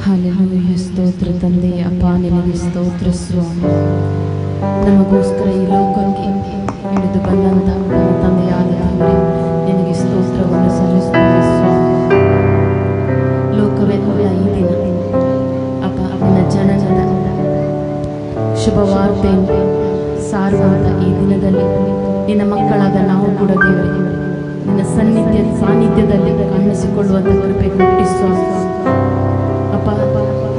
Hallelujah. ಸ್ತೋತ್ರ ತಂದೆ. ಅಪ್ಪ ನಿನಗೆ ಸ್ತೋತ್ರ ಸ್ವಾಮಿ. ನಮಗೋಸ್ಕರ ಈ ಲೋಕಕ್ಕೆ ಇಳಿದು ಬಂದಂಥ ನಮ್ಮ ತಂದೆಯಾದ ದೇವರೇ, ನಿನಗೆ ಸ್ತೋತ್ರವನ್ನು ಸಲ್ಲಿಸುತ್ತೇವೆ ಸ್ವಾಮಿ. ಲೋಕವೆಲ್ಲ ಈ ದಿನ ಅಪ್ಪ ನಿನ್ನ ಜನನದ ಶುಭವಾರ್ತೆಯನ್ನು ಸಾರುವಂಥ ಈ ದಿನದಲ್ಲಿ ನಿನ್ನ ಮಕ್ಕಳಾದ ನಾವು ಕೂಡ ದೇವರೇ ನಿನ್ನ ಸಾನ್ನಿಧ್ಯದಲ್ಲಿ ಕಾಣಿಸಿಕೊಳ್ಳುವಂಥ ಕೃಪೆ ಕೊಟ್ಟಿ ಸ್ವಾಮಿ. ಅಪ್ಪ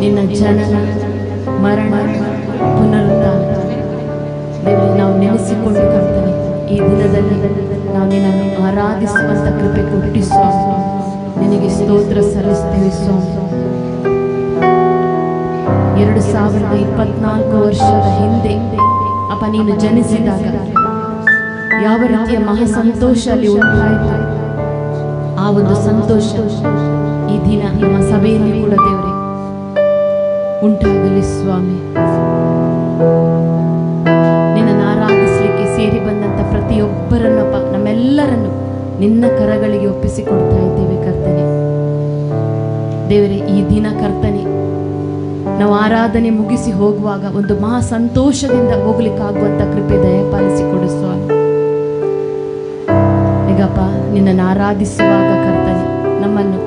ನಿನ್ನ ಜನನ ಮರಣ ಪುನರುತ್ಥಾನ ದೇವರೇ ನಾವು ನೆನೆಸಿಕೊಂಡು ಕರ್ತನೆ ಈ ದಿನದಲ್ಲಿ ನಾವು ನಿನ್ನನ್ನು ಆರಾಧಿಸುವಂಥ ಕೃಪೆ ಕೊಟ್ಟಿ ಸ್ವಾಮಿ. ನಿನಗೆ ಸ್ತೋತ್ರ ಸಲ್ಲಿಸ್ತೇವೆ ಸ್ವಾಮಿ. 2024 ವರ್ಷದ ಹಿಂದೆ ಅಪ್ಪ ನೀನು ಜನಿಸಿದಾಗ ಯಾವ ರೀತಿಯ ಮಹಾ ಸಂತೋಷ ಅಲ್ಲಿ ಉಂಟಾಯಿತು, ಆ ಒಂದು ಸಂತೋಷ ಈ ದಿನ ನಮ್ಮ ಸಭೆಯಲ್ಲಿ ಕೂಡ ದೇವರೇ ಉಂಟಾಗಲಿ ಸ್ವಾಮಿ. ನಿನ್ನನ್ನು ಆರಾಧಿಸಲಿಕ್ಕೆ ಸೇರಿ ಬಂದಂಥ ಪ್ರತಿಯೊಬ್ಬರನ್ನಪ್ಪ ನಮ್ಮೆಲ್ಲರನ್ನು ನಿನ್ನ ಕರಗಳಿಗೆ ಒಪ್ಪಿಸಿಕೊಡ್ತಾ ಇದ್ದೇವೆ ಕರ್ತನೆ. ದೇವರೇ ಈ ದಿನ ಕರ್ತನೆ ನಾವು ಆರಾಧನೆ ಮುಗಿಸಿ ಹೋಗುವಾಗ ಒಂದು ಮಹಾ ಸಂತೋಷದಿಂದ ಹೋಗ್ಲಿಕ್ಕಾಗುವಂಥ ಕೃಪೆ ದಯಪಾಲಿಸಿಕೊಡು ಸ್ವಾಮಿ. ಈಗಪ್ಪ ನಿನ್ನನ್ನು ಆರಾಧಿಸುವಾಗ ಕರ್ತನೆ ನಮ್ಮನ್ನು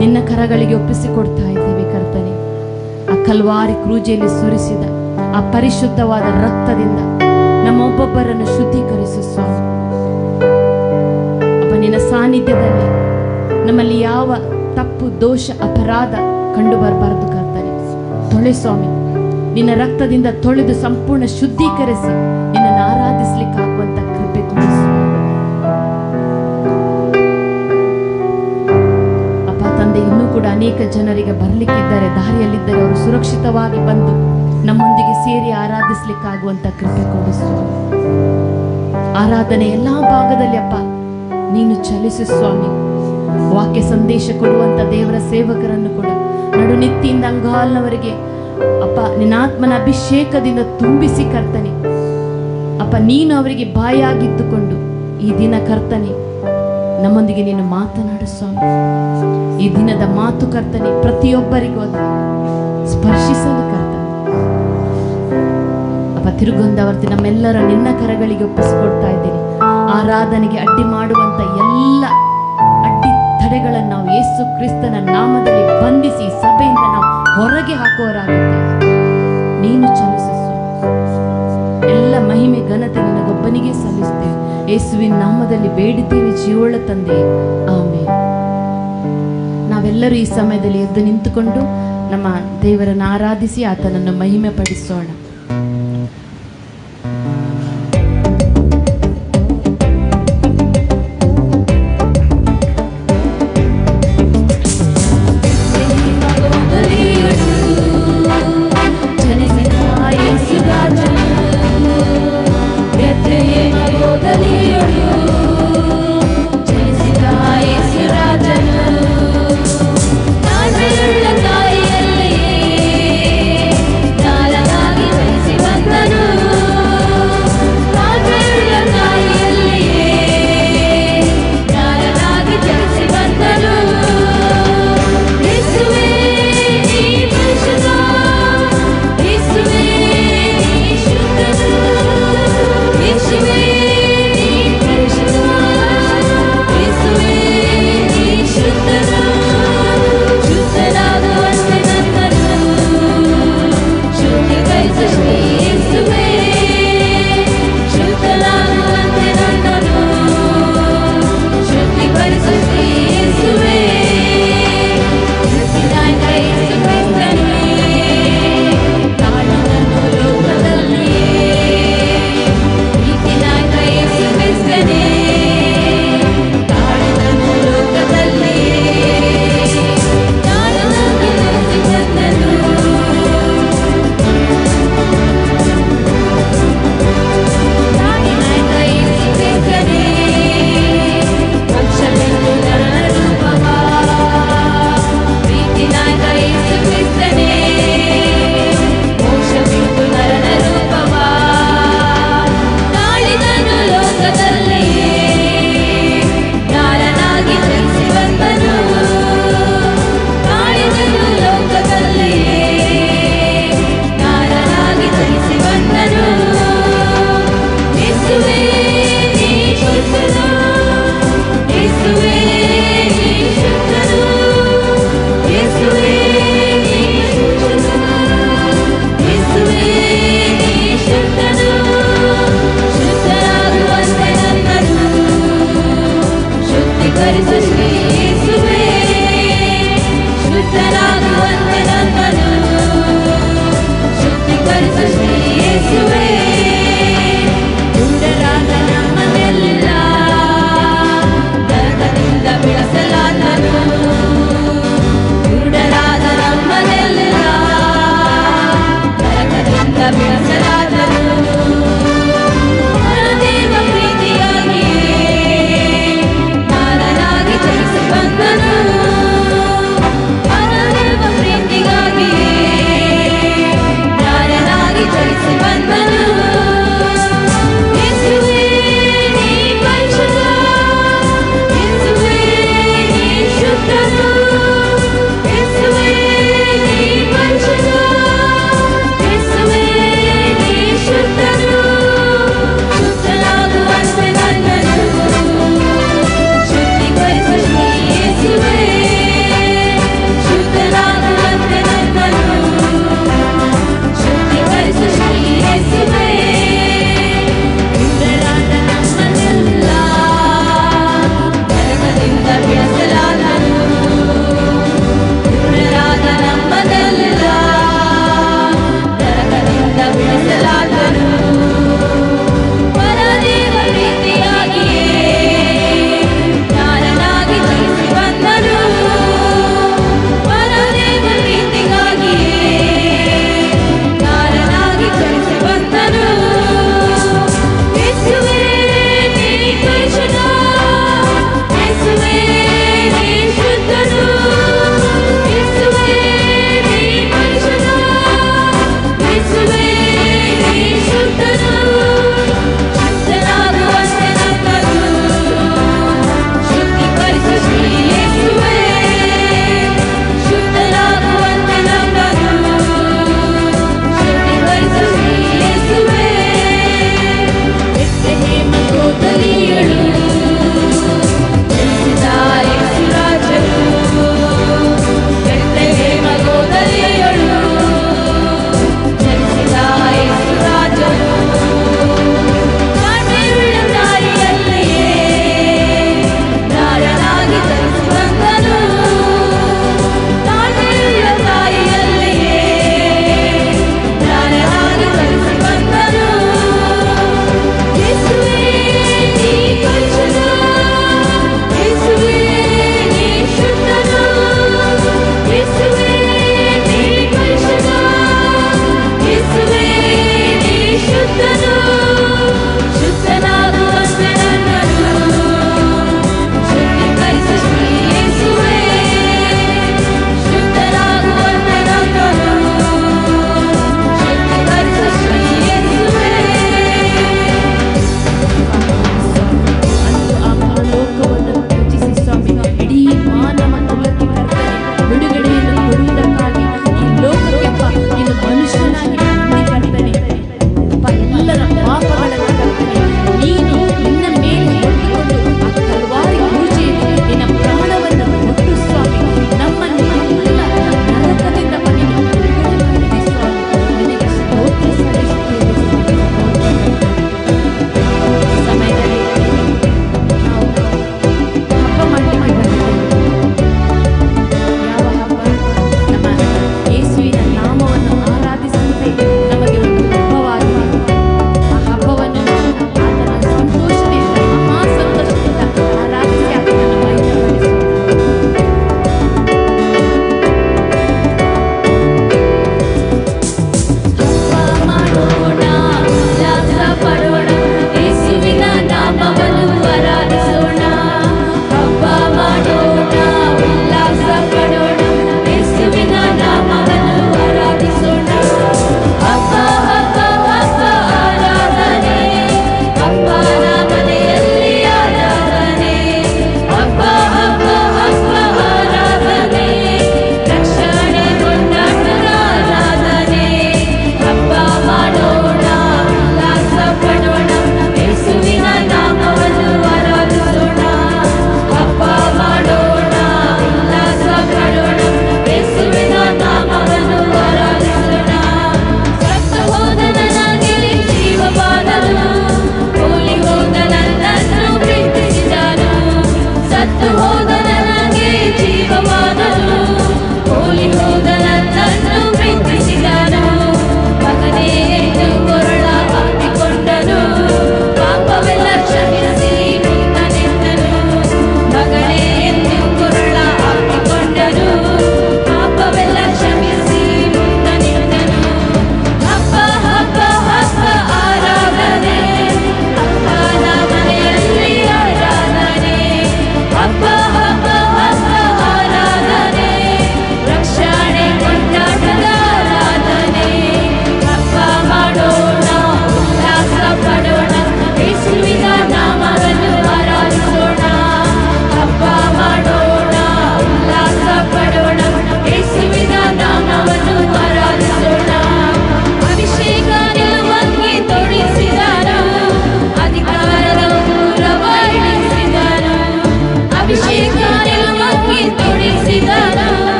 ನಿನ್ನ ಕರಗಳಿಗೆ ಒಪ್ಪಿಸಿಕೊಡ್ತಾ ಇದ್ದೇವೆ ಕರ್ತನೆ. ಆ ಕಲ್ವಾರಿ ಕ್ರೂಜೆಯಲ್ಲಿ ಸುರಿಸಿದ ಆ ಪರಿಶುದ್ಧವಾದ ರಕ್ತದಿಂದ ನಮ್ಮೊಬ್ಬೊಬ್ಬರನ್ನು ಶುದ್ಧೀಕರಿಸು ಸ್ವಾಮಿ. ಅಪ್ಪ ನಿನ್ನ ಸಾನ್ನಿಧ್ಯದಲ್ಲಿ ನಮ್ಮಲ್ಲಿ ಯಾವ ತಪ್ಪು ದೋಷ ಅಪರಾಧ ಕಂಡು ಬರಬಾರದು ಕರ್ತನೆ. ತೊಳೆ ಸ್ವಾಮಿ, ನಿನ್ನ ರಕ್ತದಿಂದ ತೊಳೆದು ಸಂಪೂರ್ಣ ಶುದ್ಧೀಕರಿಸಿ ನಿನ್ನನ್ನು ಆರಾಧಿಸ್ಲಿಕ್ಕಾಗುವಂತ ಕೃಪೆ ಕೊಡಿಸು ಅಪ್ಪ ತಂದೆ. ಇನ್ನೂ ಕೂಡ ಅನೇಕ ಜನರಿಗೆ ಬರಲಿಕ್ಕಿದ್ದಾರೆ, ದಾರಿಯಲ್ಲಿದ್ದರೆ ಅವರು ಸುರಕ್ಷಿತವಾಗಿ ಬಂದು ನಮ್ಮೊಂದಿಗೆ ಸೇರಿ ಆರಾಧಿಸ್ಲಿಕ್ಕಾಗುವಂತ ಕೃಪೆ ಕೊಡಿಸು. ಆರಾಧನೆ ಎಲ್ಲಾ ಭಾಗದಲ್ಲಿ ಅಪ್ಪ ನೀನು ಚಲಿಸು ಸ್ವಾಮಿ. ವಾಕ್ಯ ಸಂದೇಶ ಕೊಡುವಂತ ದೇವರ ಸೇವಕರನ್ನು ಕೂಡ ನಡುನಿತ್ತಿಯಿಂದ ಅಂಗಾಲ್ನವರೆಗೆ ಅಪ್ಪ ನಿನ್ನಾತ್ಮನ ಅಭಿಷೇಕದಿಂದ ತುಂಬಿಸಿ ಕರ್ತನೆ. ಅಪ್ಪ ನೀನು ಅವರಿಗೆ ಬಾಯಾಗಿದ್ದುಕೊಂಡು ಈ ದಿನ ಕರ್ತನೆ ನಮ್ಮೊಂದಿಗೆ ನೀನು ಮಾತನಾಡು ಸ್ವಾಮಿ. ಈ ದಿನದ ಮಾತು ಕರ್ತನೆ ಪ್ರತಿಯೊಬ್ಬರಿಗೂ ಅದು ಸ್ಪರ್ಶಿಸಲು ಕರ್ತನೆ. ಅಪ್ಪ ತಿರುಗೊಂದವರ್ತಿ ನಮ್ಮೆಲ್ಲರ ನಿನ್ನ ಕರಗಳಿಗೆ ಒಪ್ಪಿಸಿಕೊಡ್ತಾ ಇದ್ದೀನಿ. ಆರಾಧನೆಗೆ ಅಡ್ಡಿ ಮಾಡುವಂತ ಎಲ್ಲ ಅಡ್ಡಿ ತಡೆಗಳನ್ನು ನಾವು ಯೇಸು ಕ್ರಿಸ್ತನ ನಾಮದಲ್ಲಿ ಬಂಧಿಸಿ ಸಭೆಯಿಂದ ನಾವು ಹೊರಗೆ ಹಾಕುವರಾಗುತ್ತೇವೆ. ನೀನು ಚಲಿಸು ಎಲ್ಲ ಮಹಿಮೆ ಘನತೆ ನಿನಗೊಬ್ಬನಿಗೆ ಸಲ್ಲಿಸ್ತೇವೆ. ಯೇಸುವಿನ ನಾಮದಲ್ಲಿ ಬೇಡಿದ್ದೇವೆ ಜೀವಳ ತಂದೆ, ಆಮೆನ್. ನಾವೆಲ್ಲರೂ ಈ ಸಮಯದಲ್ಲಿ ಎದ್ದು ನಿಂತುಕೊಂಡು ನಮ್ಮ ದೇವರನ್ನು ಆರಾಧಿಸಿ ಆತನನ್ನು ಮಹಿಮೆ ಪಡಿಸೋಣ. ನಾಲ್ಮೆಯುಳ್ಳ ತಾಯಿಯಲ್ಲಿ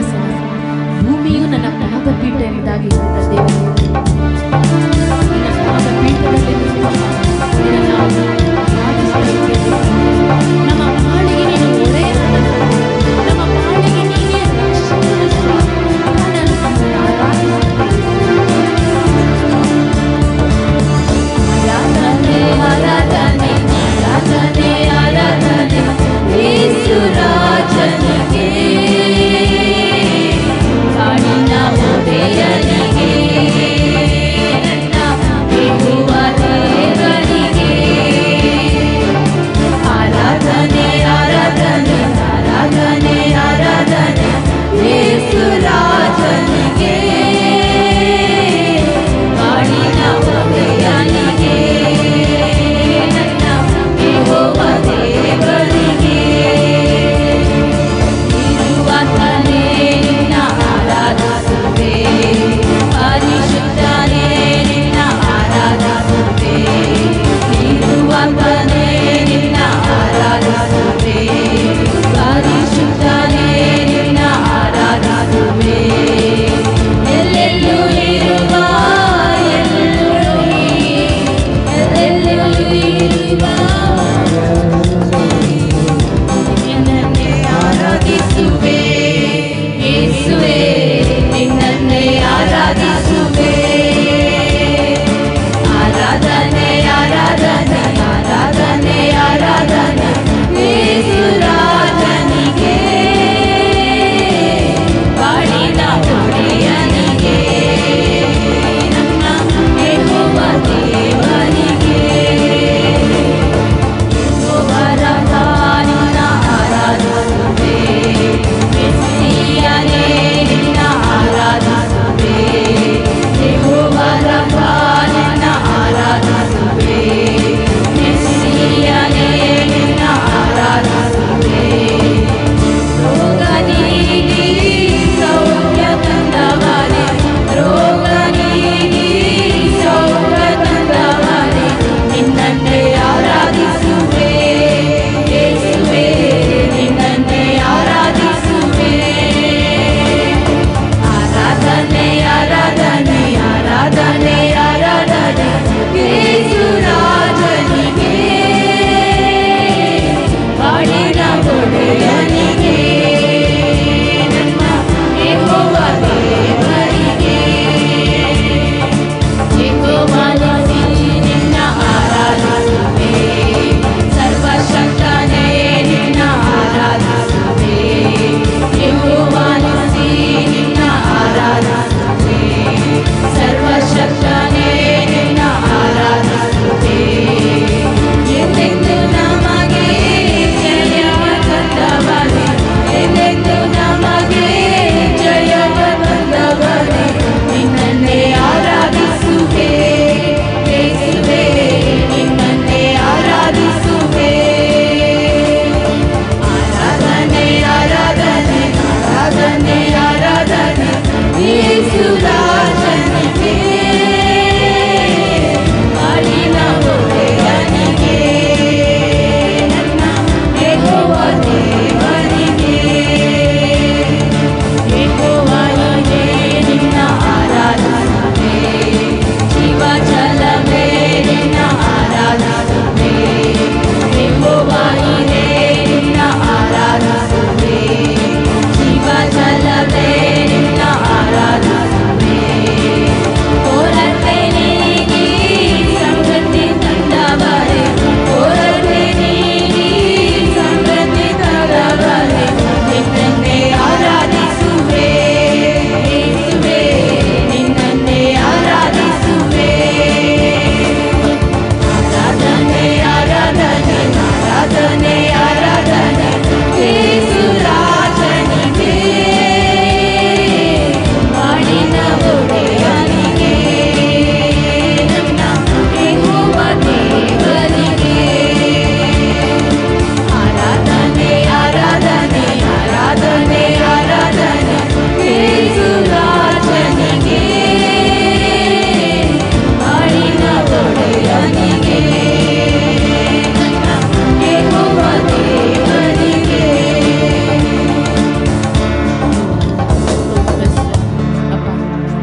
ಸಿಂಹಾಸನ, ಭೂಮಿಯು ನನ್ನ ಪಾದಪೀಠ ಎಂಬುದಾಗಿ ಹೇಳಿದ ದೇವರೇ, ನಿನ್ನ ಪಾದಪೀಠದಲ್ಲಿ ನಿನ್ನನ್ನು ಆರಾಧಿಸ್ತಾ ಇದ್ದೇವೆ. ನಮ್ಮ ಬಾಳಿಗೆ ನೀನು ಒಡೆಯನಾದ ದೇವರು. ನಮ್ಮ ಬಾಳಿಗೆ ನೀನೇ ರಕ್ಷಕನು ಸ್ವಾಮಿ. ನನ್ನನ್ನು ನಮ್ಮನ್ನು ಆರಾಧಿಸುತ್ತೇವೆ. ಆರಾಧನೆ ಆರಾಧನೆ ಆರಾಧನೆ ಆರಾಧನೆ ಯೇಸು ರಾಜನಿಗೆ, ಕಾಣಿನ ಒಡೆಯನಿಗೆ.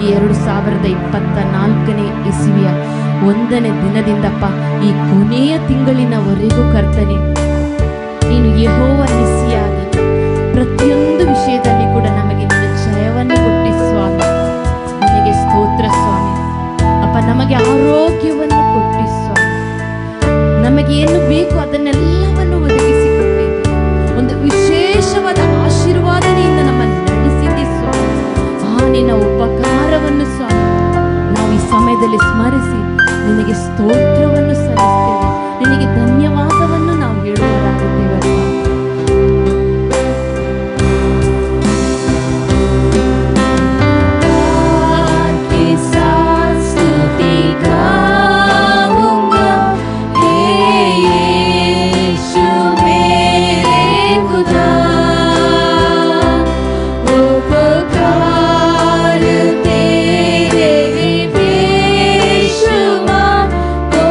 ಈ 2024ನೇ ಇಸವಿಯ 1ನೇ ದಿನದಿಂದಪ್ಪ ಈ ಕೊನೆಯ ತಿಂಗಳಿನವರೆಗೂ ಕರ್ತನೆ, ನೀನು ಯೆಹೋವ ನಿಸ್ಸಿಯಾಗಿ ಪ್ರತಿಯೊಂದು ವಿಷಯದಲ್ಲಿ ಕೂಡ ನಮಗೆ ನೀನು ಜಯವನ್ನು ಕೊಟ್ಟಿ ಸ್ವಾಮಿ. ನಿನಗೆ ಸ್ತೋತ್ರ ಸ್ವಾಮಿ. ಅಪ್ಪ, ನಮಗೆ ಆರೋಗ್ಯವನ್ನು ಕೊಟ್ಟಿ ಸ್ವಾಮಿ. ನಮಗೆ ಏನು ಬೇಕು ಅದನ್ನೆಲ್ಲವನ್ನು ಒದಗಿಸಿಕೊಟ್ಟಿದ್ದೆ. ಒಂದು ವಿಶೇಷವಾದ ಆಶೀರ್ವಾದನೆಯಿಂದ ನಮ್ಮನ್ನು ನಡೆಸಿದ್ದೆ ಸ್ವಾಮಿ. ನಿನ್ನ ಉಪಕಾರವನ್ನು ಸ್ವಾಮಿ ನಾವು ಈ ಸಮಯದಲ್ಲಿ ಸ್ಮರಿಸಿ ನಿನಗೆ ಸ್ತೋತ್ರವನ್ನು ಸಲ್ಲಿಸ್ತೇವೆ. ನಿನಗೆ ಧನ್ಯವಾದವನ್ನು ನಾವು ಹೇಳುವರಾಗುತ್ತೇವೆ. उपकार तेरे विवेश मां को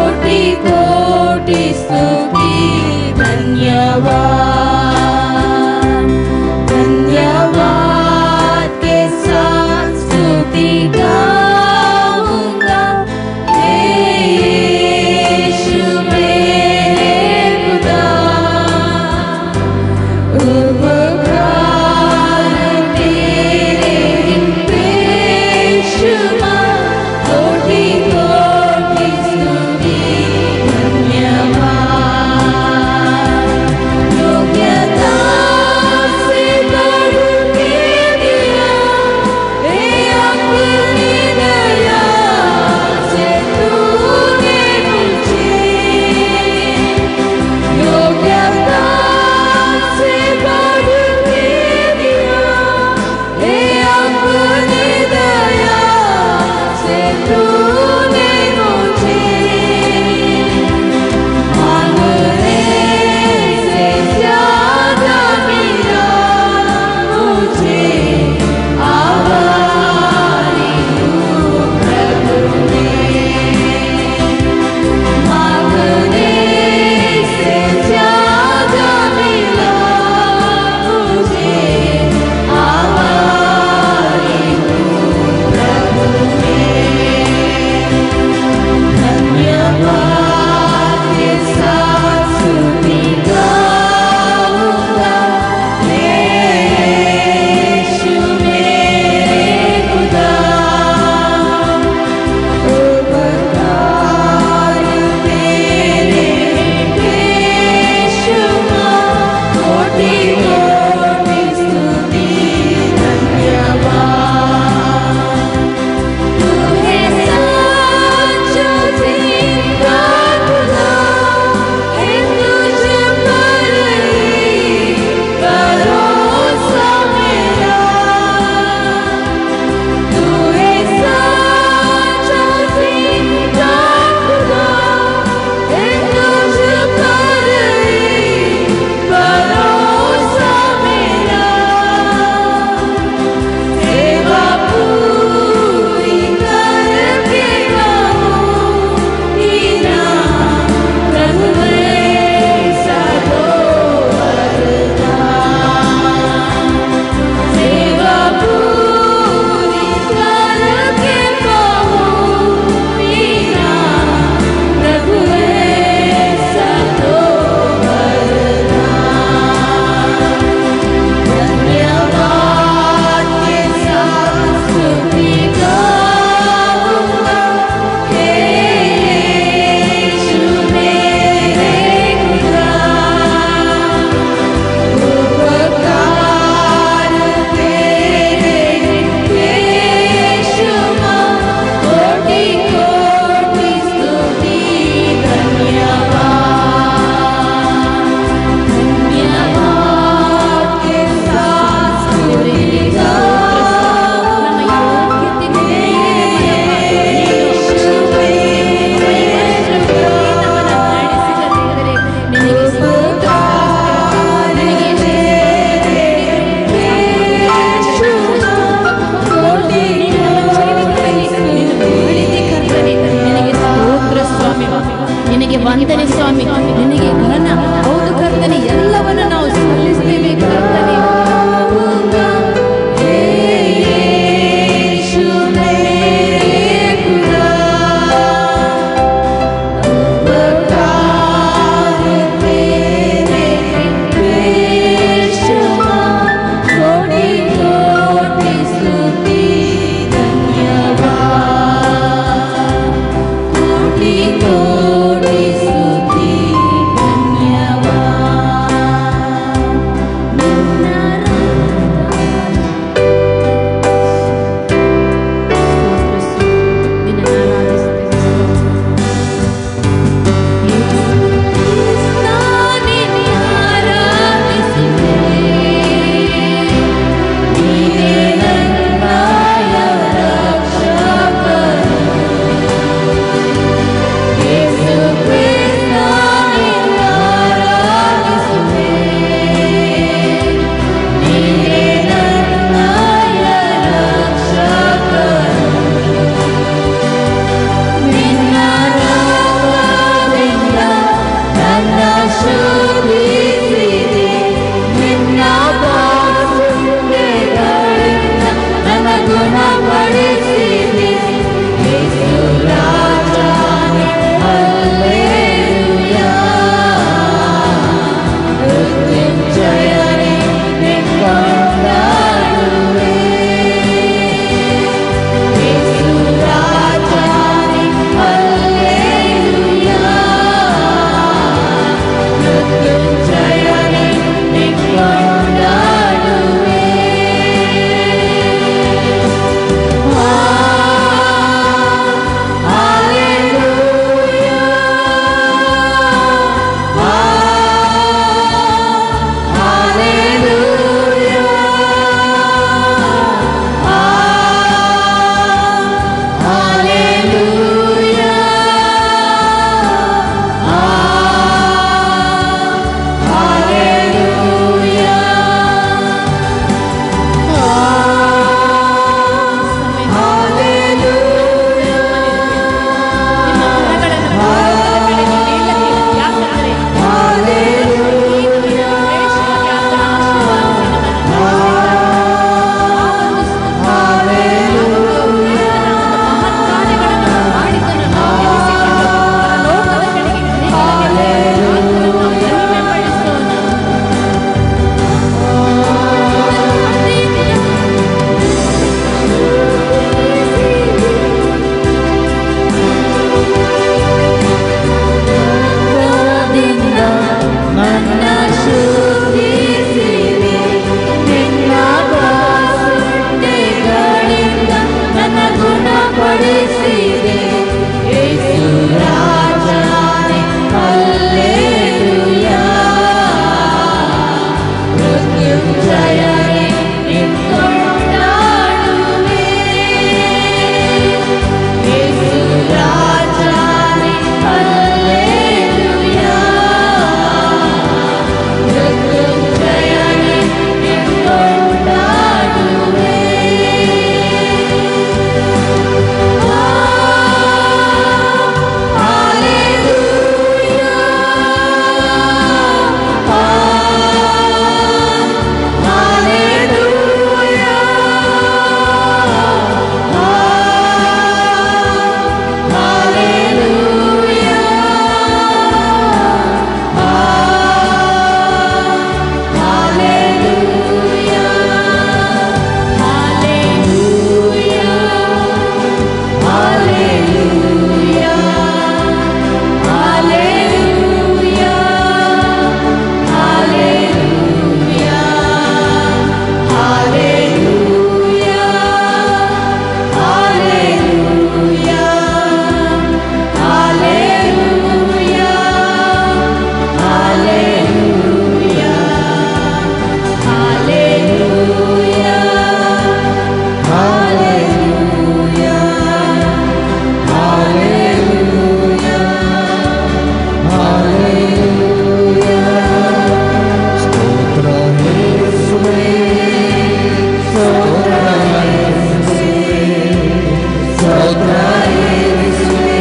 ಸ್ತೋತ್ರ ಯೇಸುವೇ,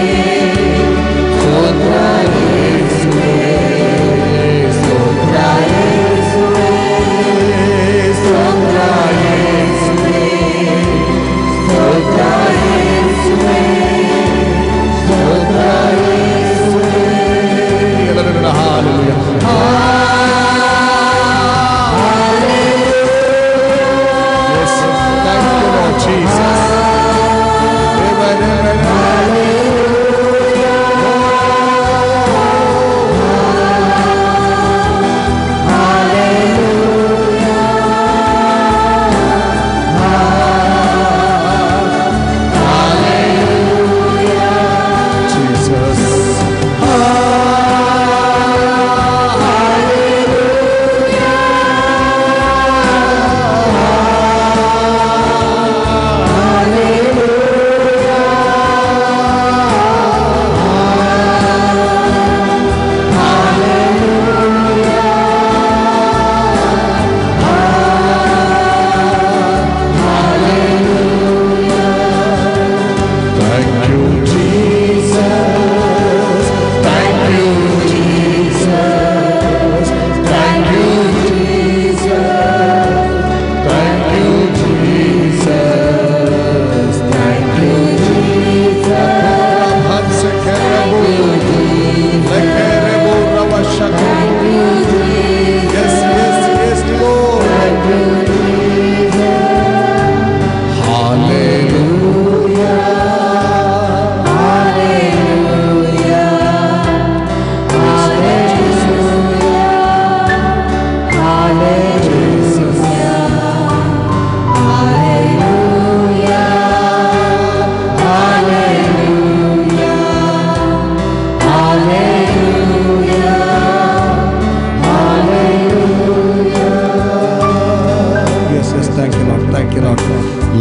ಸ್ತೋತ್ರ ಯೇಸುವೇ, ಸ್ತೋತ್ರ ಯೇಸುವೇ, ಸ್ತೋತ್ರ ಯೇಸುವೇ, ಸ್ತೋತ್ರ ಯೇಸುವೇ, ಸ್ತೋತ್ರ ಯೇಸುವೇ. ಎಲ್ಲರೂ ಹಾಲೆಲೂಯಾ.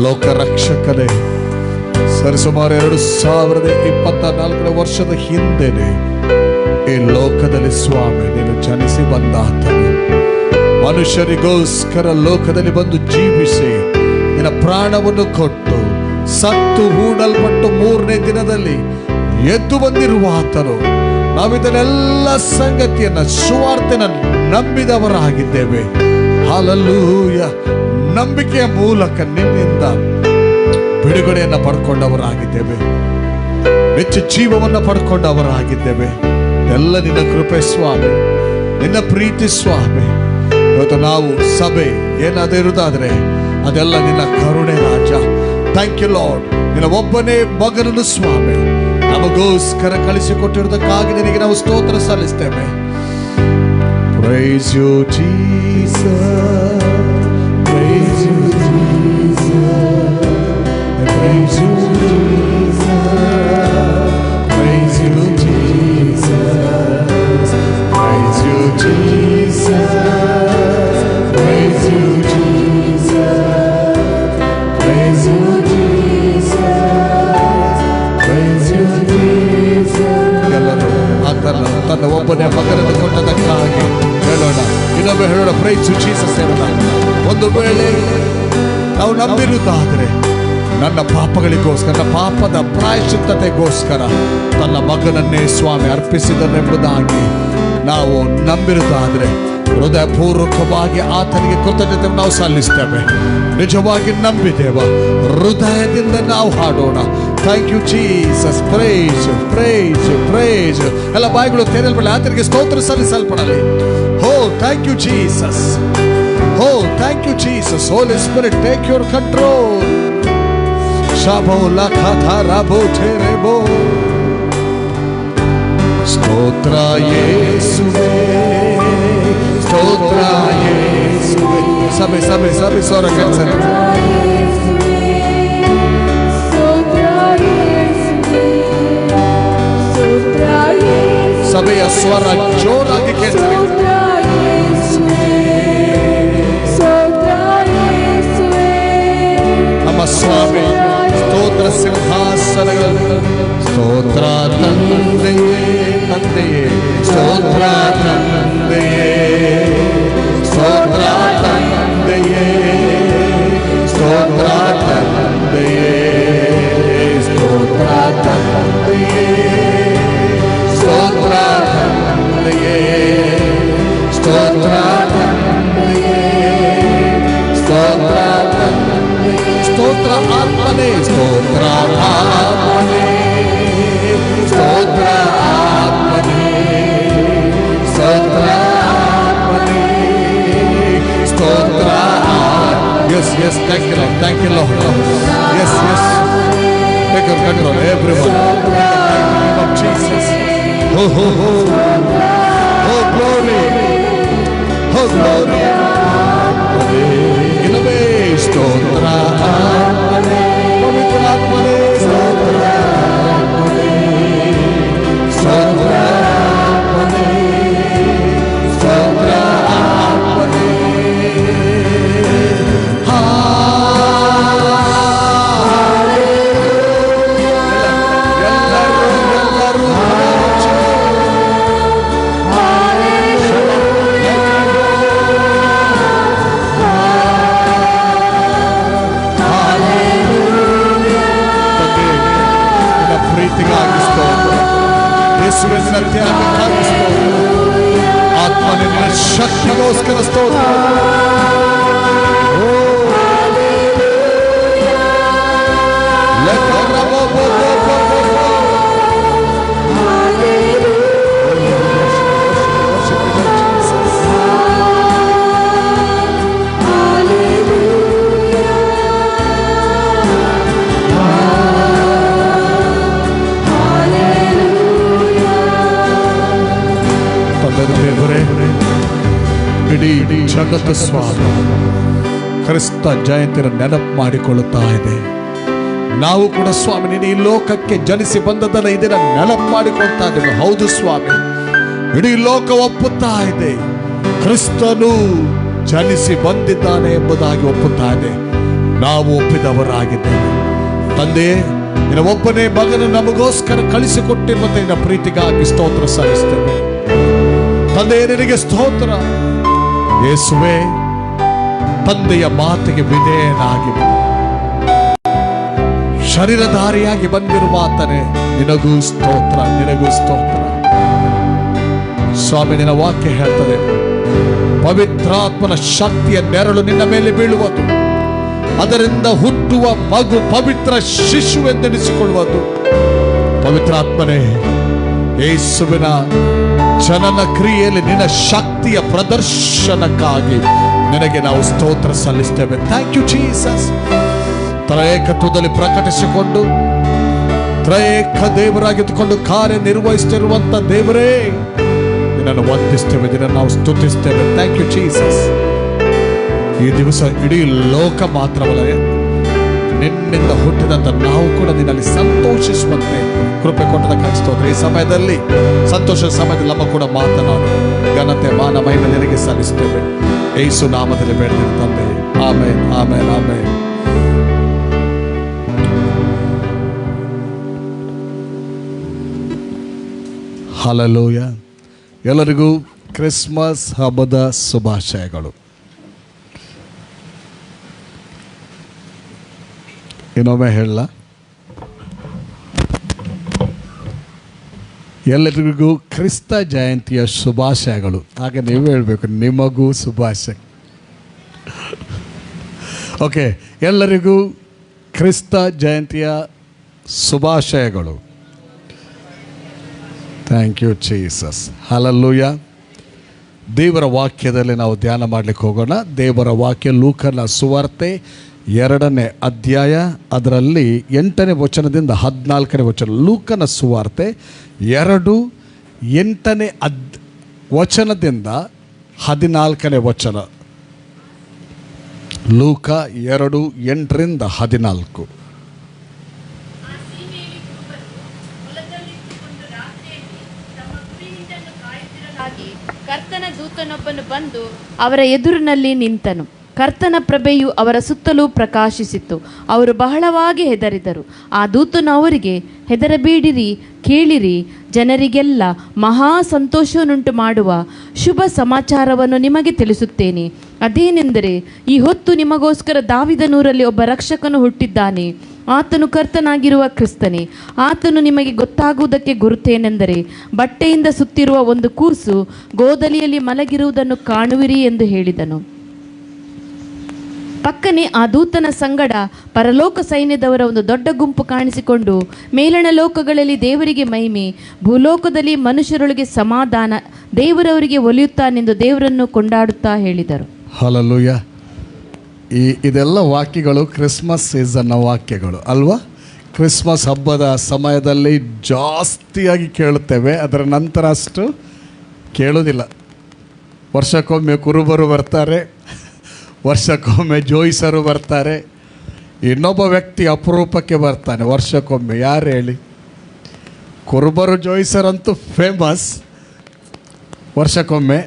ಲೋಕರಕ್ಷಕನೇ, ಸರಿಸುಮಾರು 2024 ವರ್ಷದ ಹಿಂದೆನೆ ಈ ಲೋಕದಲ್ಲಿ ಸ್ವಾಮಿ ನೀನು ಜನಿಸಿ ಬಂದಾತನು. ಮನುಷ್ಯರಿಗೋಸ್ಕರ ಲೋಕದಲ್ಲಿ ಬಂದು ಜೀವಿಸಿ ನಿನ್ನ ಪ್ರಾಣವನ್ನು ಕೊಟ್ಟು ಸತ್ತು ಹೂಡಲ್ಪಟ್ಟು 3ನೇ ದಿನದಲ್ಲಿ ಎದ್ದು ಬಂದಿರುವ ಆತನು. ನಾವಿದನ್ನೆಲ್ಲ ಸಂಗತಿಯನ್ನ ಸುವಾರ್ತೆನ ನಂಬಿದವರಾಗಿದ್ದೇವೆ. ಹಾಲೆಲೂಯ. ನಂಬಿಕೆಯ ಮೂಲಕ ನಿನ್ನಿಂದ ಬಿಡುಗಡೆಯನ್ನು ಪಡ್ಕೊಂಡವರಾಗಿದ್ದೇವೆ, ನಿತ್ಯ ಜೀವವನ್ನು ಪಡ್ಕೊಂಡವರಾಗಿದ್ದೇವೆ. ಎಲ್ಲ ನಿನ್ನ ಕೃಪೆ ಸ್ವಾಮಿ, ನಿನ್ನ ಪ್ರೀತಿ ಸ್ವಾಮಿ. ಇವತ್ತು ನಾವು ಸಭೆ ಏನಾದರೂ ಇರುವುದಾದ್ರೆ ಅದೆಲ್ಲ ನಿನ್ನ ಕರುಣೆ ರಾಜ. Thank you lord. ನಿನ್ನ ಒಬ್ಬನೇ ಮಗನನ್ನು ಸ್ವಾಮಿ ನಮಗೋಸ್ಕರ ಕಳಿಸಿಕೊಟ್ಟಿರುವುದಕ್ಕಾಗಿ ನಿನಗೆ ನಾವು ಸ್ತೋತ್ರ ಸಲ್ಲಿಸ್ತೇವೆ. Praise you Jesus, praise you Jesus, praise you Jesus, praise you Jesus, praise you Jesus, praise you Jesus, praise you Jesus, praise you Jesus. ಎಲ್ಲರೂ ಆತನ ತನ್ನ ಒಬ್ಬನೇ ಮಗನನ್ನು ಕೊಟ್ಟದಕ್ಕಾಗಿ ಹೇಳೋಣ. ಇನ್ನೊಮ್ಮೆ ಹೇಳೋಣ, ಪ್ರೈಸ್ ಯು ಜೀಸಸ್ ಹೇಳೋಣ. ಒಂದು ವೇಳೆ ನಾವು ನಂಬಿರುವುದಾದರೆ ನನ್ನ ಪಾಪಗಳಿಗೋಸ್ಕರ, ನನ್ನ ಪಾಪದ ಪ್ರಾಯಶ್ಚಿತ್ತತೆಗೋಸ್ಕರ ತನ್ನ ಮಗನನ್ನೇ ಸ್ವಾಮಿ ಅರ್ಪಿಸಿದನೆಂಬುದಾಗಿ ನಾವು ನಂಬಿರುವುದಾದರೆ ಹೃದಯಪೂರ್ವಕವಾಗಿ ಆತನಿಗೆ ಕೃತಜ್ಞತೆ ನಾವು ಸಲ್ಲಿಸ್ತೇವೆ. ನಿಜವಾಗಿ ನಂಬಿದ್ದೇವ, ಹೃದಯದಿಂದ ನಾವು ಹಾಡೋಣ. Thank you Jesus, praise praise praise. ಎಲ್ಲ ಬಾಯಿಗಳು ತೆರೆಯಲ್ಪಡಲಿ, ಆತನಿಗೆ ಸ್ತೋತ್ರ ಸಲ್ಲಿಸಲ್ಪಡಲಿ. Oh thank you Jesus, oh thank you Jesus. Holy spirit take your control. ಶಾಬೋ ಲಖಾಥ ರಾಬೋ ಠೇರೆಬೋ. ಸ್ತೋತ್ರ ಯೇಸುವೇ, ಸ್ತೋತ್ರ ಯೇಸುವೇ. ಸಭೆ ಸಭೆ ಸಭೆ ಸ್ವರ ಕೆಲಸ ಸಭೆಯ ಸ್ವರ ಜೋರಾಗಿ ಕೇಳಿಸಬೇಕು. ನಮ್ಮ ಸ್ವಾಮಿ ಸ್ತೋತ್ರ ಸಿಂಹಾಸನಗಳು. ಸ್ತೋತ್ರ ತಂದೆಯೇ, ತಂದೆಯೇ, ಸ್ತೋತ್ರ ತಂದೆಯೇ, ಸ್ತೋತ್ರ ತಂದೆಯೇ, ಸ್ತೋತ್ರ ತಂದೆಯೇ, ಸ್ತೋತ್ರ ಸ್ತೋತ್ರ ಆತ್ಮನೇ, ಸ್ತೋತ್ರ ಆತ್ಮನೇ, ಸ್ತೋತ್ರ ಆತ್ಮನೇ, ಸ್ತೋತ್ರ ಆತ್ಮನೇ, ಸ್ತೋತ್ರ. Yes, yes, thank you Lord, thank you Lord. Yes, yes, take your control everyone in the name of Jesus. Oh, oh, oh, oh glory, oh glory. ಇಲ್ಲವೇ ಸ್ತೋತ್ರ ಆತ್ಮನೇ, ಪವಿತ್ರ ಆತ್ಮನೇ, ಸ್ತೋತ್ರ ಆತ್ಮನೇ, ಸ್ತೋತ್ರ ಆತ್ಮನೇ, ಸ್ತೋತ್ರ ಆತ್ಮನೇ. ಪ್ರೀತಿಗಾಗಿ ಸ್ತೋತ್ರ, ಯೇಸುವಿನ ತ್ಯಾಗಕ್ಕಾಗಿ ಸ್ತೋತ್ರ, ಆತ್ಮನಿನ ಶಕ್ತಿಗೋಸ್ಕರ ಸ್ತೋತ್ರ. ದೇವರೇ, ಇಡೀ ಜಗತ್ತು ಸ್ವಾಮಿ ಕ್ರಿಸ್ತ ಜಯಂತಿನ ನೆನಪು ಮಾಡಿಕೊಳ್ಳುತ್ತಾ ಇದೆ. ನಾವು ಕೂಡ ಸ್ವಾಮಿ ನೀನು ಈ ಲೋಕಕ್ಕೆ ಜನಿಸಿ ಬಂದದಲ್ಲ, ಇದನ್ನ ನೆನಪು ಮಾಡಿಕೊಳ್ತಾ ಇದ್ದೇವೆ. ಹೌದು ಸ್ವಾಮಿ, ಇಡೀ ಲೋಕ ಒಪ್ಪುತ್ತಾ ಇದೆ ಕ್ರಿಸ್ತನು ಜನಿಸಿ ಬಂದಿದ್ದಾನೆ ಎಂಬುದಾಗಿ ಒಪ್ಪುತ್ತಾ ಇದೆ. ನಾವು ಒಪ್ಪಿದವರಾಗಿದ್ದೇವೆ. ತಂದೆ, ನಿನ್ನ ಒಬ್ಬನೇ ಮಗನು ನಮಗೋಸ್ಕರ ಕಳಿಸಿಕೊಟ್ಟಿರುವಂತ ನಿನ್ನ ಪ್ರೀತಿಗಾಗಿ ಸ್ತೋತ್ರ ಸಲ್ಲಿಸ್ತೇವೆ. ತಂದೆ, ನಿನಗೆ ಸ್ತೋತ್ರ. ಯೇಸುವೇ, ತಂದೆಯ ಮಾತಿಗೆ ವಿಧೇಯನಾಗಿ ಶರೀರಧಾರಿಯಾಗಿ ಬಂದಿರುವ ಆತನೇ, ನಿನಗೂ ಸ್ತೋತ್ರ, ನಿನಗೂ ಸ್ತೋತ್ರ. ಸ್ವಾಮಿ, ನಿನ್ನ ವಾಕ್ಯ ಹೇಳ್ತದೆ, ಪವಿತ್ರಾತ್ಮನ ಶಕ್ತಿಯ ನೆರಳು ನಿನ್ನ ಮೇಲೆ ಬೀಳುವುದು, ಅದರಿಂದ ಹುಟ್ಟುವ ಮಗು ಪವಿತ್ರ ಶಿಶುವೆಂದೆನಿಸಿಕೊಳ್ಳುವುದು. ಪವಿತ್ರಾತ್ಮನೇ, ಯೇಸುವಿನ ಜನನ ಕ್ರಿಯೆಯಲ್ಲಿ ನಿನ್ನ ಶಕ್ತಿಯ ಪ್ರದರ್ಶನಕ್ಕಾಗಿ ನಿನಗೆ ನಾವು ಸ್ತೋತ್ರ ಸಲ್ಲಿಸ್ತೇವೆ. Thank you Jesus. ತ್ರಯೇಕತ್ವದಲ್ಲಿ ಪ್ರಕಟಿಸಿಕೊಂಡು ತ್ರಯೇಕ ದೇವರಾಗಿದ್ದುಕೊಂಡು ಕಾರ್ಯನಿರ್ವಹಿಸುತ್ತಿರುವಂತ ದೇವರೇ, ನಿನ್ನನ್ನು ವಂದಿಸ್ತೇವೆ, ನಿನ್ನನ್ನು ನಾವು ಸ್ತುತಿಸ್ತೇವೆ. Thank you Jesus. ಈ ದಿವಸ ಇಡೀ ಲೋಕ ಮಾತ್ರವಲ್ಲ, ನಿನ್ನಿಂದ ಹುಟ್ಟಿದಂತ ನಾವು ಕೂಡ ನಿನ್ನಲ್ಲಿ ಸಂತೋಷಿಸುವಂತೆ ಕೃಪೆ ಕೊಟ್ಟದಕ್ಕಾಗಿ ಸ್ತೋತ್ರ. ಈ ಸಮಯದಲ್ಲಿ, ಸಂತೋಷದ ಸಮಯದಲ್ಲಿ ನಮ್ಮ ಕೂಡ ಮಾತನಾಡು. ಘನತೆ ಮಾನ ಮಹಿಮೆ ನಿನಗೆ ಸಲ್ಲಿಸ್ತೇವೆ. ಯೇಸು ನಾಮದಲ್ಲಿ ಬೇಡಿದ ತಂದೆ, ಆಮೆನ್, ಆಮೆನ್, ಆಮೆನ್. ಹಲ್ಲೆಲೂಯ. ಎಲ್ಲರಿಗೂ ಕ್ರಿಸ್ಮಸ್ ಹಬ್ಬದ ಶುಭಾಶಯಗಳು. ಇನ್ನೊಮ್ಮೆ ಹೇಳ, ಎಲ್ಲರಿಗೂ ಕ್ರಿಸ್ತ ಜಯಂತಿಯ ಶುಭಾಶಯಗಳು. ಹಾಗೆ ನೀವು ಹೇಳಬೇಕು, ನಿಮಗೂ ಶುಭಾಶಯ. ಓಕೆ, ಎಲ್ಲರಿಗೂ ಕ್ರಿಸ್ತ ಜಯಂತಿಯ ಶುಭಾಶಯಗಳು. Thank you Jesus. ಹಲ್ಲೆಲೂಯ. ದೇವರ ವಾಕ್ಯದಲ್ಲಿ ನಾವು ಧ್ಯಾನ ಮಾಡಲಿಕ್ಕೆ ಹೋಗೋಣ. ದೇವರ ವಾಕ್ಯ ಲೂಕನ ಸುವಾರ್ತೆ 2ನೇ ಅಧ್ಯಾಯ, ಅದರಲ್ಲಿ 8ನೇ ವಚನದಿಂದ 14ನೇ ವಚನ. ಲೂಕನ ಸುವಾರ್ತೆ 2, 8ನೇ ವಚನದಿಂದ 14ನೇ ವಚನ. ಲೂಕ 2, 8ರಿಂದ 14. ಕರ್ತನ ದೂತನೊಬ್ಬನು ಬಂದು ಅವರ ಎದುರಿನಲ್ಲಿ ನಿಂತನು. ಕರ್ತನ ಪ್ರಭೆಯು ಅವರ ಸುತ್ತಲೂ ಪ್ರಕಾಶಿಸಿತು. ಅವರು ಬಹಳವಾಗಿ ಹೆದರಿದರು. ಆ ದೂತನು ಅವರಿಗೆ, ಹೆದರಬೇಡಿರಿ, ಕೇಳಿರಿ, ಜನರಿಗೆಲ್ಲ ಮಹಾ ಸಂತೋಷವನ್ನುಂಟು ಮಾಡುವ ಶುಭ ಸಮಾಚಾರವನ್ನು ನಿಮಗೆ ತಿಳಿಸುತ್ತೇನೆ. ಅದೇನೆಂದರೆ, ಈ ಹೊತ್ತು ನಿಮಗೋಸ್ಕರ ದಾವಿದನೂರಲ್ಲಿ ಒಬ್ಬ ರಕ್ಷಕನು ಹುಟ್ಟಿದ್ದಾನೆ. ಆತನು ಕರ್ತನಾಗಿರುವ ಕ್ರಿಸ್ತನೇ. ಆತನು ನಿಮಗೆ ಗೊತ್ತಾಗುವುದಕ್ಕೆ ಗುರುತೇನೆಂದರೆ, ಬಟ್ಟೆಯಿಂದ ಸುತ್ತಿರುವ ಒಂದು ಕೂಸು ಗೋದಲಿಯಲ್ಲಿ ಮಲಗಿರುವುದನ್ನು ಕಾಣುವಿರಿ ಎಂದು ಹೇಳಿದನು. ಪಕ್ಕನೆ ಆ ದೂತನ ಸಂಗಡ ಪರಲೋಕ ಸೈನ್ಯದವರ ಒಂದು ದೊಡ್ಡ ಗುಂಪು ಕಾಣಿಸಿಕೊಂಡು, ಮೇಲಣ ಲೋಕಗಳಲ್ಲಿ ದೇವರಿಗೆ ಮಹಿಮೆ, ಭೂಲೋಕದಲ್ಲಿ ಮನುಷ್ಯರೊಳಗೆ ಸಮಾಧಾನ, ದೇವರವರಿಗೆ ಒಲಿಯುತ್ತಾನೆಂದು ದೇವರನ್ನು ಕೊಂಡಾಡುತ್ತಾ ಹೇಳಿದರು. ಹಲ್ಲೆಲೂಯ. ಇದೆಲ್ಲ ವಾಕ್ಯಗಳು ಕ್ರಿಸ್ಮಸ್ ಸೀಸನ್ನ ವಾಕ್ಯಗಳು ಅಲ್ವಾ? ಕ್ರಿಸ್ಮಸ್ ಹಬ್ಬದ ಸಮಯದಲ್ಲಿ ಜಾಸ್ತಿಯಾಗಿ ಕೇಳುತ್ತೇವೆ, ಅದರ ನಂತರ ಅಷ್ಟು ಕೇಳೋದಿಲ್ಲ. ವರ್ಷಕ್ಕೊಮ್ಮೆ ಕುರುಬರು ಬರ್ತಾರೆ, ವರ್ಷಕ್ಕೊಮ್ಮೆ ಜೋಯಿಸರು ಬರ್ತಾರೆ, ಇನ್ನೊಬ್ಬ ವ್ಯಕ್ತಿ ಅಪರೂಪಕ್ಕೆ ಬರ್ತಾನೆ ವರ್ಷಕ್ಕೊಮ್ಮೆ. ಯಾರು ಹೇಳಿ? ಕುರುಬರು ಜೋಯಿಸರಂತೂ ಫೇಮಸ್ ವರ್ಷಕ್ಕೊಮ್ಮೆ.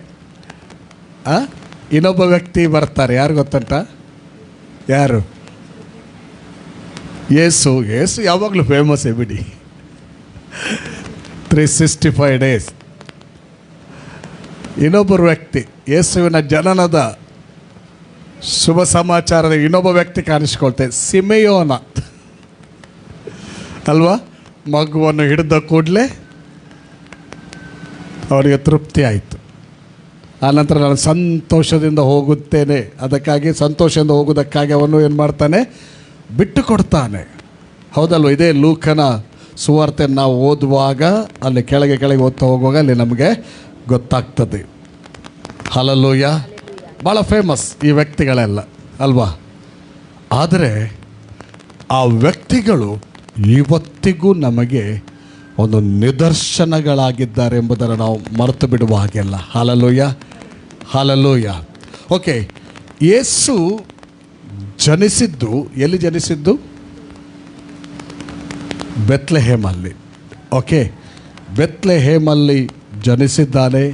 ಇನ್ನೊಬ್ಬ ವ್ಯಕ್ತಿ ಬರ್ತಾರೆ, ಯಾರು ಗೊತ್ತಂಟ? ಯಾರು? ಯೇಸು ಯಾವಾಗಲೂ ಫೇಮಸ್ಸೇ ಬಿಡಿ. 365 ಡೇಸ್. ಇನ್ನೊಬ್ಬರು ವ್ಯಕ್ತಿ ಯೇಸುವಿನ ಜನನದ ಶುಭ ಸಮಾಚಾರದ ಇನ್ನೊಬ್ಬ ವ್ಯಕ್ತಿ ಕಾಣಿಸ್ಕೊಳ್ತೇವೆ, ಸಿಮೆಯೋನ ಅಲ್ವಾ? ಮಗುವನ್ನು ಹಿಡಿದ ಕೂಡಲೇ ಅವರಿಗೆ ತೃಪ್ತಿ ಆಯಿತು. ಆನಂತರ ನಾನು ಸಂತೋಷದಿಂದ ಹೋಗುತ್ತೇನೆ, ಅದಕ್ಕಾಗಿ ಸಂತೋಷದಿಂದ ಹೋಗೋದಕ್ಕಾಗಿ ಅವನು ಏನು ಮಾಡ್ತಾನೆ? ಬಿಟ್ಟು ಕೊಡ್ತಾನೆ. ಹೌದಲ್ವ? ಇದೇ ಲೂಕನ ಸುವಾರ್ತೆಯನ್ನು ನಾವು ಓದುವಾಗ ಅಲ್ಲಿ ಕೆಳಗೆ ಓದ್ತಾ ಹೋಗುವಾಗ ಅಲ್ಲಿ ನಮಗೆ ಗೊತ್ತಾಗ್ತದೆ. ಹಲ್ಲೆಲೂಯ. ಭಾಳ ಫೇಮಸ್ ಈ ವ್ಯಕ್ತಿಗಳೆಲ್ಲ ಅಲ್ವಾ? ಆದರೆ ಆ ವ್ಯಕ್ತಿಗಳು ಇವತ್ತಿಗೂ ನಮಗೆ ಒಂದು ನಿದರ್ಶನಗಳಾಗಿದ್ದಾರೆ ಎಂಬುದನ್ನು ನಾವು ಮರೆತು ಬಿಡುವ ಹಾಗೆಲ್ಲ. Hallelujah, hallelujah. ಓಕೆ, ಯೇಸು ಜನಿಸಿದ್ದು ಎಲ್ಲಿ? ಜನಿಸಿದ್ದು ಬೆತ್ಲೆಹೇಮಲ್ಲಿ. ಓಕೆ, ಬೆತ್ಲೆಹೇಮಲ್ಲಿ ಜನಿಸಿದ್ದಾನೆ.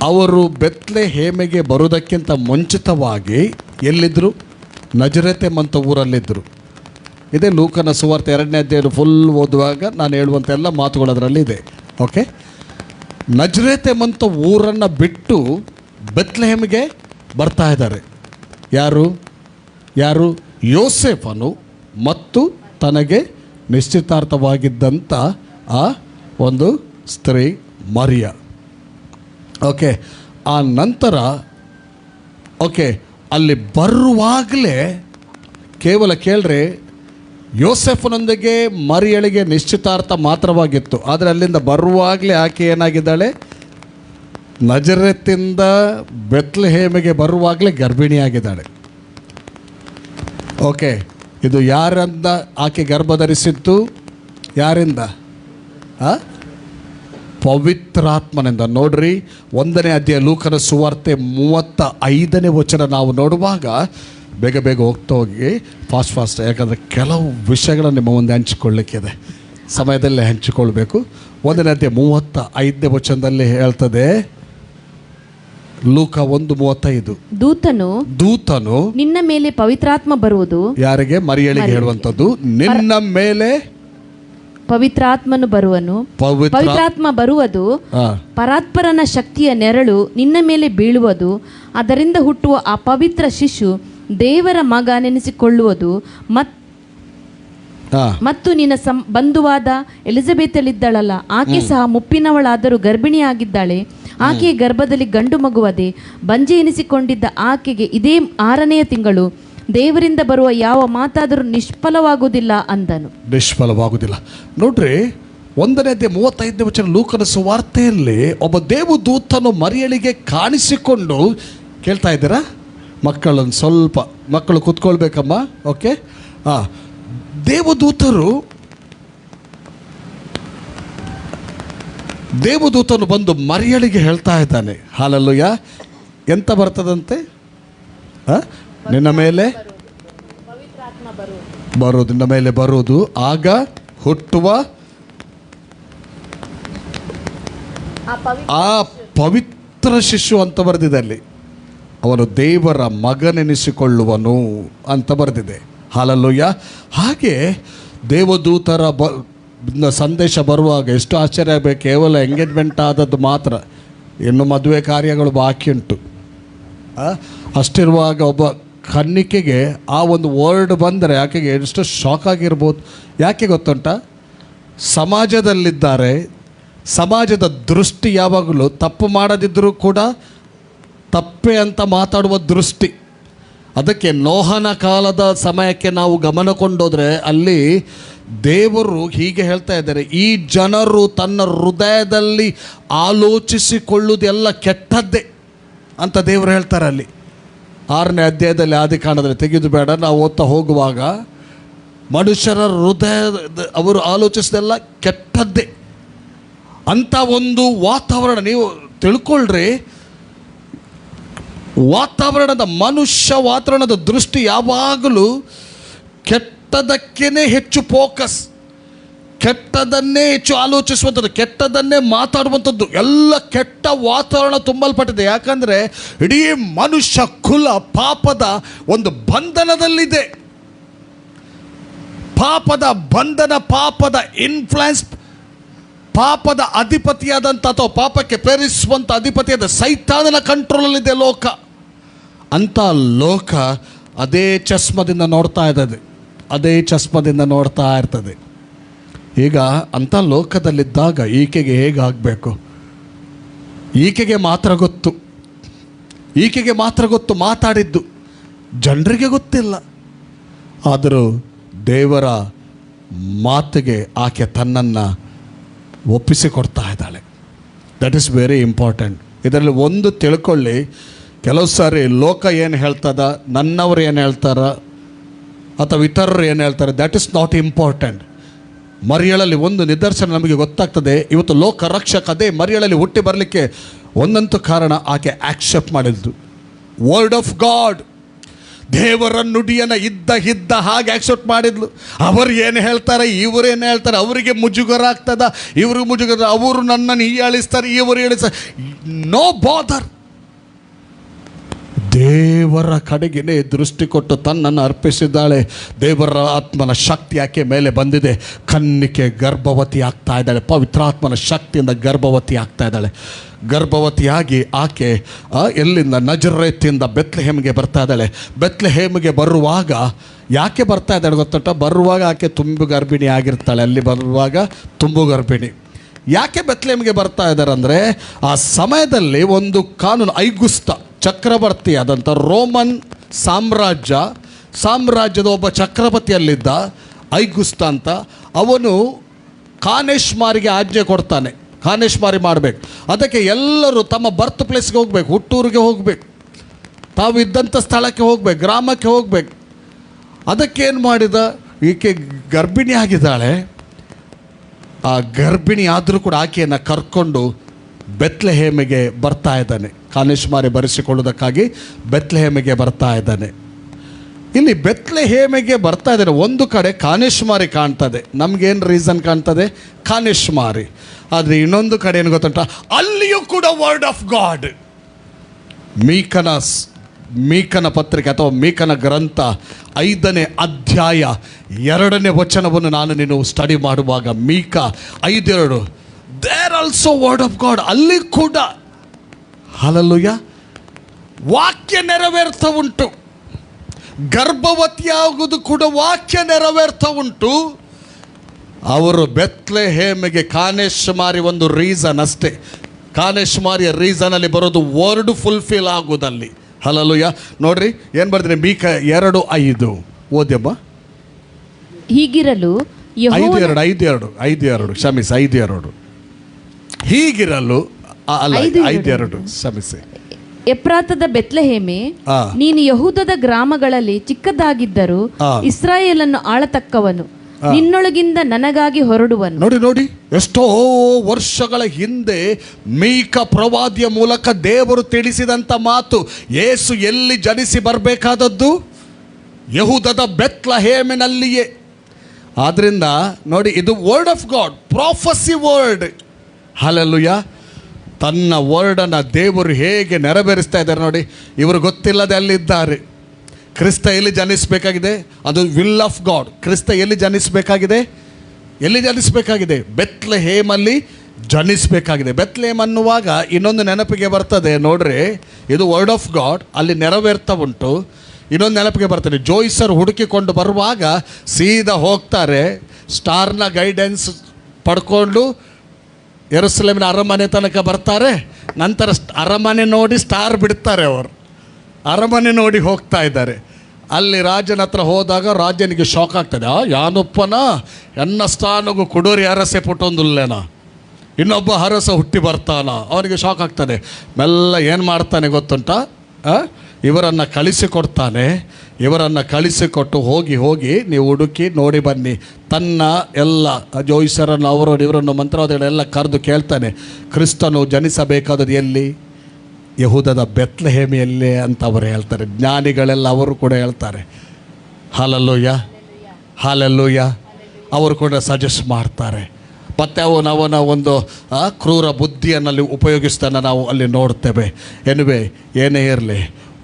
ಅವರು ಬೆತ್ಲೆಹೇಮಿಗೆ ಬರುವುದಕ್ಕಿಂತ ಮುಂಚಿತವಾಗಿ ಎಲ್ಲಿದ್ದರು? ನಜರೇತ್ ಎಂಬ ಊರಲ್ಲಿದ್ದರು. ಇದೇ ಲೂಕನ ಸುವಾರ್ತೆ 2ನೇ ಅಧ್ಯಾಯ ಫುಲ್ ಓದುವಾಗ ನಾನು ಹೇಳುವಂಥ ಎಲ್ಲ ಮಾತುಗಳು ಅದರಲ್ಲಿದೆ. ಓಕೆ, ನಜರೇತ್ ಎಂಬ ಊರನ್ನು ಬಿಟ್ಟು ಬೆತ್ಲೆಹೇಮಿಗೆ ಬರ್ತಾ ಇದ್ದಾರೆ. ಯಾರು? ಯೋಸೇಫನು ಮತ್ತು ತನಗೆ ನಿಶ್ಚಿತಾರ್ಥವಾಗಿದ್ದಂಥ ಆ ಒಂದು ಸ್ತ್ರೀ ಮರಿಯ. ಓಕೆ, ಆ ನಂತರ ಅಲ್ಲಿ ಬರುವಾಗಲೇ ಕೇವಲ ಕೇಳ್ರಿ, ಯೋಸೆಫನೊಂದಿಗೆ ಮರಿಯಳಿಗೆ ನಿಶ್ಚಿತಾರ್ಥ ಮಾತ್ರವಾಗಿತ್ತು. ಆದರೆ ಅಲ್ಲಿಂದ ಬರುವಾಗಲೇ ಆಕೆ ಏನಾಗಿದ್ದಾಳೆ? ನಜರೇತಿಂದ ಬೆತ್ಲೆಹೇಮಿಗೆ ಬರುವಾಗಲೇ ಗರ್ಭಿಣಿಯಾಗಿದ್ದಾಳೆ. ಓಕೆ, ಇದು ಯಾರಿಂದ ಆಕೆ ಗರ್ಭ ಧರಿಸಿತ್ತು? ಯಾರಿಂದ? ಪವಿತ್ರಾತ್ಮನಿಂದ. ನೋಡ್ರಿ, 1ನೇ ಅಧ್ಯಾಯ ಲೂಕನ ಸುವಾರ್ತೆ 35ನೇ ವಚನ ನಾವು ನೋಡುವಾಗ ಬೇಗ ಹೋಗ್ತಾ ಹೋಗಿ ಫಾಸ್ಟ್, ಯಾಕಂದರೆ ಕೆಲವು ವಿಷಯಗಳನ್ನು ನಿಮ್ಮ ಮುಂದೆ ಹಂಚಿಕೊಳ್ಳಿಕ್ಕಿದೆ, ಸಮಯದಲ್ಲೇ ಹಂಚಿಕೊಳ್ಬೇಕು. 1ನೇ ಅಧ್ಯಾಯ 35ನೇ ವಚನದಲ್ಲಿ ಹೇಳ್ತದೆ, ಲೂಕ 1:35, ದೂತನು ನಿನ್ನ ಮೇಲೆ ಪವಿತ್ರಾತ್ಮ ಬರುವುದು. ಯಾರಿಗೆ? ಮರಿಯಳಿಗೆ ಹೇಳುವಂಥದ್ದು. ನಿನ್ನ ಮೇಲೆ ಪವಿತ್ರಾತ್ಮನು ಬರುವನು. ಪವಿತ್ರಾತ್ಮ ಬರುವುದು, ಪರಾತ್ಪರನ ಶಕ್ತಿಯ ನೆರಳು ನಿನ್ನ ಮೇಲೆ ಬೀಳುವುದು. ಅದರಿಂದ ಹುಟ್ಟುವ ಆ ಪವಿತ್ರ ಶಿಶು ದೇವರ ಮಗ ನೆನೆಸಿಕೊಳ್ಳುವುದು. ಮತ್ತು ನಿನ್ನ ಬಂಧುವಾದ ಎಲಿಜಬೆತಳಿದ್ದಳಲ್ಲ, ಆಕೆ ಸಹ ಮುಪ್ಪಿನವಳಾದರೂ ಗರ್ಭಿಣಿಯಾಗಿದ್ದಾಳೆ. ಆಕೆಯ ಗರ್ಭದಲ್ಲಿ ಗಂಡು ಮಗುವದೆ. ಬಂಜೆ ಎನಿಸಿಕೊಂಡಿದ್ದ ಆಕೆಗೆ ಇದೇ 6ನೆಯ ತಿಂಗಳು. ದೇವರಿಂದ ಬರುವ ಯಾವ ಮಾತಾದರೂ ನಿಷ್ಫಲವಾಗುವುದಿಲ್ಲ ಅಂದನು. ನಿಷ್ಫಲವಾಗುವುದಿಲ್ಲ. ನೋಡ್ರಿ, 1ನೇ ಅಧ್ಯಾಯ 35ನೇ ವಚನ ಲೂಕನ ಸುವಾರ್ತೆಯಲ್ಲಿ ಒಬ್ಬ ದೇವದೂತನು ಮರಿಯಳಿಗೆ ಕಾಣಿಸಿಕೊಂಡು, ಕೇಳ್ತಾ ಇದ್ದೀರಾ? ಮಕ್ಕಳನ್ನು ಸ್ವಲ್ಪ ಮಕ್ಕಳು ಕೂತ್ಕೊಳ್ಬೇಕಮ್ಮ. ಓಕೆ, ದೇವದೂತನು ಬಂದು ಮರಿಯಳಿಗೆ ಹೇಳ್ತಾ ಇದ್ದಾನೆ. ಹಲ್ಲೆಲೂಯ. ಎಂತ ಬರ್ತದಂತೆ? ನಿನ್ನ ಮೇಲೆ ಬರುವುದು, ನಿನ್ನ ಮೇಲೆ ಬರುವುದು, ಆಗ ಹುಟ್ಟುವ ಆ ಪವಿತ್ರ ಶಿಶು ಅಂತ ಬರೆದಿದೆ ಅಲ್ಲಿ. ಅವನು ದೇವರ ಮಗನೆನಿಸಿಕೊಳ್ಳುವನು ಅಂತ ಬರೆದಿದೆ. ಹಲ್ಲೆಲೂಯ. ಹಾಗೆ ದೇವದೂತರ ಸಂದೇಶ ಬರುವಾಗ ಎಷ್ಟು ಆಶ್ಚರ್ಯ ಆಗಬೇಕು. ಕೇವಲ ಎಂಗೇಜ್ಮೆಂಟ್ ಆದದ್ದು ಮಾತ್ರ, ಇನ್ನು ಮದುವೆ ಕಾರ್ಯಗಳು ಬಾಕಿ ಉಂಟು. ಅಷ್ಟಿರುವಾಗ ಒಬ್ಬ ಕನ್ನಿಕೆಗೆ ಆ ಒಂದು ವರ್ಡ್ ಬಂದರೆ ಆಕೆಗೆ ಎಷ್ಟು ಶಾಕ್ ಆಗಿರ್ಬೋದು. ಯಾಕೆ ಗೊತ್ತುಂಟ? ಸಮಾಜದಲ್ಲಿದ್ದಾರೆ, ಸಮಾಜದ ದೃಷ್ಟಿ ಯಾವಾಗಲೂ ತಪ್ಪು ಮಾಡದಿದ್ದರೂ ಕೂಡ ತಪ್ಪೆ ಅಂತ ಮಾತಾಡುವ ದೃಷ್ಟಿ. ಅದಕ್ಕೆ ನೋಹನ ಕಾಲದ ಸಮಯಕ್ಕೆ ನಾವು ಗಮನ ಕೊಂಡೋದ್ರೆ ಅಲ್ಲಿ ದೇವರು ಹೀಗೆ ಹೇಳ್ತಾ ಇದ್ದಾರೆ, ಈ ಜನರು ತನ್ನ ಹೃದಯದಲ್ಲಿ ಆಲೋಚಿಸಿಕೊಳ್ಳುವುದೆಲ್ಲ ಕೆಟ್ಟದ್ದೇ ಅಂತ ದೇವರು ಹೇಳ್ತಾರೆ. ಅಲ್ಲಿ 6ನೇ ಅಧ್ಯಾಯದಲ್ಲಿ ಆದಿಕಾಂಡದಲ್ಲಿ ತೆಗೆದು ಬೇಡ, ನಾವು ಓದ್ತಾ ಹೋಗುವಾಗ ಮನುಷ್ಯರ ಹೃದಯ ಅವರು ಆಲೋಚಿಸಿದೆಲ್ಲ ಕೆಟ್ಟದ್ದೇ ಅಂತ ಒಂದು ವಾತಾವರಣ. ನೀವು ತಿಳ್ಕೊಳ್ರಿ, ವಾತಾವರಣದ ಮನುಷ್ಯ ವಾತಾವರಣದ ದೃಷ್ಟಿ ಯಾವಾಗಲೂ ಕೆಟ್ಟದಕ್ಕೇ ಹೆಚ್ಚು ಫೋಕಸ್, ಕೆಟ್ಟದನ್ನೇ ಹೆಚ್ಚು ಆಲೋಚಿಸುವಂಥದ್ದು, ಕೆಟ್ಟದನ್ನೇ ಮಾತಾಡುವಂಥದ್ದು. ಎಲ್ಲ ಕೆಟ್ಟ ವಾತಾವರಣ ತುಂಬಲ್ಪಟ್ಟಿದೆ. ಯಾಕಂದರೆ ಇಡೀ ಮನುಷ್ಯ ಕುಲ ಪಾಪದ ಒಂದು ಬಂಧನದಲ್ಲಿದೆ. ಪಾಪದ ಬಂಧನ, ಪಾಪದ ಇನ್ಫ್ಲುಯೆನ್ಸ್, ಪಾಪದ ಅಧಿಪತಿಯಾದಂಥ ಅಥವಾ ಪಾಪಕ್ಕೆ ಪ್ರೇರಿಸುವಂಥ ಅಧಿಪತಿಯಾದ ಸೈತಾನನ ಕಂಟ್ರೋಲಲ್ಲಿದೆ ಲೋಕ. ಅಂಥ ಲೋಕ ಅದೇ ಚಸ್ಮದಿಂದ ನೋಡ್ತಾ ಇರ್ತದೆ, ಅದೇ ಚಸ್ಮದಿಂದ ನೋಡ್ತಾ ಇರ್ತದೆ. ಈಗ ಅಂಥ ಲೋಕದಲ್ಲಿದ್ದಾಗ ಈಕೆಗೆ ಹೇಗಾಗಬೇಕು? ಈಕೆಗೆ ಮಾತ್ರ ಗೊತ್ತು, ಈಕೆಗೆ ಮಾತ್ರ ಗೊತ್ತು ಮಾತಾಡಿದ್ದು, ಜನರಿಗೆ ಗೊತ್ತಿಲ್ಲ. ಆದರೂ ದೇವರ ಮಾತಿಗೆ ಆಕೆ ತನ್ನನ್ನು ಒಪ್ಪಿಸಿಕೊಡ್ತಾ ಇದ್ದಾಳೆ. That is very important. ಇದರಲ್ಲಿ ಒಂದು ತಿಳ್ಕೊಳ್ಳಿ, ಕೆಲವು ಸಾರಿ ಲೋಕ ಏನು ಹೇಳ್ತದ, ನನ್ನವರು ಏನು ಹೇಳ್ತಾರ ಅಥವಾ ಇತರರು ಏನು ಹೇಳ್ತಾರೆ, ದ್ಯಾಟ್ ಈಸ್ ನಾಟ್ ಇಂಪಾರ್ಟೆಂಟ್. ಮರಿಯಳಲ್ಲಿ ಒಂದು ನಿದರ್ಶನ ನಮಗೆ ಗೊತ್ತಾಗ್ತದೆ. ಇವತ್ತು ಲೋಕ ರಕ್ಷಕ ಅದೇ ಮರಿಯಳಲ್ಲಿ ಹುಟ್ಟಿ ಬರಲಿಕ್ಕೆ ಒಂದಂತೂ ಕಾರಣ, ಆಕೆ ಆಕ್ಸೆಪ್ಟ್ ಮಾಡಿದ್ದು ವರ್ಡ್ ಆಫ್ ಗಾಡ್. ದೇವರ ನುಡಿಯನ್ನು ಇದ್ದ ಹಾಗೆ ಆಕ್ಸೆಪ್ಟ್ ಮಾಡಿದ್ಲು. ಅವರು ಏನು ಹೇಳ್ತಾರೆ, ಇವರು ಏನು ಹೇಳ್ತಾರೆ, ಅವರಿಗೆ ಮುಜುಗರ ಆಗ್ತದ, ಇವ್ರಿಗೆ ಮುಜುಗರ, ಅವರು ನನ್ನನ್ನು ಹೀಯಾಳಿಸ್ತಾರೆ, ಇವರು ಹೇಳಿಸ್ತಾರೆ, ನೋ ಬಾದರ್. ದೇವರ ಕಡೆಗೇ ದೃಷ್ಟಿ ಕೊಟ್ಟು ತನ್ನನ್ನು ಅರ್ಪಿಸಿದ್ದಾಳೆ. ದೇವರ ಆತ್ಮನ ಶಕ್ತಿ ಆಕೆ ಮೇಲೆ ಬಂದಿದೆ. ಕನ್ನಿಕೆ ಗರ್ಭವತಿ ಆಗ್ತಾ ಇದ್ದಾಳೆ, ಪವಿತ್ರಾತ್ಮನ ಶಕ್ತಿಯಿಂದ ಗರ್ಭವತಿ ಆಗ್ತಾ ಇದ್ದಾಳೆ. ಗರ್ಭವತಿಯಾಗಿ ಆಕೆ ಎಲ್ಲಿಂದ, ನಜರೇತಿಂದ ಬೆತ್ಲೆಹೇಮಿಗೆ ಬರ್ತಾ ಇದ್ದಾಳೆ. ಬೆತ್ಲೆಹೇಮಿಗೆ ಬರುವಾಗ ಯಾಕೆ ಬರ್ತಾ ಇದ್ದಾಳೆ ಗೊತ್ತುಂಟ? ಬರುವಾಗ ಆಕೆ ತುಂಬು ಗರ್ಭಿಣಿ ಆಗಿರ್ತಾಳೆ. ಅಲ್ಲಿ ಬರುವಾಗ ತುಂಬು ಗರ್ಭಿಣಿ. ಯಾಕೆ ಬೆತ್ಲೆಹೇಮಿಗೆ ಬರ್ತಾ ಇದ್ದಾರೆ ಅಂದರೆ, ಆ ಸಮಯದಲ್ಲಿ ಒಂದು ಕಾನೂನು, ಐಗುಸ್ತ ಚಕ್ರವರ್ತಿ ಆದಂಥ ರೋಮನ್ ಸಾಮ್ರಾಜ್ಯದ ಒಬ್ಬ ಚಕ್ರವರ್ತಿಯಲ್ಲಿದ್ದ ಐಗುಸ್ತ ಅಂತ, ಅವನು ಕಾನೇಶ್ಮಾರಿಗೆ ಆಜ್ಞೆ ಕೊಡ್ತಾನೆ, ಕಾನೇಶ್ಮಾರಿ ಮಾಡಬೇಕು. ಅದಕ್ಕೆ ಎಲ್ಲರೂ ತಮ್ಮ ಬರ್ತ್ ಪ್ಲೇಸ್ಗೆ ಹೋಗ್ಬೇಕು, ಹುಟ್ಟೂರಿಗೆ ಹೋಗ್ಬೇಕು, ತಾವು ಇದ್ದಂಥ ಸ್ಥಳಕ್ಕೆ ಹೋಗ್ಬೇಕು, ಗ್ರಾಮಕ್ಕೆ ಹೋಗ್ಬೇಕು. ಅದಕ್ಕೇನು ಮಾಡಿದ, ಈಕೆ ಗರ್ಭಿಣಿ ಆಗಿದ್ದಾಳೆ. ಆ ಗರ್ಭಿಣಿ ಆದರೂ ಕೂಡ ಆಕೆಯನ್ನು ಕರ್ಕೊಂಡು ಬೆತ್ಲೆಹೇಮಿಗೆ ಬರ್ತಾ ಇದ್ದಾನೆ. ಕಾನೇಶ್ಮಾರಿ ಬರೆಸಿಕೊಳ್ಳೋದಕ್ಕಾಗಿ ಬೆತ್ಲೆಹೇಮಿಗೆ ಬರ್ತಾ ಇದ್ದಾನೆ. ಇಲ್ಲಿ ಬೆತ್ಲೆಹೇಮಿಗೆ ಬರ್ತಾ ಇದ್ದಾನೆ. ಒಂದು ಕಡೆ ಕಾನೇಶ್ಮಾರಿ ಕಾಣ್ತದೆ, ನಮಗೇನು ರೀಸನ್ ಕಾಣ್ತದೆ, ಕಾನೇಶ್ಮಾರಿ. ಆದರೆ ಇನ್ನೊಂದು ಕಡೆ ಏನು ಗೊತ್ತುಂಟ, ಅಲ್ಲಿಯೂ ಕೂಡ ವರ್ಡ್ ಆಫ್ ಗಾಡ್. ಮೀಕನ ಪತ್ರಿಕೆ ಅಥವಾ ಮೀಕನ ಗ್ರಂಥ 5ನೇ ಅಧ್ಯಾಯ 2ನೇ ವಚನವನ್ನು ನಾನು ನೀನು ಸ್ಟಡಿ ಮಾಡುವಾಗ, Micah 5:2, there also word of God. ಅಲ್ಲಿ ಕೂಡ ಹಲ್ಲೆಲೂಯಾ ವಾಕ್ಯ ನೆರವೇರ್ತಾ ಉಂಟು. ಗರ್ಭವತಿಯಾಗುವುದು ಕೂಡ ವಾಕ್ಯ ನೆರವೇರ್ತಾ ಉಂಟು. ಅವರು ಬೆತ್ಲೆಹೇಮಿಗೆ ಕಾನೇಶ್ಮಾರಿ ಒಂದು ರೀಸನ್ ಅಷ್ಟೇ. ಕಾನೇಶ್ಮಾರಿಯ ರೀಸನಲ್ಲಿ ಬರೋದು ವರ್ಡ್ ಫುಲ್ಫಿಲ್ ಆಗುವುದಲ್ಲಿ. ಹಲ್ಲೆಲೂಯಾ. ನೋಡ್ರಿ ಏನು ಬರ್ತೀನಿ, ಮೀಕ 2:5 ಓದ್ಯಮ್ಮ. ಹೀಗಿರಲು 5:2 ಕ್ಷಮಿಸಿ, 5:2 ಹೀಗಿರಲು ಅಲ್ಲ 5:2 ಕ್ಷಮಿಸಿ. ಎಫ್ರಾತದ ಬೆತ್ಲೆಹೇಮೆ, ನೀನು ಯಹೂದದ ಗ್ರಾಮಗಳಲ್ಲಿ ಚಿಕ್ಕದಾಗಿದ್ದರೂ ಇಸ್ರಾಯೇಲನ್ನು ಆಳತಕ್ಕವನು, ನಿನ್ನೊಳಗಿಂದ ನನಗಾಗಿ ಹೊರಡುವನು. ನೋಡಿ ಎಷ್ಟೋ ವರ್ಷಗಳ ಹಿಂದೆ ಮೀಕ ಪ್ರವಾದಿಯ ಮೂಲಕ ದೇವರು ತಿಳಿಸಿದಂಥ ಮಾತು. ಯೇಸು ಎಲ್ಲಿ ಜನಿಸಿ ಬರಬೇಕಾದದ್ದು? ಯಹೂದದ ಬೆತ್ಲೆಹೇಮಿನಲ್ಲಿಯೇ. ಆದ್ರಿಂದ ನೋಡಿ, ಇದು word of god, prophecy word. Hallelujah. ತನ್ನ ವರ್ಡನ್ನು ದೇವರು ಹೇಗೆ ನೆರವೇರಿಸ್ತಾ ಇದ್ದಾರೆ ನೋಡಿ. ಇವರು ಗೊತ್ತಿಲ್ಲದೆ ಅಲ್ಲಿದ್ದಾರೆ. ಕ್ರಿಸ್ತ ಎಲ್ಲಿ ಜನಿಸಬೇಕಾಗಿದೆ? ಅದು ವಿಲ್ ಆಫ್ ಗಾಡ್. ಕ್ರಿಸ್ತ ಎಲ್ಲಿ ಜನಿಸಬೇಕಾಗಿದೆ? ಬೆತ್ಲೆಹೇಮಲ್ಲಿ ಜನಿಸಬೇಕಾಗಿದೆ. ಬೆತ್ಲೆಹೇಮ್ ಅನ್ನುವಾಗ ಇನ್ನೊಂದು ನೆನಪಿಗೆ ಬರ್ತದೆ ನೋಡ್ರಿ, ಇದು ವರ್ಡ್ ಆಫ್ ಗಾಡ್, ಅಲ್ಲಿ ನೆರವೇರ್ತಾ ಉಂಟು. ಇನ್ನೊಂದು ನೆನಪಿಗೆ ಬರ್ತದೆ, ಜೋಯಿಸರು ಹುಡುಕಿಕೊಂಡು ಬರುವಾಗ ಸೀದಾ ಹೋಗ್ತಾರೆ, ಸ್ಟಾರ್ನ ಗೈಡೆನ್ಸ್ ಪಡ್ಕೊಂಡು ಯೆರೂಸಲೇಮಿನ ಅರಮನೆ ತನಕ ಬರ್ತಾರೆ. ನಂತರ ಅರಮನೆ ನೋಡಿ ಸ್ಟಾರ್ ಬಿಡ್ತಾರೆ ಅವರು. ಅರಮನೆ ನೋಡಿ ಹೋಗ್ತಾ ಇದ್ದಾರೆ. ಅಲ್ಲಿ ರಾಜನ ಹತ್ರ ಹೋದಾಗ ರಾಜನಿಗೆ ಶಾಕ್ ಆಗ್ತದೆ. ಯಾನೊಪ್ಪನ ಎನ್ನ ಸ್ಥಾನಗೂ ಕುಡೋರಿ ಅರಸೆ ಪುಟ್ಟೊಂದುಲ್ಲೇನ, ಇನ್ನೊಬ್ಬ ಅರಸ ಹುಟ್ಟಿ ಬರ್ತಾನ. ಅವನಿಗೆ ಶಾಕ್ ಆಗ್ತಾನೆ. ಮೆಲ್ಲ ಏನು ಮಾಡ್ತಾನೆ ಗೊತ್ತುಂಟ, ಇವರನ್ನು ಕಳಿಸಿಕೊಡ್ತಾನೆ. ಇವರನ್ನು ಕಳಿಸಿಕೊಟ್ಟು ಹೋಗಿ ನೀವು ಹುಡುಕಿ ನೋಡಿ ಬನ್ನಿ. ತನ್ನ ಎಲ್ಲ ಜೋಯಿಸರನ್ನು ಅವರನ್ನು ಇವರನ್ನು ಮಂತ್ರವಾದಿಗಳೆಲ್ಲ ಕರೆದು ಕೇಳ್ತಾನೆ, ಕ್ರಿಸ್ತನು ಜನಿಸಬೇಕಾದದ್ದು ಎಲ್ಲಿ? ಯಹೂದದ ಬೆತ್ಲೆಹೇಮಿಯಲ್ಲಿ ಅಂತ ಅವರು ಹೇಳ್ತಾರೆ. ಜ್ಞಾನಿಗಳೆಲ್ಲ ಅವರು ಕೂಡ ಹೇಳ್ತಾರೆ. Hallelujah, hallelujah. ಅವರು ಕೂಡ ಸಜೆಸ್ಟ್ ಮಾಡ್ತಾರೆ. ಮತ್ತು ಅವನ ಒಂದು ಕ್ರೂರ ಬುದ್ಧಿಯನ್ನಲ್ಲಿ ಉಪಯೋಗಿಸ್ತಾನೆ ನಾವು ಅಲ್ಲಿ ನೋಡ್ತೇವೆ. ಎನಿವೆ ಏನೇ ಇರಲಿ,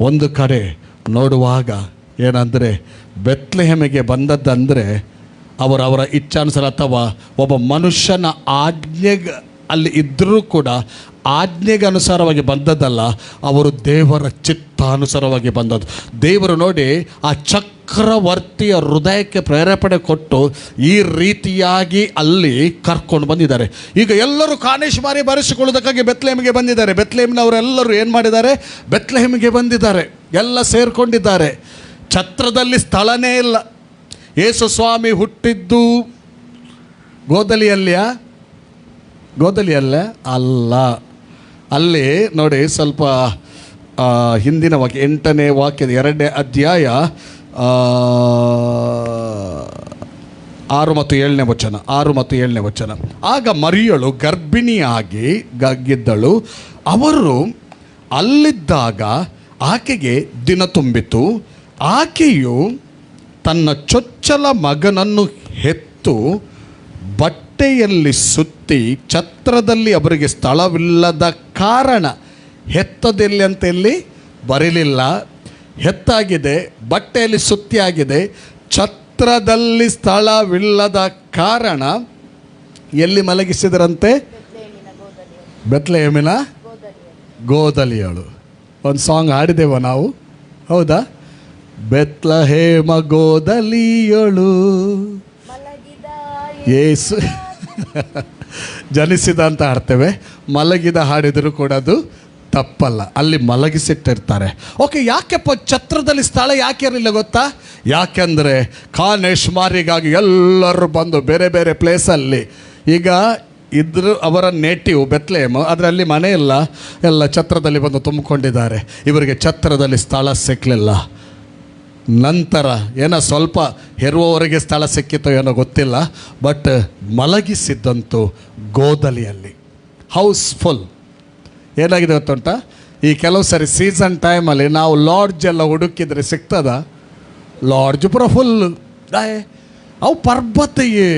ಒಂದು ಕಡೆ ನೋಡುವಾಗ ಏನಂದರೆ ಬೆತ್ಲೆಹೇಮಿಗೆ ಬಂದದ್ದಂದರೆ ಅವರ ಇಚ್ಛಾನುಸಾರ ಅಥವಾ ಒಬ್ಬ ಮನುಷ್ಯನ ಆಜ್ಞೆಗೆ ಅಲ್ಲಿ ಇದ್ದರೂ ಕೂಡ ಆಜ್ಞೆಗೆ ಅನುಸಾರವಾಗಿ ಬಂದದ್ದಲ್ಲ, ಅವರು ದೇವರ ಚಿತ್ತಾನುಸಾರವಾಗಿ ಬಂದದ್ದು. ದೇವರು ನೋಡಿ ಆ ಚಕ್ರವರ್ತಿಯ ಹೃದಯಕ್ಕೆ ಪ್ರೇರೇಪಣೆ ಕೊಟ್ಟು ಈ ರೀತಿಯಾಗಿ ಅಲ್ಲಿ ಕರ್ಕೊಂಡು ಬಂದಿದ್ದಾರೆ. ಈಗ ಎಲ್ಲರೂ ಕಾನೇಶ್ಮಾರಿ ಬಾರಿಸಿಕೊಳ್ಳೋದಕ್ಕಾಗಿ ಬೆತ್ಲೆಹೇಮಿಗೆ ಬಂದಿದ್ದಾರೆ. ಬೆತ್ಲೆಹೇಮಿನವರೆಲ್ಲರೂ ಏನು ಮಾಡಿದ್ದಾರೆ? ಬೆತ್ಲೆಹೇಮಿಗೆ ಬಂದಿದ್ದಾರೆ, ಎಲ್ಲ ಸೇರಿಕೊಂಡಿದ್ದಾರೆ. ಛತ್ರದಲ್ಲಿ ಸ್ಥಳನೇ ಇಲ್ಲ. ಯೇಸು ಸ್ವಾಮಿ ಹುಟ್ಟಿದ್ದು ಗೋದಲಿಯಲ್ಲೇ ಅಲ್ಲ. ಅಲ್ಲಿ ನೋಡಿ ಸ್ವಲ್ಪ ಹಿಂದಿನ ವಾಕ್ಯ 8ನೇ ವಾಕ್ಯದ 2ನೇ ಅಧ್ಯಾಯ 6 ಮತ್ತು 7ನೇ ವಚನ. ಆಗ ಮರಿಯಳು ಗರ್ಭಿಣಿಯಾಗಿದ್ದಳು. ಅವರು ಅಲ್ಲಿದ್ದಾಗ ಆಕೆಗೆ ದಿನ ತುಂಬಿತು. ಆಕೆಯು ತನ್ನ ಚೊಚ್ಚಲ ಮಗನನ್ನು ಹೆತ್ತು ಬಟ್ಟೆಯಲ್ಲಿ ಸುತ್ತಿ, ಛತ್ರದಲ್ಲಿ ಅವರಿಗೆ ಸ್ಥಳವಿಲ್ಲದ ಕಾರಣ, ಹೆತ್ತದೆಲ್ಲಿ ಅಂತ ಇಲ್ಲಿ ಬರಲಿಲ್ಲ, ಹೆತ್ತಾಗಿದೆ, ಬಟ್ಟೆಯಲ್ಲಿ ಸುತ್ತಿಯಾಗಿದೆ, ಛತ್ರದಲ್ಲಿ ಸ್ಥಳವಿಲ್ಲದ ಕಾರಣ ಎಲ್ಲಿ ಮಲಗಿಸಿದರಂತೆ? ಬೆತ್ಲೆಹೇಮಿನ ಗೋದಲಿಯಳು. ಒಂದು ಸಾಂಗ್ ಹಾಡಿದೆವ ನಾವು, ಹೌದಾ? ಬೆತ್ಲೆಹೇಮ ಗೋದಲಿಯಳು ಯೇಸು ಜನಿಸಿದ ಅಂತ ಹಾಡ್ತೇವೆ. ಮಲಗಿದ ಹಾಡಿದರೂ ಕೂಡ ಅದು ತಪ್ಪಲ್ಲ. ಅಲ್ಲಿ ಮಲಗಿಸಿಟ್ಟಿರ್ತಾರೆ. ಓಕೆ, ಯಾಕೆಪ್ಪ ಛತ್ರದಲ್ಲಿ ಸ್ಥಳ ಯಾಕೆ ಇರಲಿಲ್ಲ ಗೊತ್ತಾ? ಯಾಕೆಂದರೆ ಕಾನೇಶ್ಮಾರಿಗಾಗಿ ಎಲ್ಲರೂ ಬಂದು ಬೇರೆ ಬೇರೆ ಪ್ಲೇಸಲ್ಲಿ, ಈಗ ಇದ್ರು ಅವರ ನೇಟಿವ್ ಬೆತ್ಲೆಹೇಮ್, ಅದರಲ್ಲಿ ಮನೆ ಇಲ್ಲ, ಎಲ್ಲ ಛತ್ರದಲ್ಲಿ ಬಂದು ತುಂಬಿಕೊಂಡಿದ್ದಾರೆ. ಇವರಿಗೆ ಛತ್ರದಲ್ಲಿ ಸ್ಥಳ ಸಿಕ್ಕಲಿಲ್ಲ. ನಂತರ ಏನೋ ಸ್ವಲ್ಪ ಹೆರುವವರೆಗೆ ಸ್ಥಳ ಸಿಕ್ಕಿತೋ ಏನೋ ಗೊತ್ತಿಲ್ಲ, ಬಟ್ ಮಲಗಿಸಿದ್ದಂತೂ ಗೋದಲಿಯಲ್ಲಿ, ಹೌಸ್ಫುಲ್. ಏನಾಗಿದೆ ಗೊತ್ತುಂಟ, ಈ ಕೆಲವು ಸರಿ ಸೀಸನ್ ಟೈಮಲ್ಲಿ ನಾವು ಲಾಡ್ಜ್ ಎಲ್ಲ ಹುಡುಕಿದ್ರೆ ಸಿಗ್ತದ? ಲಾಡ್ಜ್ ಪೂರ ಫುಲ್. ಅವು ಪರ್ಬತ್ತೆಯೇ,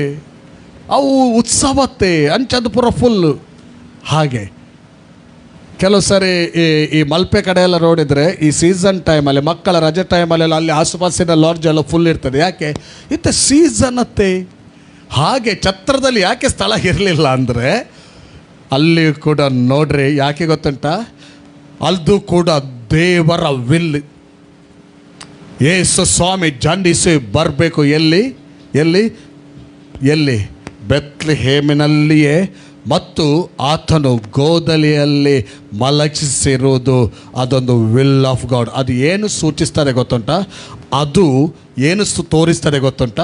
ಅವು ಉತ್ಸವತ್ತೆ ಅಂಚದು ಪೂರ ಫುಲ್ಲು. ಹಾಗೆ ಕೆಲವು ಸರಿ ಈ ಮಲ್ಪೆ ಕಡೆ ಎಲ್ಲ ನೋಡಿದರೆ ಈ ಸೀಸನ್ ಟೈಮಲ್ಲಿ, ಮಕ್ಕಳ ರಜೆ ಟೈಮಲ್ಲೆಲ್ಲ ಅಲ್ಲಿ ಆಸುಪಾಸಿನ ಲಾಡ್ಜ್ ಎಲ್ಲ ಫುಲ್ ಇರ್ತದೆ. ಯಾಕೆ? ಇತ್ತ ಸೀಸನ್ ಅತ್ತೆ. ಹಾಗೆ ಛತ್ರದಲ್ಲಿ ಯಾಕೆ ಸ್ಥಳ ಇರಲಿಲ್ಲ ಅಂದರೆ ಅಲ್ಲಿ ಕೂಡ ನೋಡ್ರಿ, ಯಾಕೆ ಗೊತ್ತುಂಟ, ಅದು ಕೂಡ ದೇವರ ವಿಲ್. ಯೇಸು ಸ್ವಾಮಿ ಜನಿಸಿ ಬರಬೇಕು ಎಲ್ಲಿ ಎಲ್ಲಿ ಎಲ್ಲಿ ಬೆತ್ಲೆಹೇಮಿನಲ್ಲಿಯೇ, ಮತ್ತು ಆತನು ಗೋದಲಿಯಲ್ಲಿ ಮಲಗಿಸಿರುವುದು ಅದೊಂದು ವಿಲ್ ಆಫ್ ಗಾಡ್. ಅದು ಏನು ಸೂಚಿಸ್ತದೆ ಗೊತ್ತುಂಟ? ಅದು ಏನು ತೋರಿಸ್ತದೆ ಗೊತ್ತುಂಟ?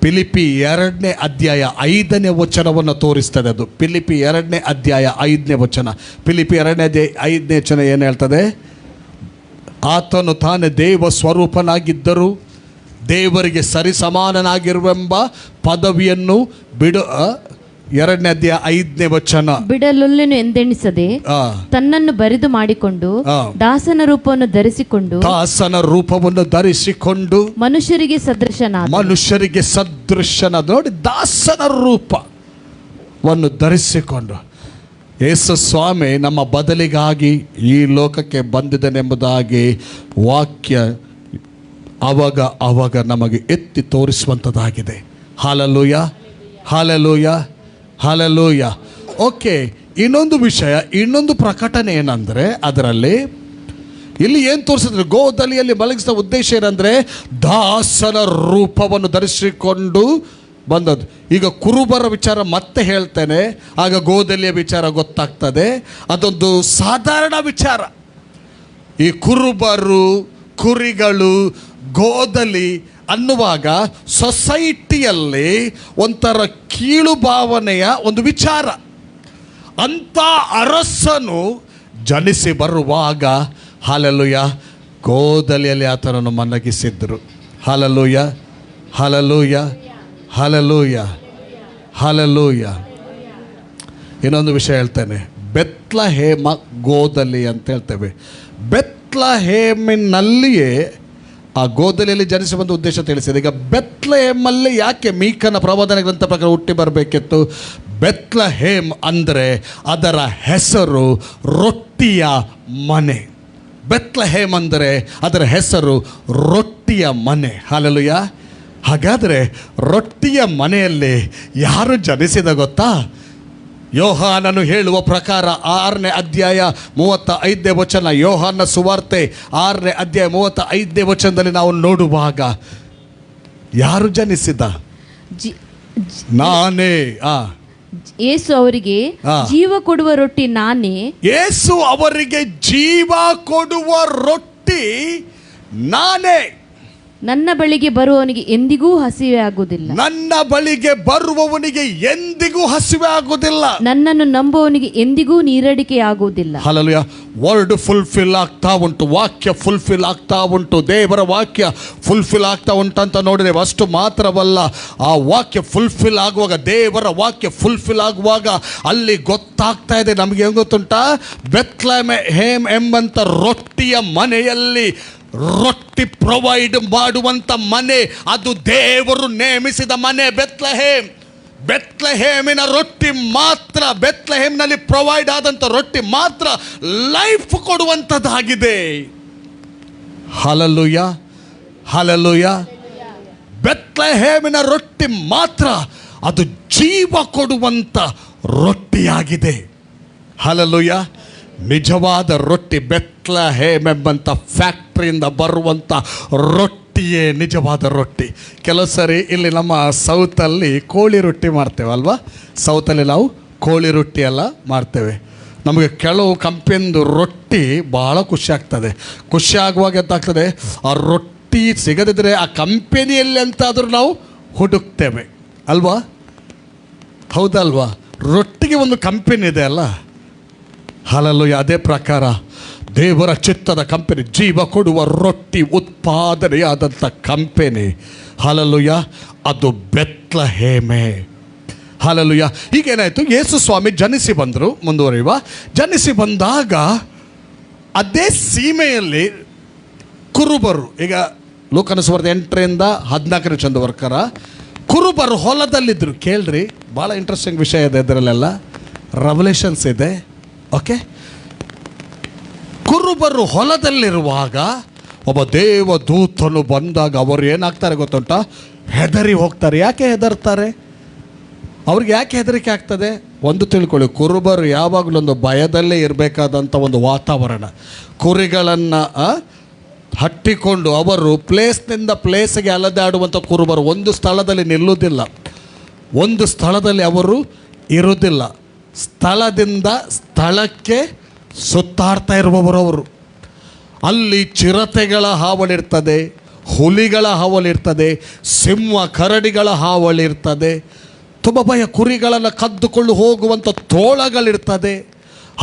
ಫಿಲಿಪ್ಪಿ 2ನೇ ಅಧ್ಯಾಯ 5ನೇ ವಚನವನ್ನು ತೋರಿಸ್ತದೆ. ಅದು ಫಿಲಿಪ್ಪಿ 2ನೇ ಅಧ್ಯಾಯ 5ನೇ ವಚನ. ಫಿಲಿಪ್ಪಿ 2ನೇ ಅಧ್ಯಾಯ 5ನೇ ವಚನ ಏನು ಹೇಳ್ತದೆ? ಆತನು ತಾನೇ ದೇವ ಸ್ವರೂಪನಾಗಿದ್ದರೂ ದೇವರಿಗೆ ಸರಿಸಮಾನನಾಗಿರುವೆಂಬ ಪದವಿಯನ್ನು 2ನೇ ಅಧ್ಯಾಯ 5ನೇ ವಚನ. ಬಿಡಲೊಲ್ಲೆನು ಎಂದೆಣಿಸದೆ ತನ್ನನ್ನು ಬರಿದು ಮಾಡಿಕೊಂಡು ದಾಸನ ರೂಪವನ್ನು ಧರಿಸಿಕೊಂಡು ಮನುಷ್ಯರಿಗೆ ಸದೃಶನಾದ ನೋಡಿ, ದಾಸನ ರೂಪವನ್ನು ಧರಿಸಿಕೊಂಡು ಯೇಸು ಸ್ವಾಮಿ ನಮ್ಮ ಬದಲಿಗಾಗಿ ಈ ಲೋಕಕ್ಕೆ ಬಂದಿದ್ದನೆಂಬುದಾಗಿ ವಾಕ್ಯ ಅವಾಗ ನಮಗೆ ಎತ್ತಿ ತೋರಿಸುವಂಥದ್ದಾಗಿದೆ. Hallelujah, hallelujah, hallelujah. ಓಕೆ, ಇನ್ನೊಂದು ವಿಷಯ, ಇನ್ನೊಂದು ಪ್ರಕಟಣೆ ಏನಂದರೆ, ಅದರಲ್ಲಿ ಇಲ್ಲಿ ಏನು ತೋರಿಸಿದ್ರೆ, ಗೋದಲಿಯಲ್ಲಿ ಮಲಗಿಸಿದ ಉದ್ದೇಶ ಏನಂದರೆ ದಾಸನ ರೂಪವನ್ನು ಧರಿಸಿಕೊಂಡು ಬಂದದ್ದು. ಈಗ ಕುರುಬರ ವಿಚಾರ ಮತ್ತೆ ಹೇಳ್ತೇನೆ, ಆಗ ಗೋದಲಿಯ ವಿಚಾರ ಗೊತ್ತಾಗ್ತದೆ. ಅದೊಂದು ಸಾಧಾರಣ ವಿಚಾರ. ಈ ಕುರುಬರು, ಕುರಿಗಳು, ಗೋದಲಿ ಅನ್ನುವಾಗ ಸೊಸೈಟಿಯಲ್ಲಿ ಒಂಥರ ಕೀಳು ಭಾವನೆಯ ಒಂದು ವಿಚಾರ. ಅಂಥ ಅರಸನು ಜನಿಸಿ ಬರುವಾಗ ಹಲ್ಲೆಲೂಯಾ ಗೋದಲಿಯಲ್ಲಿ ಆತನನ್ನು ಮಲಗಿಸಿದ್ರು. Hallelujah, hallelujah, hallelujah, hallelujah. ಇನ್ನೊಂದು ವಿಷಯ ಹೇಳ್ತೇನೆ, ಬೆತ್ಲಹೇಮ ಗೋದಲಿ ಅಂತ ಹೇಳ್ತೇವೆ. ಬೆತ್ಲಹೇಮಿನಲ್ಲಿಯೇ ಆ ಗೋದಲಿಯಲ್ಲಿ ಜನಿಸಿ ಬಂದ ಉದ್ದೇಶ ತಿಳಿಸಿದೆ. ಈಗ ಬೆತ್ಲಹೇಮಲ್ಲಿ ಯಾಕೆ ಮೀಕನ ಪ್ರವಾದನೆ ಗ್ರಂಥ ಪ್ರಕಾರ ಹುಟ್ಟಿ ಬರಬೇಕಿತ್ತು? ಬೆತ್ಲಹೇಮ್ ಅಂದರೆ ಅದರ ಹೆಸರು ರೊಟ್ಟಿಯ ಮನೆ. ಬೆತ್ಲಹೇಮ್ ಅಂದರೆ ಅದರ ಹೆಸರು ರೊಟ್ಟಿಯ ಮನೆ. ಹಲ್ಲೆಲೂಯಾ. ಹಾಗಾದರೆ ರೊಟ್ಟಿಯ ಮನೆಯಲ್ಲಿ ಯಾರು ಜನಿಸಿದ ಗೊತ್ತಾ? ಯೋಹಾನನು ಹೇಳುವ ಪ್ರಕಾರ 6ನೇ ಅಧ್ಯಾಯ 35ನೇ ವಚನ, ಯೋಹಾನ ಸುವಾರ್ತೆ 6ನೇ ಅಧ್ಯಾಯ 35ನೇ ವಚನದಲ್ಲಿ ನಾವು ನೋಡುವಾಗ ಯಾರು ಜನಿಸಿದ? ನಾನೇ. ಯೇಸು ಅವರಿಗೆ ಜೀವ ಕೊಡುವ ರೊಟ್ಟಿ ನಾನೇ. ಯೇಸು ಅವರಿಗೆ ಜೀವ ಕೊಡುವ ರೊಟ್ಟಿ ನಾನೇ. ನನ್ನ ಬಳಿಗೆ ಬರುವವನಿಗೆ ಎಂದಿಗೂ ಹಸಿವೆ ಆಗುವುದಿಲ್ಲ. ನನ್ನ ಬಳಿಗೆ ಬರುವವನಿಗೆ ಎಂದಿಗೂ ಹಸಿವೆ ಆಗುವುದಿಲ್ಲ. ನನ್ನನ್ನು ನಂಬುವವನಿಗೆ ಎಂದಿಗೂ ನೀರಡಿಕೆ ಆಗುವುದಿಲ್ಲ. ಹಲ್ಲೆಲೂಯಾ. ವರ್ಡ್ ಫುಲ್ಫಿಲ್ ಆಗ್ತಾ ಉಂಟು, ವಾಕ್ಯ ಫುಲ್ಫಿಲ್ ಆಗ್ತಾ ಉಂಟು, ದೇವರ ವಾಕ್ಯ ಫುಲ್ಫಿಲ್ ಆಗ್ತಾ ಉಂಟು ಅಂತ ನೋಡಿದ್ದೇವೆ. ಅಷ್ಟು ಮಾತ್ರವಲ್ಲ, ಆ ವಾಕ್ಯ ಫುಲ್ಫಿಲ್ ಆಗುವಾಗ, ದೇವರ ವಾಕ್ಯ ಫುಲ್ಫಿಲ್ ಆಗುವಾಗ ಅಲ್ಲಿ ಗೊತ್ತಾಗ್ತಾ ಇದೆ ನಮಗೆ. ಏನು ಗೊತ್ತುಂಟಾ? ಬೆತ್ಲೆಹೇಮ್ ಎಂಬಂತ ರೊಟ್ಟಿಯ ಮನೆಯಲ್ಲಿ ರೊಟ್ಟಿ ಪ್ರೊವೈಡ್ ಮಾಡುವಂಥ ಮನೆ, ಅದು ದೇವರು ನೇಮಿಸಿದ ಮನೆ ಬೆತ್ಲೆಹೇಮ್. ಬೆತ್ಲೆಹೇಮಿನ ರೊಟ್ಟಿ ಮಾತ್ರ, ಬೆತ್ಲೆಹೇಮ್ನಲ್ಲಿ ಪ್ರೊವೈಡ್ ಆದಂಥ ರೊಟ್ಟಿ ಮಾತ್ರ ಲೈಫ್ ಕೊಡುವಂಥದ್ದಾಗಿದೆ. Hallelujah, hallelujah. ಬೆತ್ಲೆಹೇಮಿನ ರೊಟ್ಟಿ ಮಾತ್ರ ಅದು ಜೀವ ಕೊಡುವಂಥ ರೊಟ್ಟಿಯಾಗಿದೆ. ಹಲ್ಲೆಲೂಯಾ. ನಿಜವಾದ ರೊಟ್ಟಿ ಬೆತ್ಲೆಹೇಮ್ ಎಂಬಂಥ ಫ್ಯಾಕ್ಟ್ರಿಯಿಂದ ಬರುವಂಥ ರೊಟ್ಟಿಯೇ ನಿಜವಾದ ರೊಟ್ಟಿ. ಕೆಲವು ಸರಿ ಇಲ್ಲಿ ನಮ್ಮ ಸೌತಲ್ಲಿ ಕೋಳಿ ರೊಟ್ಟಿ ಮಾಡ್ತೇವೆ ಅಲ್ವಾ? ಸೌತಲ್ಲಿ ನಾವು ಕೋಳಿ ರೊಟ್ಟಿ ಎಲ್ಲ ಮಾಡ್ತೇವೆ. ನಮಗೆ ಕೆಲವು ಕಂಪನಿದು ರೊಟ್ಟಿ ಭಾಳ ಖುಷಿ ಆಗ್ತದೆ. ಖುಷಿ ಆಗುವಾಗ ಎಂತಾಗ್ತದೆ, ಆ ರೊಟ್ಟಿ ಸಿಗದಿದ್ದರೆ ಆ ಕಂಪನಿಯಲ್ಲಿ ಅಂತಾದರೂ ನಾವು ಹುಡುಕ್ತೇವೆ ಅಲ್ವಾ? ಹೌದಲ್ವಾ? ರೊಟ್ಟಿಗೆ ಒಂದು ಕಂಪನಿ ಇದೆ ಅಲ್ಲ. ಹಲ್ಲೆಲೂಯಾ. ಅದೇ ಪ್ರಕಾರ ದೇವರ ಚಿತ್ತದ ಕಂಪನಿ, ಜೀವ ಕೊಡುವ ರೊಟ್ಟಿ ಉತ್ಪಾದನೆಯಾದಂಥ ಕಂಪನಿ, ಹಲ್ಲೆಲೂಯಾ, ಅದು ಬೆತ್ಲೆಹೇಮೇ. ಹಲ್ಲೆಲೂಯಾ. ಈಗೇನಾಯಿತು? ಯೇಸು ಸ್ವಾಮಿ ಜನಿಸಿ ಬಂದರು. ಮುಂದುವರಿಯುವ. ಜನಿಸಿ ಬಂದಾಗ ಅದೇ ಸೀಮೆಯಲ್ಲಿ ಕುರುಬರು, ಈಗ ಲೂಕನ ಸುವಾರ್ತೆ 8ರಿಂದ 14ನೇ ವಚನದವರೆಗೆ ಕುರುಬರು ಹೊಲದಲ್ಲಿದ್ದರು. ಕೇಳ್ರಿ, ಭಾಳ ಇಂಟ್ರೆಸ್ಟಿಂಗ್ ವಿಷಯ ಇದೆ ಇದರಲ್ಲೆಲ್ಲ, ರೆವಲೇಷನ್ಸ್ ಇದೆ. ಓಕೆ, ಕುರುಬರು ಹೊಲದಲ್ಲಿರುವಾಗ ಒಬ್ಬ ದೇವದೂತನು ಬಂದಾಗ ಅವರು ಏನಾಗ್ತಾರೆ ಗೊತ್ತುಂಟ? ಹೆದರಿ ಹೋಗ್ತಾರೆ. ಯಾಕೆ ಹೆದರ್ತಾರೆ? ಅವ್ರಿಗೆ ಯಾಕೆ ಹೆದರಿಕೆ ಆಗ್ತದೆ? ಒಂದು ತಿಳ್ಕೊಳ್ಳಿ, ಕುರುಬರು ಯಾವಾಗಲೊಂದು ಭಯದಲ್ಲೇ ಇರಬೇಕಾದಂಥ ಒಂದು ವಾತಾವರಣ. ಕುರಿಗಳನ್ನು ಹಟ್ಟಿಕೊಂಡು ಅವರು ಪ್ಲೇಸ್ನಿಂದ ಪ್ಲೇಸ್ಗೆ ಅಲೆದಾಡುವಂಥ ಕುರುಬರು ಒಂದು ಸ್ಥಳದಲ್ಲಿ ನಿಲ್ಲುವುದಿಲ್ಲ, ಒಂದು ಸ್ಥಳದಲ್ಲಿ ಅವರು ಇರುವುದಿಲ್ಲ. ಸ್ಥಳದಿಂದ ಸ್ಥಳಕ್ಕೆ ಸುತ್ತಾಡ್ತಾ ಇರುವವರು ಅವರು. ಅಲ್ಲಿ ಚಿರತೆಗಳ ಹಾವಳಿರ್ತದೆ, ಹುಲಿಗಳ ಹಾವಳಿರ್ತದೆ, ಸಿಂಹ ಕರಡಿಗಳ ಹಾವಳಿರ್ತದೆ, ತುಂಬ ಭಯ. ಕುರಿಗಳನ್ನು ಕದ್ದುಕೊಂಡು ಹೋಗುವಂಥ ತೋಳಗಳಿರ್ತದೆ.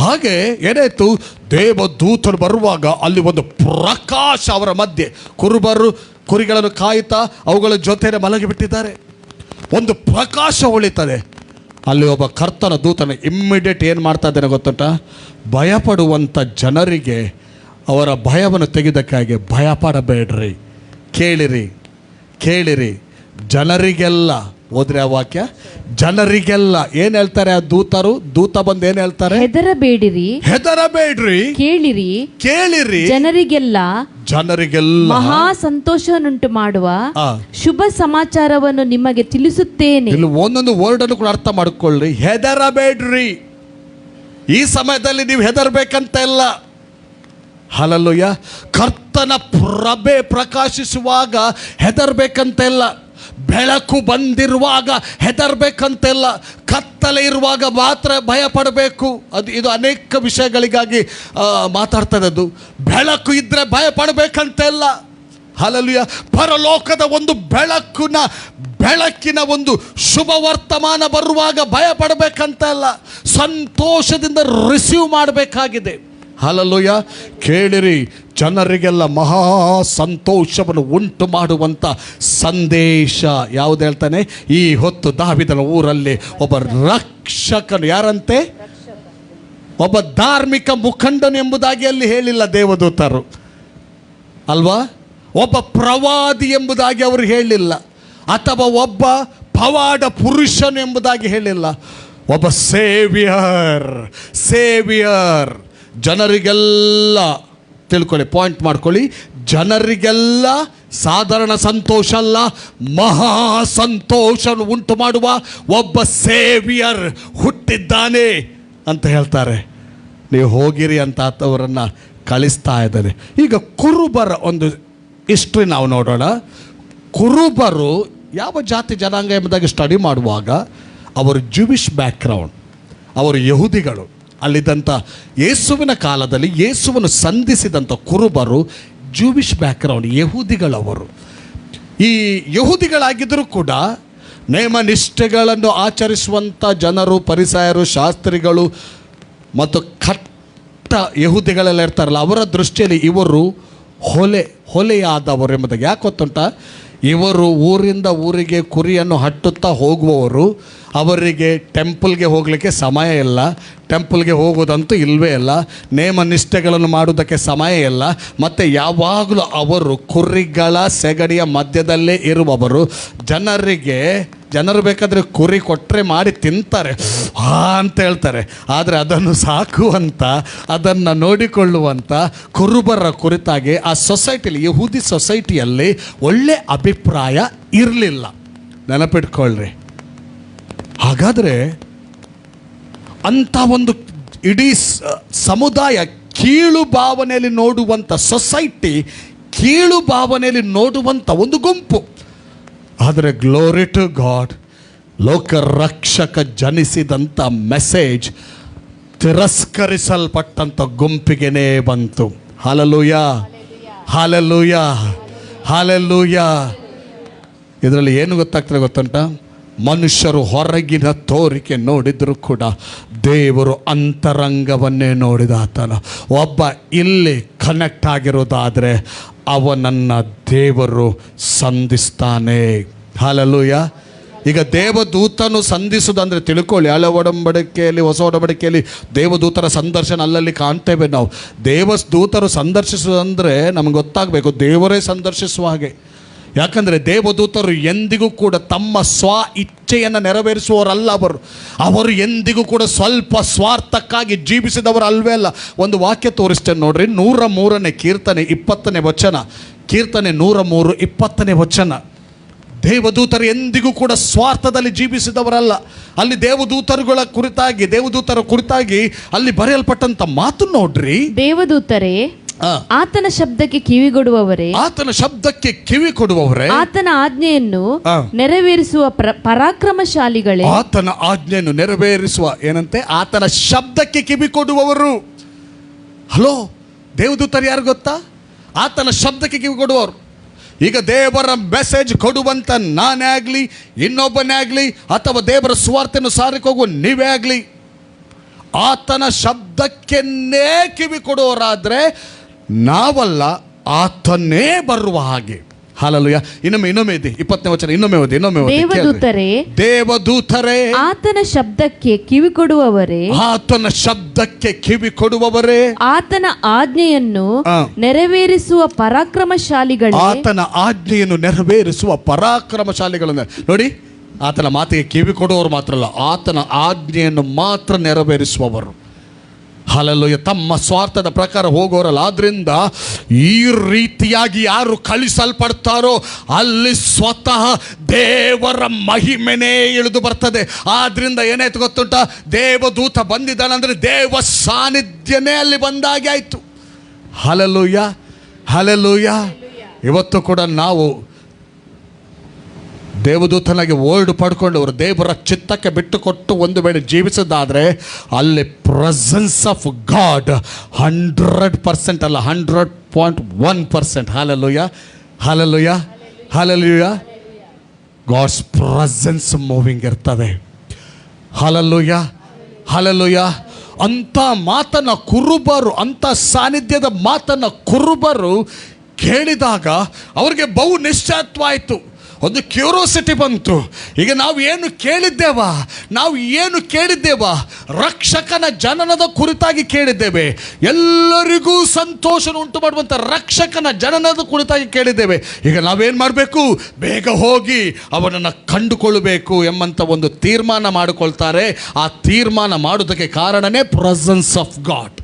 ಹಾಗೆ ಏನಾಯಿತು? ದೇವದೂತರು ಬರುವಾಗ ಅಲ್ಲಿ ಒಂದು ಪ್ರಕಾಶ ಅವರ ಮಧ್ಯೆ. ಕುರುಬರು ಕುರಿಗಳನ್ನು ಕಾಯುತ್ತಾ ಅವುಗಳ ಜೊತೆನೆ ಮಲಗಿಬಿಟ್ಟಿದ್ದಾರೆ. ಒಂದು ಪ್ರಕಾಶ ಹೊಳಿತದೆ. ಅಲ್ಲಿ ಒಬ್ಬ ಕರ್ತನ ದೂತನ ಇಮ್ಮಿಡಿಯೇಟ್ ಏನು ಮಾಡ್ತಾ ಇದ್ದಾನೆ ಗೊತ್ತುಂಟ? ಭಯಪಡುವಂಥ ಜನರಿಗೆ ಅವರ ಭಯವನ್ನು ತೆಗೆದಕ್ಕಾಗಿ ಭಯಪಡಬೇಡ್ರಿ, ಕೇಳಿರಿ, ಕೇಳಿರಿ. ಜನರಿಗೆಲ್ಲ ಓದ್ರಿ ಆ ವಾಕ್ಯ. ಜನರಿಗೆಲ್ಲ ಏನು ಹೇಳ್ತಾರೆ ಆ ದೂತರು? ದೂತ ಬಂದು ಏನು ಹೇಳ್ತಾರೆ? ಹೆದರಬೇಡಿರಿ, ಹೆದರಬೇಡ್ರಿ, ಕೇಳಿರಿ, ಕೇಳಿರಿ. ಜನರಿಗೆಲ್ಲ ಮಹಾ ಸಂತೋಷವನ್ನುಂಟು ಮಾಡುವ ಶುಭ ಸಮಾಚಾರವನ್ನು ನಿಮಗೆ ತಿಳಿಸುತ್ತೇನೆ. ಇಲ್ಲಿ ಒಂದೊಂದು ವರ್ಡ್ ಅನ್ನು ಕೂಡ ಅರ್ಥ ಮಾಡ್ಕೊಳ್ಳಿ. ಹೆದರಬೇಡ್ರಿ. ಈ ಸಮಯದಲ್ಲಿ ನೀವು ಹೆದರ್ಬೇಕಂತ ಇಲ್ಲ. ಹಲ್ಲೆಲೂಯಾ. ಕರ್ತನ ಪ್ರಭೆ ಪ್ರಕಾಶಿಸುವಾಗ ಹೆದರ್ಬೇಕಂತ ಇಲ್ಲ. ಬೆಳಕು ಬಂದಿರುವಾಗ ಹೆದರ್ಬೇಕಂತೆಲ್ಲ, ಕತ್ತಲೆ ಇರುವಾಗ ಮಾತ್ರ ಭಯ ಪಡಬೇಕು. ಇದು ಅನೇಕ ವಿಷಯಗಳಿಗಾಗಿ ಮಾತಾಡ್ತದೆ. ಅದು ಬೆಳಕು ಇದ್ದರೆ ಭಯ ಪಡಬೇಕಂತೆಲ್ಲ. ಹಲ್ಲೆಲೂಯಾ. ಪರಲೋಕದ ಒಂದು ಬೆಳಕಿನ ಒಂದು ಶುಭ ವರ್ತಮಾನ ಬರುವಾಗ ಭಯ ಪಡಬೇಕಂತಲ್ಲ, ಸಂತೋಷದಿಂದ ರಿಸೀವ್ ಮಾಡಬೇಕಾಗಿದೆ. ಹಲ್ಲೆಲೂಯಾ. ಕೇಳಿರಿ, ಜನರಿಗೆಲ್ಲ ಮಹಾ ಸಂತೋಷವನ್ನು ಉಂಟು ಮಾಡುವಂಥ ಸಂದೇಶ ಯಾವುದು ಹೇಳ್ತಾನೆ? ಈ ಹೊತ್ತು ದಾವೀದನ ಊರಲ್ಲಿ ಒಬ್ಬ ರಕ್ಷಕನು, ಯಾರಂತೆ? ಒಬ್ಬ ಧಾರ್ಮಿಕ ಮುಖಂಡನು ಎಂಬುದಾಗಿ ಅಲ್ಲಿ ಹೇಳಿಲ್ಲ ದೇವದೂತರು ಅಲ್ವಾ. ಒಬ್ಬ ಪ್ರವಾದಿ ಎಂಬುದಾಗಿ ಅವರು ಹೇಳಿಲ್ಲ, ಅಥವಾ ಒಬ್ಬ ಪವಾಡ ಪುರುಷನು ಎಂಬುದಾಗಿ ಹೇಳಿಲ್ಲ. ಒಬ್ಬ ಸೇವಿಯರ್. ಜನರಿಗೆಲ್ಲ ತಿಳ್ಕೊಳ್ಳಿ, ಪಾಯಿಂಟ್ ಮಾಡ್ಕೊಳ್ಳಿ, ಜನರಿಗೆಲ್ಲ ಸಾಧಾರಣ ಸಂತೋಷ ಅಲ್ಲ, ಮಹಾ ಸಂತೋಷ ಉಂಟು ಮಾಡುವ ಒಬ್ಬ ಸೇವಿಯರ್ ಹುಟ್ಟಿದ್ದಾನೆ ಅಂತ ಹೇಳ್ತಾರೆ. ನೀವು ಹೋಗಿರಿ ಅಂತ ಅವರನ್ನು ಕಳಿಸ್ತಾ ಇದ್ದಾರೆ. ಈಗ ಕುರುಬರ ಒಂದು ಹಿಸ್ಟ್ರಿ ನಾವು ನೋಡೋಣ. ಕುರುಬರು ಯಾವ ಜಾತಿ ಜನಾಂಗ ಎಂಬುದಾಗಿ ಸ್ಟಡಿ ಮಾಡುವಾಗ ಅವರು ಜೂವಿಷ್ ಬ್ಯಾಕ್ಗ್ರೌಂಡ್, ಅವರು ಯಹೂದಿಗಳು. ಅಲ್ಲಿದ್ದಂಥ ಯೇಸುವಿನ ಕಾಲದಲ್ಲಿ ಯೇಸುವನ್ನು ಸಂಧಿಸಿದಂಥ ಕುರುಬರು ಜೂವಿಷ್ ಬ್ಯಾಕ್ಗ್ರೌಂಡ್, ಯಹೂದಿಗಳವರು. ಈ ಯಹೂದಿಗಳಾಗಿದ್ದರೂ ಕೂಡ ನೇಮ ನಿಷ್ಠೆಗಳನ್ನು ಆಚರಿಸುವಂಥ ಜನರು, ಪರಿಸಯರು, ಶಾಸ್ತ್ರಿಗಳು ಮತ್ತು ಕಟ್ಟ ಯಹೂದಿಗಳೆಲ್ಲ ಇರ್ತಾರಲ್ಲ, ಅವರ ದೃಷ್ಟಿಯಲ್ಲಿ ಇವರು ಹೊಲೆಯಾದವರು ಎಂಬುದಾಗಿ. ಯಾಕೆ ಗೊತ್ತುಂಟ? ಇವರು ಊರಿಂದ ಊರಿಗೆ ಕುರಿಯನ್ನು ಹಟ್ಟುತ್ತಾ ಹೋಗುವವರು. ಅವರಿಗೆ ಟೆಂಪಲ್ಗೆ ಹೋಗಲಿಕ್ಕೆ ಸಮಯ ಇಲ್ಲ, ಟೆಂಪಲ್ಗೆ ಹೋಗೋದಂತೂ ಇಲ್ಲವೇ ಇಲ್ಲ, ನೇಮ ನಿಷ್ಠೆಗಳನ್ನು ಮಾಡುವುದಕ್ಕೆ ಸಮಯ ಇಲ್ಲ. ಮತ್ತು ಯಾವಾಗಲೂ ಅವರು ಕುರಿಗಳ ಸೆಗಡಿಯ ಮಧ್ಯದಲ್ಲೇ ಇರುವವರು. ಜನರು ಬೇಕಾದರೆ ಕುರಿ ಕೊಟ್ಟರೆ ಮಾಡಿ ತಿಂತಾರೆ ಅಂತ ಹೇಳ್ತಾರೆ. ಆದರೆ ಅದನ್ನು ಸಾಕುವಂಥ, ಅದನ್ನು ನೋಡಿಕೊಳ್ಳುವಂಥ ಕುರುಬರ ಕುರಿತಾಗಿ ಆ ಸೊಸೈಟಿಯಲ್ಲಿ, ಯಹೂದಿ ಸೊಸೈಟಿಯಲ್ಲಿ ಒಳ್ಳೆ ಅಭಿಪ್ರಾಯ ಇರಲಿಲ್ಲ. ನೆನಪಿಟ್ಕೊಳ್ರಿ. ಹಾಗಾದರೆ ಅಂಥ ಒಂದು ಇಡೀ ಸಮುದಾಯ ಕೀಳು ಭಾವನೆಯಲ್ಲಿ ನೋಡುವಂಥ ಸೊಸೈಟಿ, ಕೀಳು ಭಾವನೆಯಲ್ಲಿ ನೋಡುವಂಥ ಒಂದು ಗುಂಪು. ಆದರೆ ಗ್ಲೋರಿ ಟು ಗಾಡ್, ಲೋಕ ರಕ್ಷಕ ಜನಿಸಿದಂಥ ಮೆಸೇಜ್ ತಿರಸ್ಕರಿಸಲ್ಪಟ್ಟಂಥ ಗುಂಪಿಗೆನೇ ಬಂತು. Hallelujah, hallelujah, hallelujah. ಇದರಲ್ಲಿ ಏನು ಗೊತ್ತಾಗ್ತದೆ ಗೊತ್ತುಂಟ? ಮನುಷ್ಯರು ಹೊರಗಿನ ತೋರಿಕೆ ನೋಡಿದರೂ ಕೂಡ ದೇವರು ಅಂತರಂಗವನ್ನೇ ನೋಡಿದಾತನ. ಒಬ್ಬ ಇಲ್ಲಿ ಕನೆಕ್ಟ್ ಆಗಿರೋದಾದರೆ ಅವನನ್ನು ದೇವರು ಸಂಧಿಸ್ತಾನೆ. ಹಲ್ಲೆಲೂಯಾ. ಈಗ ದೇವದೂತನು ಸಂಧಿಸುವುದಂದರೆ ತಿಳ್ಕೊಳ್ಳಿ, ಹಳೆ ಒಡಂಬಡಿಕೆಯಲ್ಲಿ, ಹೊಸ ಒಡಂಬಡಿಕೆಯಲ್ಲಿ ದೇವದೂತರ ಸಂದರ್ಶನ ಅಲ್ಲಲ್ಲಿ ಕಾಣ್ತೇವೆ ನಾವು. ದೇವದೂತರು ಸಂದರ್ಶಿಸುವುದಂದರೆ ನಮ್ಗೆ ಗೊತ್ತಾಗಬೇಕು, ದೇವರೇ ಸಂದರ್ಶಿಸುವ ಹಾಗೆ. ಯಾಕಂದರೆ ದೇವದೂತರು ಎಂದಿಗೂ ಕೂಡ ತಮ್ಮ ಸ್ವ ಇಚ್ಛೆಯನ್ನು ನೆರವೇರಿಸುವವರಲ್ಲ. ಅವರು ಎಂದಿಗೂ ಕೂಡ ಸ್ವಲ್ಪ ಸ್ವಾರ್ಥಕ್ಕಾಗಿ ಜೀವಿಸಿದವರು ಅಲ್ವೇ ಅಲ್ಲ. ಒಂದು ವಾಕ್ಯ ತೋರಿಸ್ತೇನೆ ನೋಡ್ರಿ, 103ನೇ ಕೀರ್ತನೆ 20ನೇ ವಚನ. ಕೀರ್ತನೆ 103 20ನೇ ವಚನ. ದೇವದೂತರು ಎಂದಿಗೂ ಕೂಡ ಸ್ವಾರ್ಥದಲ್ಲಿ ಜೀವಿಸಿದವರಲ್ಲ. ಅಲ್ಲಿ ದೇವದೂತರ ಕುರಿತಾಗಿ ಅಲ್ಲಿ ಬರೆಯಲ್ಪಟ್ಟಂತ ಮಾತು ನೋಡ್ರಿ. ದೇವದೂತರೇ ಆತನ ಶಬ್ದಕ್ಕೆ ಕಿವಿಗೊಡುವವರೇ, ಆತನ ಶಬ್ದಕ್ಕೆ ಕಿವಿ ಕೊಡುವವರೇ, ಆತನ ಆಜ್ಞೆಯನ್ನು ನೆರವೇರಿಸುವ ಪರಾಕ್ರಮಶಾಲಿಗಳೇ. ಆತನ ಆಜ್ಞೆಯನ್ನು ನೆರವೇರಿಸುವ ಏನಂತೆ? ಆತನ ಶಬ್ದಕ್ಕೆ ಕಿವಿ ಕೊಡುವವರು. ಹಲೋ, ದೇವದೂತರು ಯಾರು ಗೊತ್ತಾ? ಆತನ ಶಬ್ದಕ್ಕೆ ಕಿವಿ ಕೊಡುವವರು. ಈಗ ದೇವರ ಮೆಸೇಜ್ ಕೊಡುವಂತ ನಾನೇ ಆಗಲಿ, ಇನ್ನೊಬ್ಬನೇ ಆಗಲಿ, ಅಥವಾ ದೇವರ ಸುವಾರ್ತೆಯನ್ನು ಸಾರಕ್ಕೆ ಹೋಗುವ ನೀವೇ ಆಗಲಿ, ಆತನ ಶಬ್ದಕ್ಕೆನ್ನೇ ಕಿವಿ ಕೊಡುವವರಾದರೆ ನಾವಲ್ಲ, ಆತನೇ ಬರುವ ಹಾಗೆ. ಹಲ್ಲೆಲೂಯಾ. ಇನ್ನೊಮ್ಮೆ ಇದೆ 20ನೇ ವಚನ, ಇನ್ನೊಮ್ಮೆ ಓದಿ. ದೇವದೂತರೇ ಆತನ ಶಬ್ದಕ್ಕೆ ಕಿವಿ ಕೊಡುವವರೇ, ಆತನ ಶಬ್ದಕ್ಕೆ ಕಿವಿ ಕೊಡುವವರೇ, ಆತನ ಆಜ್ಞೆಯನ್ನು ನೆರವೇರಿಸುವ ಪರಾಕ್ರಮಶಾಲಿಗಳೇ. ಆತನ ಆಜ್ಞೆಯನ್ನು ನೆರವೇರಿಸುವ ಪರಾಕ್ರಮಶಾಲಿಗಳನ್ನು ನೋಡಿ. ಆತನ ಮಾತಿಗೆ ಕಿವಿ ಕೊಡುವವರು ಮಾತ್ರ ಅಲ್ಲ, ಆತನ ಆಜ್ಞೆಯನ್ನು ಮಾತ್ರ ನೆರವೇರಿಸುವವರು. ಹಲ್ಲೆಲೂಯಾ. ತಮ್ಮ ಸ್ವಾರ್ಥದ ಪ್ರಕಾರ ಹೋಗೋರಲ್ಲ. ಆದ್ರಿಂದ ಈ ರೀತಿಯಾಗಿ ಯಾರು ಕಳಿಸಲ್ಪಡ್ತಾರೋ ಅಲ್ಲಿ ಸ್ವತಃ ದೇವರ ಮಹಿಮೆನೇ ಇಳಿದು ಬರ್ತದೆ. ಆದ್ರಿಂದ ಏನಾಯ್ತು ಗೊತ್ತುಂಟ? ದೇವದೂತ ಬಂದಿದ್ದಾನಂದ್ರೆ ದೇವ ಸಾನ್ನಿಧ್ಯನೇ ಅಲ್ಲಿ ಬಂದಾಗೆ ಆಯ್ತು. Hallelujah, hallelujah. ಇವತ್ತು ಕೂಡ ನಾವು ದೇವದೂತನಾಗಿ ವರ್ಡ್ ಪಡ್ಕೊಂಡು ಅವರು ದೇವರ ಚಿತ್ತಕ್ಕೆ ಬಿಟ್ಟು ಕೊಟ್ಟು ಒಂದು ವೇಳೆ ಜೀವಿಸೋದಾದರೆ ಅಲ್ಲಿ ಪ್ರೆಸೆನ್ಸ್ ಆಫ್ ಗಾಡ್ 100% ಅಲ್ಲ 100.1%. Hallelujah, hallelujah, hallelujah. God's presence moving ಇರ್ತದೆ. Hallelujah, hallelujah. ಅಂಥ ಮಾತನ್ನು ಕುರುಬರು, ಅಂಥ ಸಾನ್ನಿಧ್ಯದ ಮಾತನ್ನು ಕುರುಬರು ಕೇಳಿದಾಗ ಅವ್ರಿಗೆ ಬಹು ನಿಶ್ಚಯತ್ವಾಯಿತು, ಒಂದು ಕ್ಯೂರಿಯಾಸಿಟಿ ಬಂತು. ಈಗ ನಾವು ಏನು ಕೇಳಿದ್ದೇವಾ? ರಕ್ಷಕನ ಜನನದ ಕುರಿತಾಗಿ ಕೇಳಿದ್ದೇವೆ. ಎಲ್ಲರಿಗೂ ಸಂತೋಷ ಉಂಟು ಮಾಡುವಂಥ ರಕ್ಷಕನ ಜನನದ ಕುರಿತಾಗಿ ಕೇಳಿದ್ದೇವೆ. ಈಗ ನಾವೇನು ಮಾಡಬೇಕು? ಬೇಗ ಹೋಗಿ ಅವನನ್ನು ಕಂಡುಕೊಳ್ಳಬೇಕು ಎಂಬಂಥ ಒಂದು ತೀರ್ಮಾನ ಮಾಡಿಕೊಳ್ತಾರೆ. ಆ ತೀರ್ಮಾನ ಮಾಡೋದಕ್ಕೆ ಕಾರಣನೇ presence of God.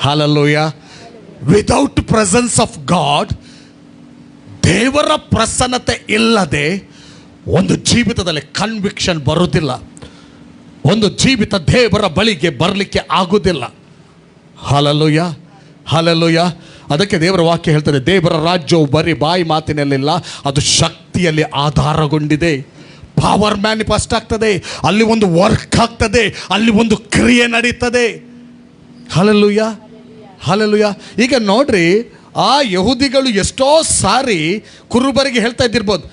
Hallelujah. Without presence of God, ದೇವರ ಪ್ರಸನ್ನತೆ ಇಲ್ಲದೆ ಒಂದು ಜೀವಿತದಲ್ಲಿ ಕನ್ವಿಕ್ಷನ್ ಬರುವುದಿಲ್ಲ. ಒಂದು ಜೀವಿತ ದೇವರ ಬಳಿಗೆ ಬರಲಿಕ್ಕೆ ಆಗುವುದಿಲ್ಲ. Hallelujah, hallelujah. ಅದಕ್ಕೆ ದೇವರ ವಾಕ್ಯ ಹೇಳ್ತಾರೆ, ದೇವರ ರಾಜ್ಯವು ಬರೀ ಬಾಯಿ ಮಾತಿನಲ್ಲಿಲ್ಲ, ಅದು ಶಕ್ತಿಯಲ್ಲಿ ಆಧಾರಗೊಂಡಿದೆ. ಪವರ್ ಮ್ಯಾನಿಫೆಸ್ಟ್ ಆಗ್ತದೆ, ಅಲ್ಲಿ ಒಂದು ವರ್ಕ್ ಆಗ್ತದೆ, ಅಲ್ಲಿ ಒಂದು ಕ್ರಿಯೆ ನಡೀತದೆ. Hallelujah, hallelujah. ಈಗ ನೋಡ್ರಿ, ಆ ಯಹೂದಿಗಳು ಎಷ್ಟೋ ಸಾರಿ ಕುರುಬರಿಗೆ ಹೇಳ್ತಾ ಇದ್ದಿರ್ಬೋದು,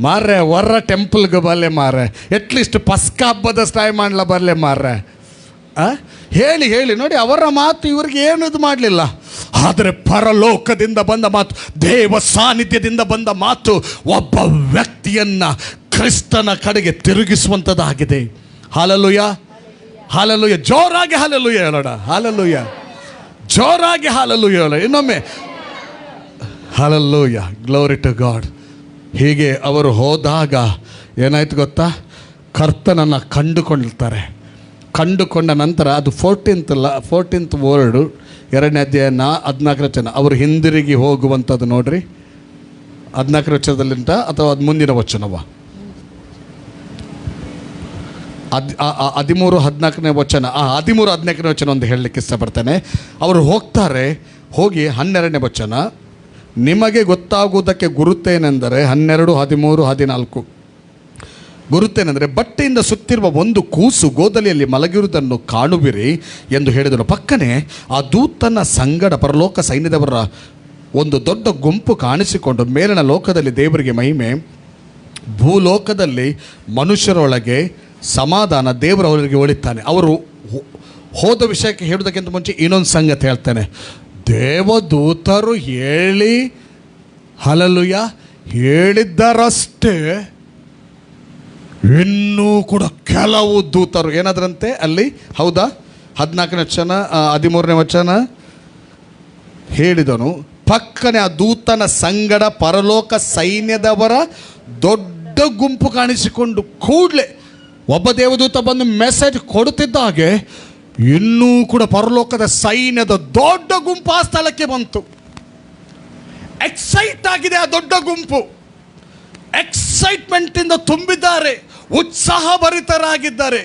ಮಾರ್ರೆ ವರ್ರ ಟೆಂಪಲ್ಗೆ ಬರಲೆ ಮಾರ್ರೆ, ಎಟ್ಲೀಸ್ಟ್ ಪಸ್ಕ ಹಬ್ಬದ ಸ್ಟಾಯ್ ಮಾಡಲ ಬರಲೆ ಮಾರ್ರೆ ಹೇಳಿ ಹೇಳಿ ನೋಡಿ, ಅವರ ಮಾತು ಇವ್ರಿಗೆ ಏನು ಇದು ಮಾಡಲಿಲ್ಲ. ಆದರೆ ಪರಲೋಕದಿಂದ ಬಂದ ಮಾತು, ದೇವ ಸಾನ್ನಿಧ್ಯದಿಂದ ಬಂದ ಮಾತು ಒಬ್ಬ ವ್ಯಕ್ತಿಯನ್ನು ಕ್ರಿಸ್ತನ ಕಡೆಗೆ ತಿರುಗಿಸುವಂಥದ್ದಾಗಿದೆ. Hallelujah, hallelujah. ಜೋರಾಗಿ ಹಾಲೆಲೂಯ ಹೇಳೋಣ. ಹಾಲೆಲೂಯ, ಜೋರಾಗಿ ಹಾಲೆಲೂಯ ಹೇಳೋಣ ಇನ್ನೊಮ್ಮೆ. Hallelujah, glory to God. ಹೀಗೆ ಅವರು ಹೋದಾಗ ಏನಾಯ್ತು ಗೊತ್ತಾ? ಕರ್ತನನ್ನು ಕಂಡುಕೊಂಡಿರ್ತಾರೆ. ಕಂಡುಕೊಂಡ ನಂತರ ಅದು 14th ವರ್ಡು 2ನೇ ಅಧ್ಯಾಯ 14ನೇ ವಚನ, ಅವರು ಹಿಂದಿರುಗಿ ಹೋಗುವಂಥದ್ದು ನೋಡ್ರಿ. 14ನೇ ವಚನದಲ್ಲಿಂದ ಅಥವಾ ಅದು ಮುಂದಿನ ವಚನವ? 13-14ನೇ ವಚನ. 13-14ನೇ ವಚನ ಒಂದು ಹೇಳಲಿಕ್ಕೆ ಇಷ್ಟಪಡ್ತೇನೆ. ಅವರು ಹೋಗ್ತಾರೆ. ಹೋಗಿ 12ನೇ ವಚನ, ನಿಮಗೆ ಗೊತ್ತಾಗುವುದಕ್ಕೆ ಗುರುತೇನೆಂದರೆ 12, 13, 14 ಗುರುತೇನೆಂದರೆ, ಬಟ್ಟೆಯಿಂದ ಸುತ್ತಿರುವ ಒಂದು ಕೂಸು ಗೋದಲಿಯಲ್ಲಿ ಮಲಗಿರುವುದನ್ನು ಕಾಣುವಿರಿ ಎಂದು ಹೇಳಿದನು. ಪಕ್ಕನೆ ಆ ದೂತನ ಸಂಗಡ ಪರಲೋಕ ಸೈನ್ಯದವರ ಒಂದು ದೊಡ್ಡ ಗುಂಪು ಕಾಣಿಸಿಕೊಂಡು, ಮೇಲಿನ ಲೋಕದಲ್ಲಿ ದೇವರಿಗೆ ಮಹಿಮೆ, ಭೂಲೋಕದಲ್ಲಿ ಮನುಷ್ಯರೊಳಗೆ ಸಮಾಧಾನ, ದೇವರವರಿಗೆ ಒಳಿತಾನೆ. ಅವರು ಹೋದ ವಿಷಯಕ್ಕೆ ಹೇಳೋದಕ್ಕಿಂತ ಮುಂಚೆ ಇನ್ನೊಂದು ಸಂಗತಿ ಹೇಳ್ತಾನೆ. ದೇವದೂತರು ಹೇಳಿ, ಹಲಲುಯ, ಹೇಳಿದ್ದರಷ್ಟೇ ಇನ್ನೂ ಕೂಡ ಕೆಲವು ದೂತರು ಏನಾದ್ರಂತೆ ಅಲ್ಲಿ. ಹೌದಾ? 14ನೇ ವಚನ 13ನೇ ವಚನ ಹೇಳಿದನು, ಪಕ್ಕನೆ ಆ ದೂತನ ಸಂಗಡ ಪರಲೋಕ ಸೈನ್ಯದವರ ದೊಡ್ಡ ಗುಂಪು ಕಾಣಿಸಿಕೊಂಡು, ಕೂಡಲೇ ಒಬ್ಬ ದೇವದೂತ ಬಂದು ಮೆಸೇಜ್ ಕೊಡುತ್ತಿದ್ದಾಗೆ ಇನ್ನೂ ಕೂಡ ಪರಲೋಕದ ಸೈನ್ಯದ ದೊಡ್ಡ ಗುಂಪು ಆ ಸ್ಥಳಕ್ಕೆ ಬಂತು. ಎಕ್ಸೈಟ್ ಆಗಿದೆ ಆ ದೊಡ್ಡ ಗುಂಪು, ಎಕ್ಸೈಟ್ಮೆಂಟ್ ಇಂದ ತುಂಬಿದ್ದಾರೆ, ಉತ್ಸಾಹ ಭರಿತರಾಗಿದ್ದಾರೆ.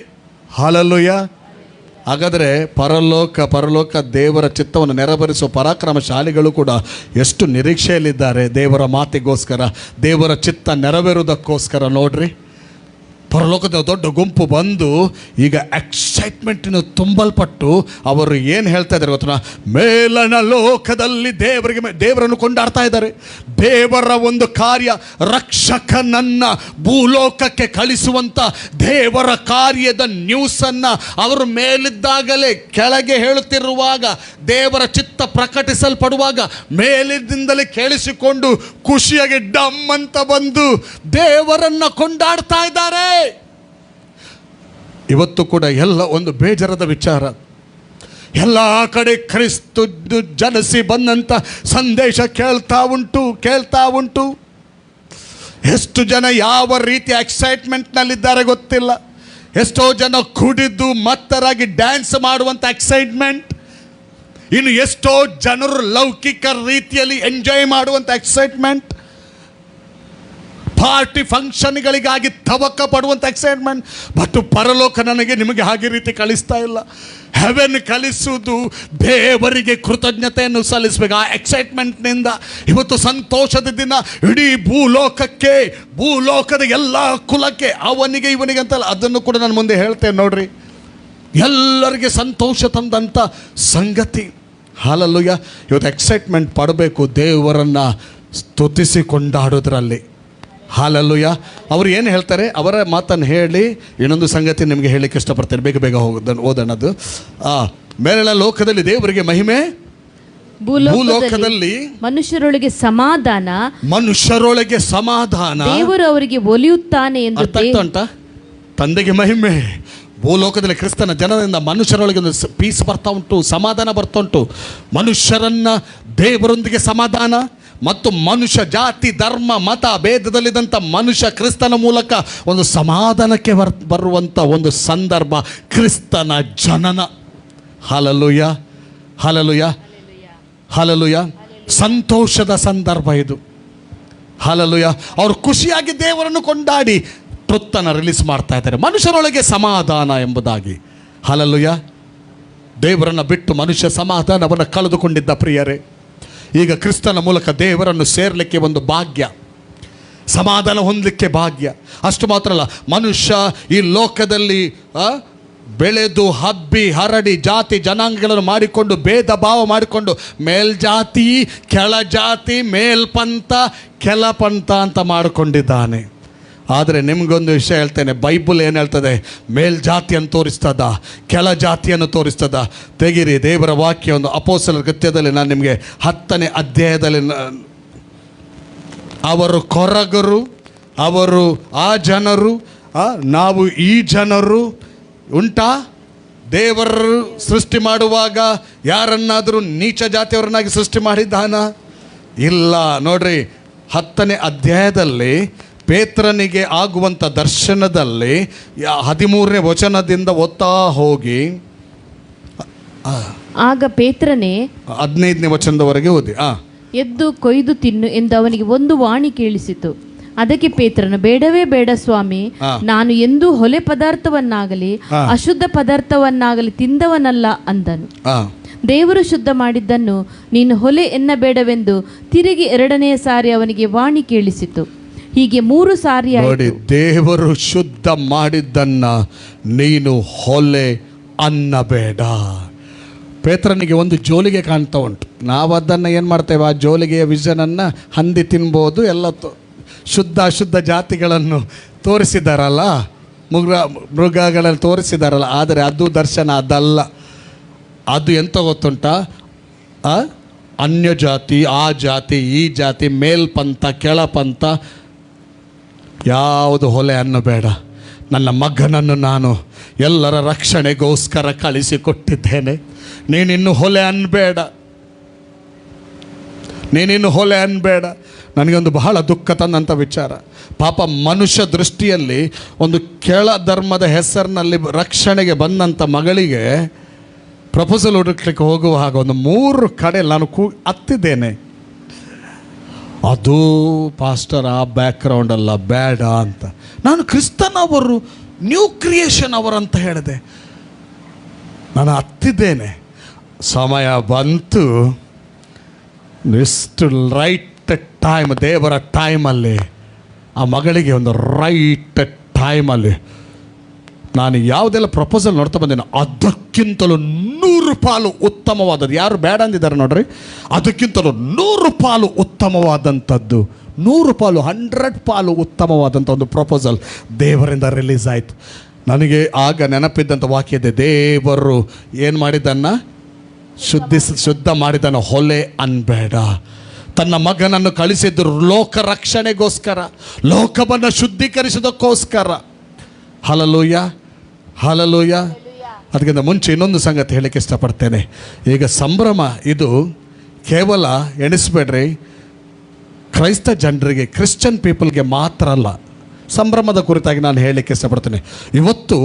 ಹಾಲೆಲೂಯ. ಹಾಗಾದರೆ ಪರಲೋಕ ದೇವರ ಚಿತ್ತವನ್ನು ನೆರವೇರಿಸುವ ಪರಾಕ್ರಮಶಾಲಿಗಳು ಕೂಡ ಎಷ್ಟು ನಿರೀಕ್ಷೆಯಲ್ಲಿದ್ದಾರೆ ದೇವರ ಮಾತಿಗೋಸ್ಕರ, ದೇವರ ಚಿತ್ತ ನೆರವೇರುವುದಕ್ಕೋಸ್ಕರ. ನೋಡ್ರಿ, ಪರಲೋಕದ ದೊಡ್ಡ ಗುಂಪು ಬಂದು ಈಗ ಎಕ್ಸೈಟ್ಮೆಂಟಿನ ತುಂಬಲ್ಪಟ್ಟು ಅವರು ಏನು ಹೇಳ್ತಾ ಇದ್ದಾರೆ ಗೊತ್ತಾ? ಮೇಲನ ಲೋಕದಲ್ಲಿ ದೇವರನ್ನು ಕೊಂಡಾಡ್ತಾ ಇದ್ದಾರೆ. ದೇವರ ಒಂದು ಕಾರ್ಯ, ರಕ್ಷಕನನ್ನ ಭೂಲೋಕಕ್ಕೆ ಕಳಿಸುವಂಥ ದೇವರ ಕಾರ್ಯದ ನ್ಯೂಸನ್ನು ಅವರು ಮೇಲಿದ್ದಾಗಲೇ ಕೆಳಗೆ ಹೇಳುತ್ತಿರುವಾಗ, ದೇವರ ಚಿತ್ತ ಪ್ರಕಟಿಸಲ್ಪಡುವಾಗ ಮೇಲಿನಿಂದಲೇ ಕೇಳಿಸಿಕೊಂಡು ಖುಷಿಯಾಗಿ ಡಮ್ ಅಂತ ಬಂದು ದೇವರನ್ನ ಕೊಂಡಾಡ್ತಾ ಇದ್ದಾರೆ. ಇವತ್ತು ಕೂಡ ಎಲ್ಲ ಒಂದು ಬೇಜಾರದ ವಿಚಾರ. ಎಲ್ಲ ಕಡೆ ಕ್ರಿಸ್ತು ಜನಿಸಿ ಬಂದಂಥ ಸಂದೇಶ ಕೇಳ್ತಾ ಉಂಟು. ಎಷ್ಟು ಜನ ಯಾವ ರೀತಿ ಎಕ್ಸೈಟ್ಮೆಂಟ್ನಲ್ಲಿದ್ದಾರೆ ಗೊತ್ತಿಲ್ಲ. ಎಷ್ಟೋ ಜನ ಕುಡಿದು ಮತ್ತರಾಗಿ ಡ್ಯಾನ್ಸ್ ಮಾಡುವಂಥ ಎಕ್ಸೈಟ್ಮೆಂಟ್. ಇನ್ನು ಎಷ್ಟೋ ಜನರು ಲೌಕಿಕ ರೀತಿಯಲ್ಲಿ ಎಂಜಾಯ್ ಮಾಡುವಂಥ ಎಕ್ಸೈಟ್ಮೆಂಟ್. ಪಾರ್ಟಿ ಫಂಕ್ಷನ್ಗಳಿಗಾಗಿ ತವಕ ಪಡುವಂಥ ಎಕ್ಸೈಟ್ಮೆಂಟ್. ಬಟ್ ಪರಲೋಕ ನನಗೆ ನಿಮಗೆ ಹಾಗೆ ರೀತಿ ಕಳಿಸ್ತಾ ಇಲ್ಲ. ಹೆವೆನ್ ಕಲಿಸುವುದು ದೇವರಿಗೆ ಕೃತಜ್ಞತೆಯನ್ನು ಸಲ್ಲಿಸಬೇಕು. ಆ ಎಕ್ಸೈಟ್ಮೆಂಟ್ನಿಂದ ಇವತ್ತು ಸಂತೋಷದ ದಿನ ಇಡೀ ಭೂಲೋಕದ ಎಲ್ಲ ಕುಲಕ್ಕೆ, ಅವನಿಗೆ ಇವನಿಗೆ ಅಂತಲ್ಲ, ಅದನ್ನು ಕೂಡ ನಾನು ಮುಂದೆ ಹೇಳ್ತೇನೆ ನೋಡ್ರಿ. ಎಲ್ಲರಿಗೆ ಸಂತೋಷ ತಂದಂಥ ಸಂಗತಿ. ಹಾಲೆಲೂಯ. ಇವತ್ತು ಎಕ್ಸೈಟ್ಮೆಂಟ್ ಪಡಬೇಕು ದೇವರನ್ನು ಸ್ತುತಿಸಿ ಕೊಂಡಾಡೋದ್ರಲ್ಲಿ. ಹಾಲೆಲೂಯ. ಅವರು ಏನು ಹೇಳ್ತಾರೆ, ಅವರ ಮಾತನ್ನು ಹೇಳಿ ಇನ್ನೊಂದು ಸಂಗತಿ ನಿಮಗೆ ಹೇಳಲಿಕ್ಕೆ ಇಷ್ಟಪಡ್ತೇನೆ. ಬೇಗ ಓದೋಣದು. ಮೇಲೆಲ್ಲ ಲೋಕದಲ್ಲಿ ದೇವರಿಗೆ ಮಹಿಮೆ, ಭೂಲೋಕದಲ್ಲಿ ಮನುಷ್ಯರೊಳಗೆ ಸಮಾಧಾನ, ದೇವರು ಅವರಿಗೆ ಒಲಿಯುತ್ತಾನೆ ಎಂದು. ಅರ್ಥ ಆಗ್ತಾ ಉಂಟಾ? ತಂದೆಗೆ ಮಹಿಮೆ, ಭೂಲೋಕದಲ್ಲಿ ಕ್ರಿಸ್ತನ ಜನರಿಂದ ಮನುಷ್ಯರೊಳಗೆ ಒಂದು ಪೀಸ್ ಬರ್ತಾ ಉಂಟು, ಸಮಾಧಾನ ಬರ್ತಾ ಉಂಟು. ಮನುಷ್ಯರನ್ನ ದೇವರೊಂದಿಗೆ ಸಮಾಧಾನ, ಮತ್ತು ಮನುಷ್ಯ ಜಾತಿ ಧರ್ಮ ಮತ ಭೇದದಲ್ಲಿದ್ದಂಥ ಮನುಷ್ಯ ಕ್ರಿಸ್ತನ ಮೂಲಕ ಒಂದು ಸಮಾಧಾನಕ್ಕೆ ಬರುವಂಥ ಒಂದು ಸಂದರ್ಭ ಕ್ರಿಸ್ತನ ಜನನ. Hallelujah, hallelujah, hallelujah. ಸಂತೋಷದ ಸಂದರ್ಭ ಇದು. ಹಾಲೆಲೂಯ. ಅವರು ಖುಷಿಯಾಗಿ ದೇವರನ್ನು ಕೊಂಡಾಡಿ ಟ್ರುತ್ತನ್ನು ರಿಲೀಸ್ ಮಾಡ್ತಾ ಇದ್ದಾರೆ, ಮನುಷ್ಯರೊಳಗೆ ಸಮಾಧಾನ ಎಂಬುದಾಗಿ. ಹಾಲೆಲೂಯ. ದೇವರನ್ನು ಬಿಟ್ಟು ಮನುಷ್ಯ ಸಮಾಧಾನವನ್ನು ಕಳೆದುಕೊಂಡಿದ್ದ ಪ್ರಿಯರೇ, ಈಗ ಕ್ರಿಸ್ತನ ಮೂಲಕ ದೇವರನ್ನು ಸೇರಲಿಕ್ಕೆ ಒಂದು ಭಾಗ್ಯ, ಸಮಾಧಾನ ಹೊಂದಲಿಕ್ಕೆ ಭಾಗ್ಯ. ಅಷ್ಟು ಮಾತ್ರ ಅಲ್ಲ, ಮನುಷ್ಯ ಈ ಲೋಕದಲ್ಲಿ ಬೆಳೆದು ಹಬ್ಬಿ ಹರಡಿ ಜಾತಿ ಜನಾಂಗಗಳನ್ನು ಮಾಡಿಕೊಂಡು ಭೇದ ಭಾವ ಮಾಡಿಕೊಂಡು ಮೇಲ್ಜಾತಿ ಕೆಳಜಾತಿ, ಮೇಲ್ಪಂಥ ಕೆಳಪಂಥ ಅಂತ ಮಾಡಿಕೊಂಡಿದ್ದಾನೆ. ಆದರೆ ನಿಮಗೊಂದು ವಿಷಯ ಹೇಳ್ತೇನೆ, ಬೈಬಲ್ ಏನು ಹೇಳ್ತದೆ? ಮೇಲ್ಜಾತಿಯನ್ನು ತೋರಿಸ್ತದ, ಕೆಳ ಜಾತಿಯನ್ನು ತೋರಿಸ್ತದ. ತೆಗಿರಿ ದೇವರ ವಾಕ್ಯ, ಒಂದು ಅಪೊಸ್ತಲರ ಕೃತ್ಯದಲ್ಲಿ ನಾನು ನಿಮಗೆ 10ನೇ ಅಧ್ಯಾಯದಲ್ಲಿ, ಅವರು ಕೊರಗರು, ಅವರು ಆ ಜನರು, ನಾವು ಈ ಜನರು ಉಂಟಾ? ದೇವರು ಸೃಷ್ಟಿ ಮಾಡುವಾಗ ಯಾರನ್ನಾದರೂ ನೀಚ ಜಾತಿಯವರನ್ನಾಗಿ ಸೃಷ್ಟಿ ಮಾಡಿದ್ದಾನ? ಇಲ್ಲ. ನೋಡ್ರಿ, 10ನೇ ಅಧ್ಯಾಯದಲ್ಲಿ ಪೇತ್ರನಿಗೆ ಆಗುವಂಥ ದರ್ಶನದಲ್ಲಿ 13ನೇ ವಚನದಿಂದ ಓದ್ತಾ ಹೋಗಿ, ಆಗ ಪೇತ್ರನೇ 15ನೇ ವಚನದವರೆಗೆ ಓದಿ. ಎದ್ದು ಕೊಯ್ದು ತಿನ್ನು ಎಂದು ಅವನಿಗೆ ಒಂದು ವಾಣಿ ಕೇಳಿಸಿತು. ಅದಕ್ಕೆ ಪೇತ್ರನು, ಬೇಡವೇ ಬೇಡ ಸ್ವಾಮಿ, ನಾನು ಎಂದೂ ಹೊಲೆ ಪದಾರ್ಥವನ್ನಾಗಲಿ ಅಶುದ್ಧ ಪದಾರ್ಥವನ್ನಾಗಲಿ ತಿಂದವನಲ್ಲ ಅಂದನು. ದೇವರು ಶುದ್ಧ ಮಾಡಿದ್ದನ್ನು ನೀನು ಹೊಲೆ ಎನ್ನಬೇಡವೆಂದು ತಿರುಗಿ 2ನೆಯ ಸಾರಿ ಅವನಿಗೆ ವಾಣಿ ಕೇಳಿಸಿತು. ಹೀಗೆ 3 ಸಾರಿ ನೋಡಿ, ದೇವರು ಶುದ್ಧ ಮಾಡಿದ್ದನ್ನ ನೀನು ಹೊಲೆ ಅನ್ನಬೇಡ. ಪೇತ್ರನಿಗೆ ಒಂದು ಜೋಲಿಗೆ ಕಾಣ್ತಾ ಉಂಟು. ನಾವು ಅದನ್ನು ಏನು ಮಾಡ್ತೇವೆ? ಆ ಜೋಲಿಗೆಯ ವಿಷನನ್ನು ಹಂದಿ ತಿನ್ಬೋದು, ಎಲ್ಲ ಶುದ್ಧ ಅಶುದ್ಧ ಜಾತಿಗಳನ್ನು ತೋರಿಸಿದಾರಲ್ಲ, ಮೃಗಗಳನ್ನು ತೋರಿಸಿದಾರಲ್ಲ. ಆದರೆ ಅದು ದರ್ಶನ ಅದಲ್ಲ. ಅದು ಎಂತ ಗೊತ್ತುಂಟ? ಅನ್ಯ ಜಾತಿ, ಆ ಜಾತಿ, ಈ ಜಾತಿ, ಮೇಲ್ಪಂಥ ಕೆಳಪಂಥ ಯಾವುದು ಹೊಲೆ ಅನ್ನಬೇಡ. ನನ್ನ ಮಗನನ್ನು ನಾನು ಎಲ್ಲರ ರಕ್ಷಣೆಗೋಸ್ಕರ ಕಳಿಸಿಕೊಟ್ಟಿದ್ದೇನೆ. ನೀನಿನ್ನು ಹೊಲೆ ಅನ್ನಬೇಡ, ನೀನಿನ್ನು ಹೊಲೆ ಅನ್ನಬೇಡ. ನನಗೊಂದು ಬಹಳ ದುಃಖ ತಂದಂಥ ವಿಚಾರ. ಪಾಪ ಮನುಷ್ಯ ದೃಷ್ಟಿಯಲ್ಲಿ ಒಂದು ಕೆಳ ಧರ್ಮದ ಹೆಸರಿನಲ್ಲಿ ರಕ್ಷಣೆಗೆ ಬಂದಂಥ ಮಗಳಿಗೆ ಪ್ರಪೋಸಲ್ ಹುಡುಕ್ಲಿಕ್ಕೆ ಹೋಗುವಾಗ ಒಂದು 3 ಕಡೆ ನಾನು ಹತ್ತಿದ್ದೇನೆ. ಅದು ಪಾಸ್ಟರ್ ಆ ಬ್ಯಾಕ್ಗ್ರೌಂಡ್ ಅಲ್ಲ, ಬೇಡ ಅಂತ. ನಾನು ಕ್ರಿಸ್ತನವರು, ನ್ಯೂ ಕ್ರಿಯೇಷನ್ ಅವರಂತ ಹೇಳಿದೆ. ನಾನು ಹತ್ತಿದ್ದೇನೆ. ಸಮಯ ಬಂತು, ಇಷ್ಟು ರೈಟ್ ಟೈಮ್, ದೇವರ ಟೈಮಲ್ಲಿ ಆ ಮಗಳಿಗೆ ಒಂದು ರೈಟ್ ಟೈಮಲ್ಲಿ ನಾನು ಯಾವುದೆಲ್ಲ ಪ್ರಪೋಸಲ್ ನೋಡ್ತಾ ಬಂದೇನೋ ಅದಕ್ಕಿಂತಲೂ 100 ಪಾಲು ಉತ್ತಮವಾದದ್ದು. ಯಾರು ಬೇಡ ಅಂದಿದ್ದಾರೆ ನೋಡ್ರಿ, ಅದಕ್ಕಿಂತಲೂ 100 ಪಾಲು ಉತ್ತಮವಾದಂಥದ್ದು, 100 ಪಾಲು 100 ಪಾಲು ಉತ್ತಮವಾದಂಥ ಒಂದು ಪ್ರಪೋಸಲ್ ದೇವರಿಂದ ರಿಲೀಸ್ ಆಯಿತು. ನನಗೆ ಆಗ ನೆನಪಿದ್ದಂಥ ವಾಕ್ಯ ಇದೆ, ದೇವರು ಏನು ಮಾಡಿದ್ದನ್ನು ಶುದ್ಧ ಮಾಡಿದ್ದನ್ನು ಹೊಲೆ ಅನ್ಬೇಡ. ತನ್ನ ಮಗನನ್ನು ಕಳಿಸಿದ್ರು ಲೋಕ ರಕ್ಷಣೆಗೋಸ್ಕರ, ಲೋಕವನ್ನು ಶುದ್ಧೀಕರಿಸೋದಕ್ಕೋಸ್ಕರ. Hallelujah, hallelujah. ಅದಕ್ಕಿಂತ ಮುಂಚೆ ಇನ್ನೊಂದು ಸಂಗತಿ ಹೇಳಕ್ಕೆ ಇಷ್ಟಪಡ್ತೇನೆ. ಈಗ ಸಂಭ್ರಮ ಇದು ಕೇವಲ ಎಣಿಸ್ಬೇಡ್ರಿ, ಕ್ರೈಸ್ತ ಜನರಿಗೆ, ಕ್ರಿಶ್ಚಿಯನ್ ಪೀಪಲ್ಗೆ ಮಾತ್ರ ಅಲ್ಲ. ಸಂಭ್ರಮದ ಕುರಿತಾಗಿ ನಾನು ಹೇಳಲಿಕ್ಕೆ ಇಷ್ಟಪಡ್ತೇನೆ. ಇವತ್ತು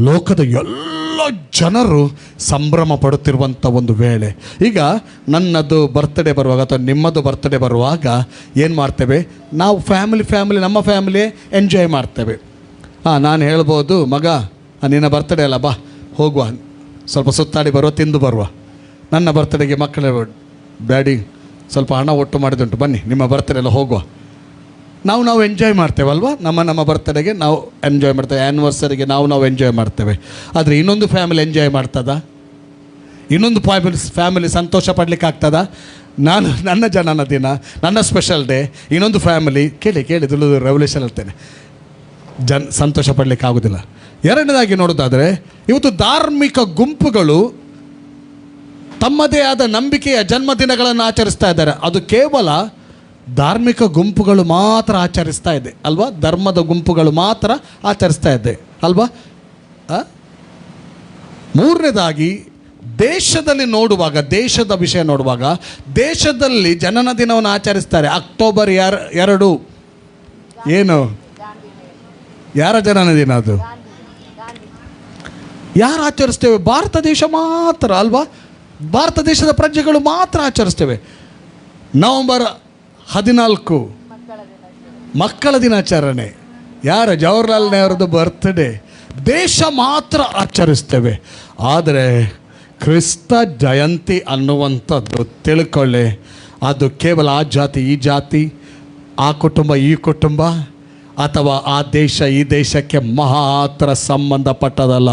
ಲೋಕದ ಎಲ್ಲ ಎಲ್ಲ ಜನರು ಸಂಭ್ರಮ ಪಡುತ್ತಿರುವಂಥ ಒಂದು ವೇಳೆ. ಈಗ ನನ್ನದು ಬರ್ತ್ಡೇ ಬರುವಾಗ ಅಥವಾ ನಿಮ್ಮದು ಬರ್ತ್ಡೇ ಬರುವಾಗ ಏನು ಮಾಡ್ತೇವೆ ನಾವು ಫ್ಯಾಮಿಲಿ ನಮ್ಮ ಫ್ಯಾಮಿಲಿ ಎಂಜಾಯ್ ಮಾಡ್ತೇವೆ. ನಾನು ಹೇಳ್ಬೋದು, ಮಗ ನಿನ್ನ ಬರ್ತ್ಡೇ ಅಲ್ಲ, ಬಾ ಹೋಗುವ, ಸ್ವಲ್ಪ ಸುತ್ತಾಡಿ ಬರುವ, ತಿಂದು ಬರುವ. ನನ್ನ ಬರ್ತ್ಡೇಗೆ ಮಕ್ಕಳೇ, ಡ್ಯಾಡಿ ಸ್ವಲ್ಪ ಹಣ ಒಟ್ಟು ಮಾಡಿದುಂಟು, ಬನ್ನಿ ನಿಮ್ಮ ಬರ್ತ್ಡೇ ಎಲ್ಲ ಹೋಗುವ. ನಾವು ಎಂಜಾಯ್ ಮಾಡ್ತೇವಲ್ವ, ನಮ್ಮ ಬರ್ತ್ಡೇಗೆ ನಾವು ಎಂಜಾಯ್ ಮಾಡ್ತೇವೆ, ಆ್ಯನಿವರ್ಸರಿಗೆ ನಾವು ಎಂಜಾಯ್ ಮಾಡ್ತೇವೆ. ಆದರೆ ಇನ್ನೊಂದು ಫ್ಯಾಮಿಲಿ ಎಂಜಾಯ್ ಮಾಡ್ತದ? ಇನ್ನೊಂದು ಫ್ಯಾಮಿಲಿ ಸಂತೋಷ ಪಡಲಿಕ್ಕೆ ಆಗ್ತದ? ನನ್ನ ಜನನ ದಿನ, ನನ್ನ ಸ್ಪೆಷಲ್ ಡೇ, ಇನ್ನೊಂದು ಫ್ಯಾಮಿಲಿ ಕೇಳಿ ರೆವಲ್ಯೂಷನ್ ಹೇಳ್ತೇನೆ, ಸಂತೋಷ ಪಡಲಿಕ್ಕೆ ಆಗೋದಿಲ್ಲ. ಎರಡನೇದಾಗಿ ನೋಡೋದಾದರೆ, ಇವತ್ತು ಧಾರ್ಮಿಕ ಗುಂಪುಗಳು ತಮ್ಮದೇ ಆದ ನಂಬಿಕೆಯ ಜನ್ಮದಿನಗಳನ್ನು ಆಚರಿಸ್ತಾ ಇದ್ದಾರೆ. ಅದು ಕೇವಲ ಧಾರ್ಮಿಕ ಗುಂಪುಗಳು ಮಾತ್ರ ಆಚರಿಸ್ತಾ ಇದೆ ಅಲ್ವಾ? ಧರ್ಮದ ಗುಂಪುಗಳು ಮಾತ್ರ ಆಚರಿಸ್ತಾ ಇದೆ ಅಲ್ವಾ? ಮೂರನೇದಾಗಿ ದೇಶದಲ್ಲಿ ನೋಡುವಾಗ, ದೇಶದ ವಿಷಯ ನೋಡುವಾಗ, ದೇಶದಲ್ಲಿ ಜನನ ದಿನವನ್ನು ಆಚರಿಸ್ತಾರೆ. ಅಕ್ಟೋಬರ್ 2 ಏನು, ಯಾರ ಜನನ ದಿನ ಅದು? ಯಾರು ಆಚರಿಸ್ತೇವೆ? ಭಾರತ ದೇಶ ಮಾತ್ರ ಅಲ್ವಾ? ಭಾರತ ದೇಶದ ಪ್ರಜೆಗಳು ಮಾತ್ರ ಆಚರಿಸ್ತೇವೆ. ನವೆಂಬರ್ 14 ಮಕ್ಕಳ ದಿನಾಚರಣೆ, ಯಾರ? ಜವಾಹರ್ಲಾಲ್ ನೆಹರುದು ಬರ್ತ್ಡೇ. ದೇಶ ಮಾತ್ರ ಆಚರಿಸ್ತೇವೆ. ಆದರೆ ಕ್ರಿಸ್ತ ಜಯಂತಿ ಅನ್ನುವಂಥದ್ದು ತಿಳ್ಕೊಳ್ಳಿ, ಅದು ಕೇವಲ ಆ ಜಾತಿ ಈ ಜಾತಿ, ಆ ಕುಟುಂಬ ಈ ಕುಟುಂಬ, ಅಥವಾ ಆ ದೇಶ ಈ ದೇಶಕ್ಕೆ ಮಾತ್ರ ಸಂಬಂಧಪಟ್ಟದಲ್ಲ.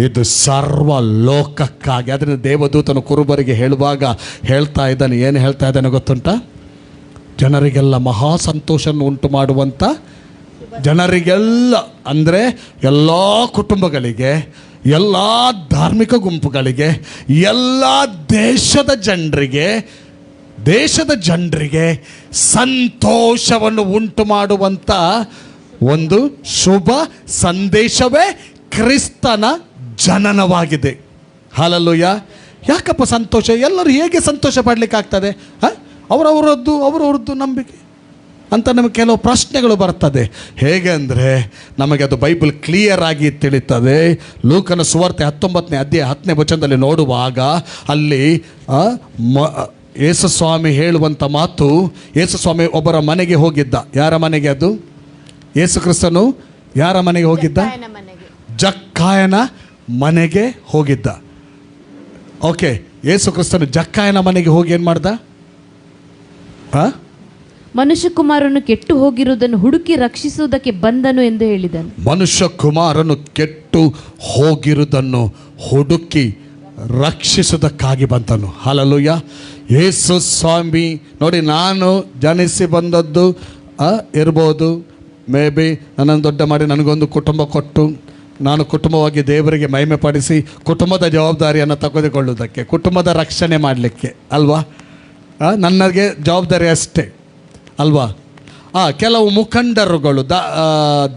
ಇದು ಸರ್ವ ಲೋಕಕ್ಕಾಗಿ. ಅದರಿಂದ ದೇವದೂತನು ಕುರುಬರಿಗೆ ಹೇಳುವಾಗ ಹೇಳ್ತಾ ಇದ್ದಾನೆ, ಏನು ಹೇಳ್ತಾ ಇದ್ದಾನೆ ಗೊತ್ತುಂಟ? ಜನರಿಗೆಲ್ಲ ಮಹಾ ಸಂತೋಷವನ್ನು ಉಂಟು ಮಾಡುವಂಥ, ಜನರಿಗೆಲ್ಲ ಅಂದರೆ ಎಲ್ಲ ಕುಟುಂಬಗಳಿಗೆ, ಎಲ್ಲ ಧಾರ್ಮಿಕ ಗುಂಪುಗಳಿಗೆ, ಎಲ್ಲ ದೇಶದ ಜನರಿಗೆ ಸಂತೋಷವನ್ನು ಉಂಟು ಮಾಡುವಂಥ ಒಂದು ಶುಭ ಸಂದೇಶವೇ ಕ್ರಿಸ್ತನ ಜನನವಾಗಿದೆ. ಹಲ್ಲೆಲೂಯಾ. ಯಾಕಪ್ಪ ಸಂತೋಷ? ಎಲ್ಲರೂ ಹೇಗೆ ಸಂತೋಷ ಪಡಲಿಕ್ಕೆ ಆಗ್ತದೆ? ಅವರವ್ರದ್ದು ನಂಬಿಕೆ ಅಂತ ನಮಗೆ ಕೆಲವು ಪ್ರಶ್ನೆಗಳು ಬರ್ತದೆ. ಹೇಗೆ ಅಂದರೆ ನಮಗೆ ಅದು ಬೈಬಲ್ ಕ್ಲಿಯರ್ ಆಗಿ ತಿಳಿತದೆ. ಲೂಕನ ಸುವಾರ್ತೆ 19ನೇ ಅಧ್ಯಾಯ 10ನೇ ವಚನದಲ್ಲಿ ನೋಡುವಾಗ ಅಲ್ಲಿ ಯೇಸುಸ್ವಾಮಿ ಹೇಳುವಂಥ ಮಾತು, ಯೇಸುಸ್ವಾಮಿ ಒಬ್ಬರ ಮನೆಗೆ ಹೋಗಿದ್ದ. ಯಾರ ಮನೆಗೆ ಅದು? ಯೇಸು ಕ್ರಿಸ್ತನು ಯಾರ ಮನೆಗೆ ಹೋಗಿದ್ದ? ಜಕ್ಕಾಯನ ಮನೆಗೆ ಹೋಗಿದ್ದ. ಓಕೆ, ಯೇಸು ಕ್ರಿಸ್ತನು ಜಕ್ಕಾಯನ ಮನೆಗೆ ಹೋಗಿ ಏನು ಮಾಡ್ದ? ಮನುಷ್ಯ ಕುಮಾರನು ಕೆಟ್ಟು ಹೋಗಿರುವುದನ್ನು ಹುಡುಕಿ ರಕ್ಷಿಸುವುದಕ್ಕೆ ಬಂದನು ಎಂದು ಹೇಳಿದನು. ಮನುಷ್ಯ ಕುಮಾರನು ಕೆಟ್ಟು ಹೋಗಿರುವುದನ್ನು ಹುಡುಕಿ ರಕ್ಷಿಸುವುದಕ್ಕಾಗಿ ಬಂದನು. ಹಲ್ಲೆಲೂಯಾ. ಯೇಸು ಸ್ವಾಮಿ ನೋಡಿ, ನಾನು ಜನಿಸಿ ಬಂದದ್ದು ಇರ್ಬೋದು, ಮೇ ಬಿ ನನ್ನನ್ನು ದೊಡ್ಡ ಮಾಡಿ ನನಗೊಂದು ಕುಟುಂಬ ಕೊಟ್ಟು, ನಾನು ಕುಟುಂಬವಾಗಿ ದೇವರಿಗೆ ಮಹಿಮೆ ಪಡಿಸಿ ಕುಟುಂಬದ ಜವಾಬ್ದಾರಿಯನ್ನು ತೆಗೆದುಕೊಳ್ಳುವುದಕ್ಕೆ, ಕುಟುಂಬದ ರಕ್ಷಣೆ ಮಾಡಲಿಕ್ಕೆ ಅಲ್ವಾ? ನನಗೆ ಜವಾಬ್ದಾರಿ ಅಷ್ಟೇ ಅಲ್ವಾ? ಕೆಲವು ಮುಖಂಡರುಗಳು,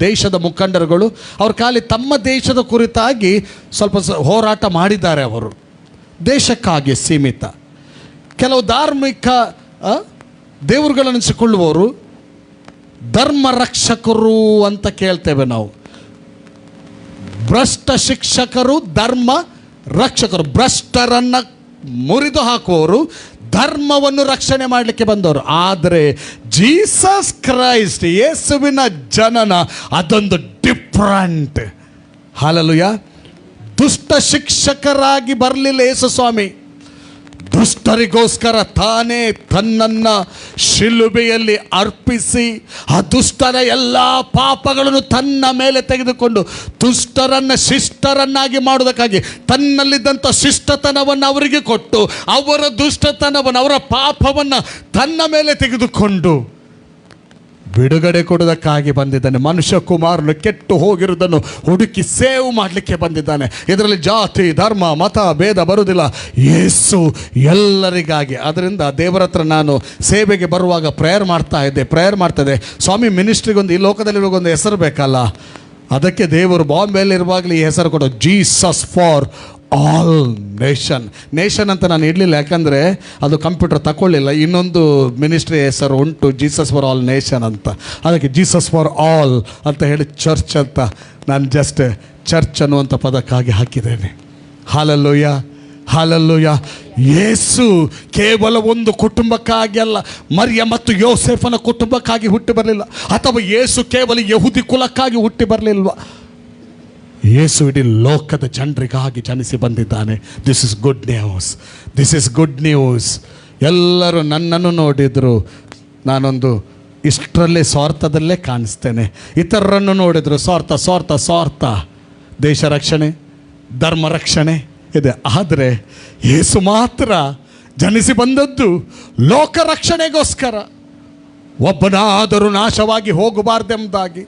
ದೇಶದ ಮುಖಂಡರುಗಳು, ಅವರು ಖಾಲಿ ತಮ್ಮ ದೇಶದ ಕುರಿತಾಗಿ ಸ್ವಲ್ಪ ಹೋರಾಟ ಮಾಡಿದ್ದಾರೆ. ಅವರು ದೇಶಕ್ಕಾಗಿ ಸೀಮಿತ. ಕೆಲವು ಧಾರ್ಮಿಕ ದೇವರುಗಳನ್ನಿಸಿಕೊಳ್ಳುವವರು ಧರ್ಮ ರಕ್ಷಕರು ಅಂತ ಕೇಳ್ತೇವೆ ನಾವು. ಭ್ರಷ್ಟ ಶಿಕ್ಷಕರು, ಧರ್ಮ ರಕ್ಷಕರು. ಭ್ರಷ್ಟರನ್ನು ಮುರಿದು ಹಾಕುವವರು, ಧರ್ಮವನ್ನು ರಕ್ಷಣೆ ಮಾಡಲಿಕ್ಕೆ ಬಂದವರು. ಆದರೆ ಜೀಸಸ್ ಕ್ರೈಸ್ಟ್, ಯೇಸುವಿನ ಜನನ ಅದೊಂದು ಡಿಫ್ರೆಂಟ್. ಹಲ್ಲೆಲೂಯಾ. ದುಷ್ಟ ಶಿಕ್ಷಕರಾಗಿ ಬರಲಿಲ್ಲ ಯೇಸು ಸ್ವಾಮಿ. ದುಷ್ಟರಿಗೋಸ್ಕರ ತಾನೇ ತನ್ನನ್ನು ಶಿಲುಬೆಯಲ್ಲಿ ಅರ್ಪಿಸಿ ಆ ದುಷ್ಟರ ಎಲ್ಲ ಪಾಪಗಳನ್ನು ತನ್ನ ಮೇಲೆ ತೆಗೆದುಕೊಂಡು ದುಷ್ಟರನ್ನು ಶಿಷ್ಟರನ್ನಾಗಿ ಮಾಡುವುದಕ್ಕಾಗಿ ತನ್ನಲ್ಲಿದ್ದಂಥ ಶಿಷ್ಟತನವನ್ನು ಅವರಿಗೆ ಕೊಟ್ಟು ಅವರ ದುಷ್ಟತನವನ್ನು, ಅವರ ಪಾಪವನ್ನು ತನ್ನ ಮೇಲೆ ತೆಗೆದುಕೊಂಡು ಬಿಡುಗಡೆ ಕೊಡುವುದಕ್ಕಾಗಿ ಬಂದಿದ್ದಾನೆ. ಮನುಷ್ಯ ಕುಮಾರನು ಕೆಟ್ಟು ಹೋಗಿರುವುದನ್ನು ಹುಡುಕಿ ಸೇವ್ ಮಾಡಲಿಕ್ಕೆ ಬಂದಿದ್ದಾನೆ. ಇದರಲ್ಲಿ ಜಾತಿ ಧರ್ಮ ಮತ ಭೇದ ಬರುವುದಿಲ್ಲ. ಯೇಸು ಎಲ್ಲರಿಗಾಗಿ. ಅದರಿಂದ ದೇವರ ಹತ್ರ ನಾನು ಸೇವೆಗೆ ಬರುವಾಗ ಪ್ರೇಯರ್ ಮಾಡ್ತಾಯಿದ್ದೆ. ಸ್ವಾಮಿ, ಮಿನಿಸ್ಟ್ರಿಗೊಂದು, ಈ ಲೋಕದಲ್ಲಿರೋಗೊಂದು ಹೆಸರು ಬೇಕಲ್ಲ. ಅದಕ್ಕೆ ದೇವರು ಬಾಂಬೆಯಲ್ಲಿರುವಾಗಲೇ ಈ ಹೆಸರು ಕೊಡೋ, ಜೀಸಸ್ ಫಾರ್ ಆಲ್ ನೇಷನ್ ಅಂತ ನಾನು ಇಡಲಿಲ್ಲ. ಯಾಕಂದರೆ ಅದು ಕಂಪ್ಯೂಟರ್ ತಗೊಳ್ಳಿಲ್ಲ. ಇನ್ನೊಂದು ಮಿನಿಸ್ಟ್ರಿ ಹೆಸರು ಉಂಟು, ಜೀಸಸ್ ಫಾರ್ ಆಲ್ ನೇಷನ್ ಅಂತ. ಅದಕ್ಕೆ ಜೀಸಸ್ ಫಾರ್ ಆಲ್ ಅಂತ ಹೇಳಿ ಚರ್ಚ್ ಅಂತ ನಾನು ಜಸ್ಟ್ ಚರ್ಚ್ ಅನ್ನುವಂಥ ಪದಕ್ಕಾಗಿ ಹಾಕಿದ್ದೇನೆ. Hallelujah, hallelujah. ಯೇಸು ಕೇವಲ ಒಂದು ಕುಟುಂಬಕ್ಕಾಗಿ ಅಲ್ಲ, ಮರಿಯ ಮತ್ತು ಯೋಸೇಫನ ಕುಟುಂಬಕ್ಕಾಗಿ ಹುಟ್ಟಿ ಬರಲಿಲ್ಲ, ಅಥವಾ ಯೇಸು ಕೇವಲ ಯಹೂದಿ ಕುಲಕ್ಕಾಗಿ ಹುಟ್ಟಿ ಬರಲಿಲ್ವ. ಯೇಸು ಇಡೀ ಲೋಕದ ಜನರಿಗಾಗಿ ಜನಿಸಿ ಬಂದಿದ್ದಾನೆ. This is good news, this is good news. ಎಲ್ಲರೂ ನನ್ನನ್ನು ನೋಡಿದರು, ನಾನೊಂದು ಇಷ್ಟರಲ್ಲೇ ಸ್ವಾರ್ಥದಲ್ಲೇ ಕಾಣಿಸ್ತೇನೆ. ಇತರರನ್ನು ನೋಡಿದರು ಸ್ವಾರ್ಥ ಸ್ವಾರ್ಥ ಸ್ವಾರ್ಥ. ದೇಶ ರಕ್ಷಣೆ, ಧರ್ಮ ರಕ್ಷಣೆ ಇದೆ, ಆದರೆ ಯೇಸು ಮಾತ್ರ ಜನಿಸಿ ಬಂದದ್ದು ಲೋಕ ರಕ್ಷಣೆಗೋಸ್ಕರ. ಒಬ್ಬನಾದರೂ ನಾಶವಾಗಿ ಹೋಗಬಾರ್ದೆಂಬುದಾಗಿ,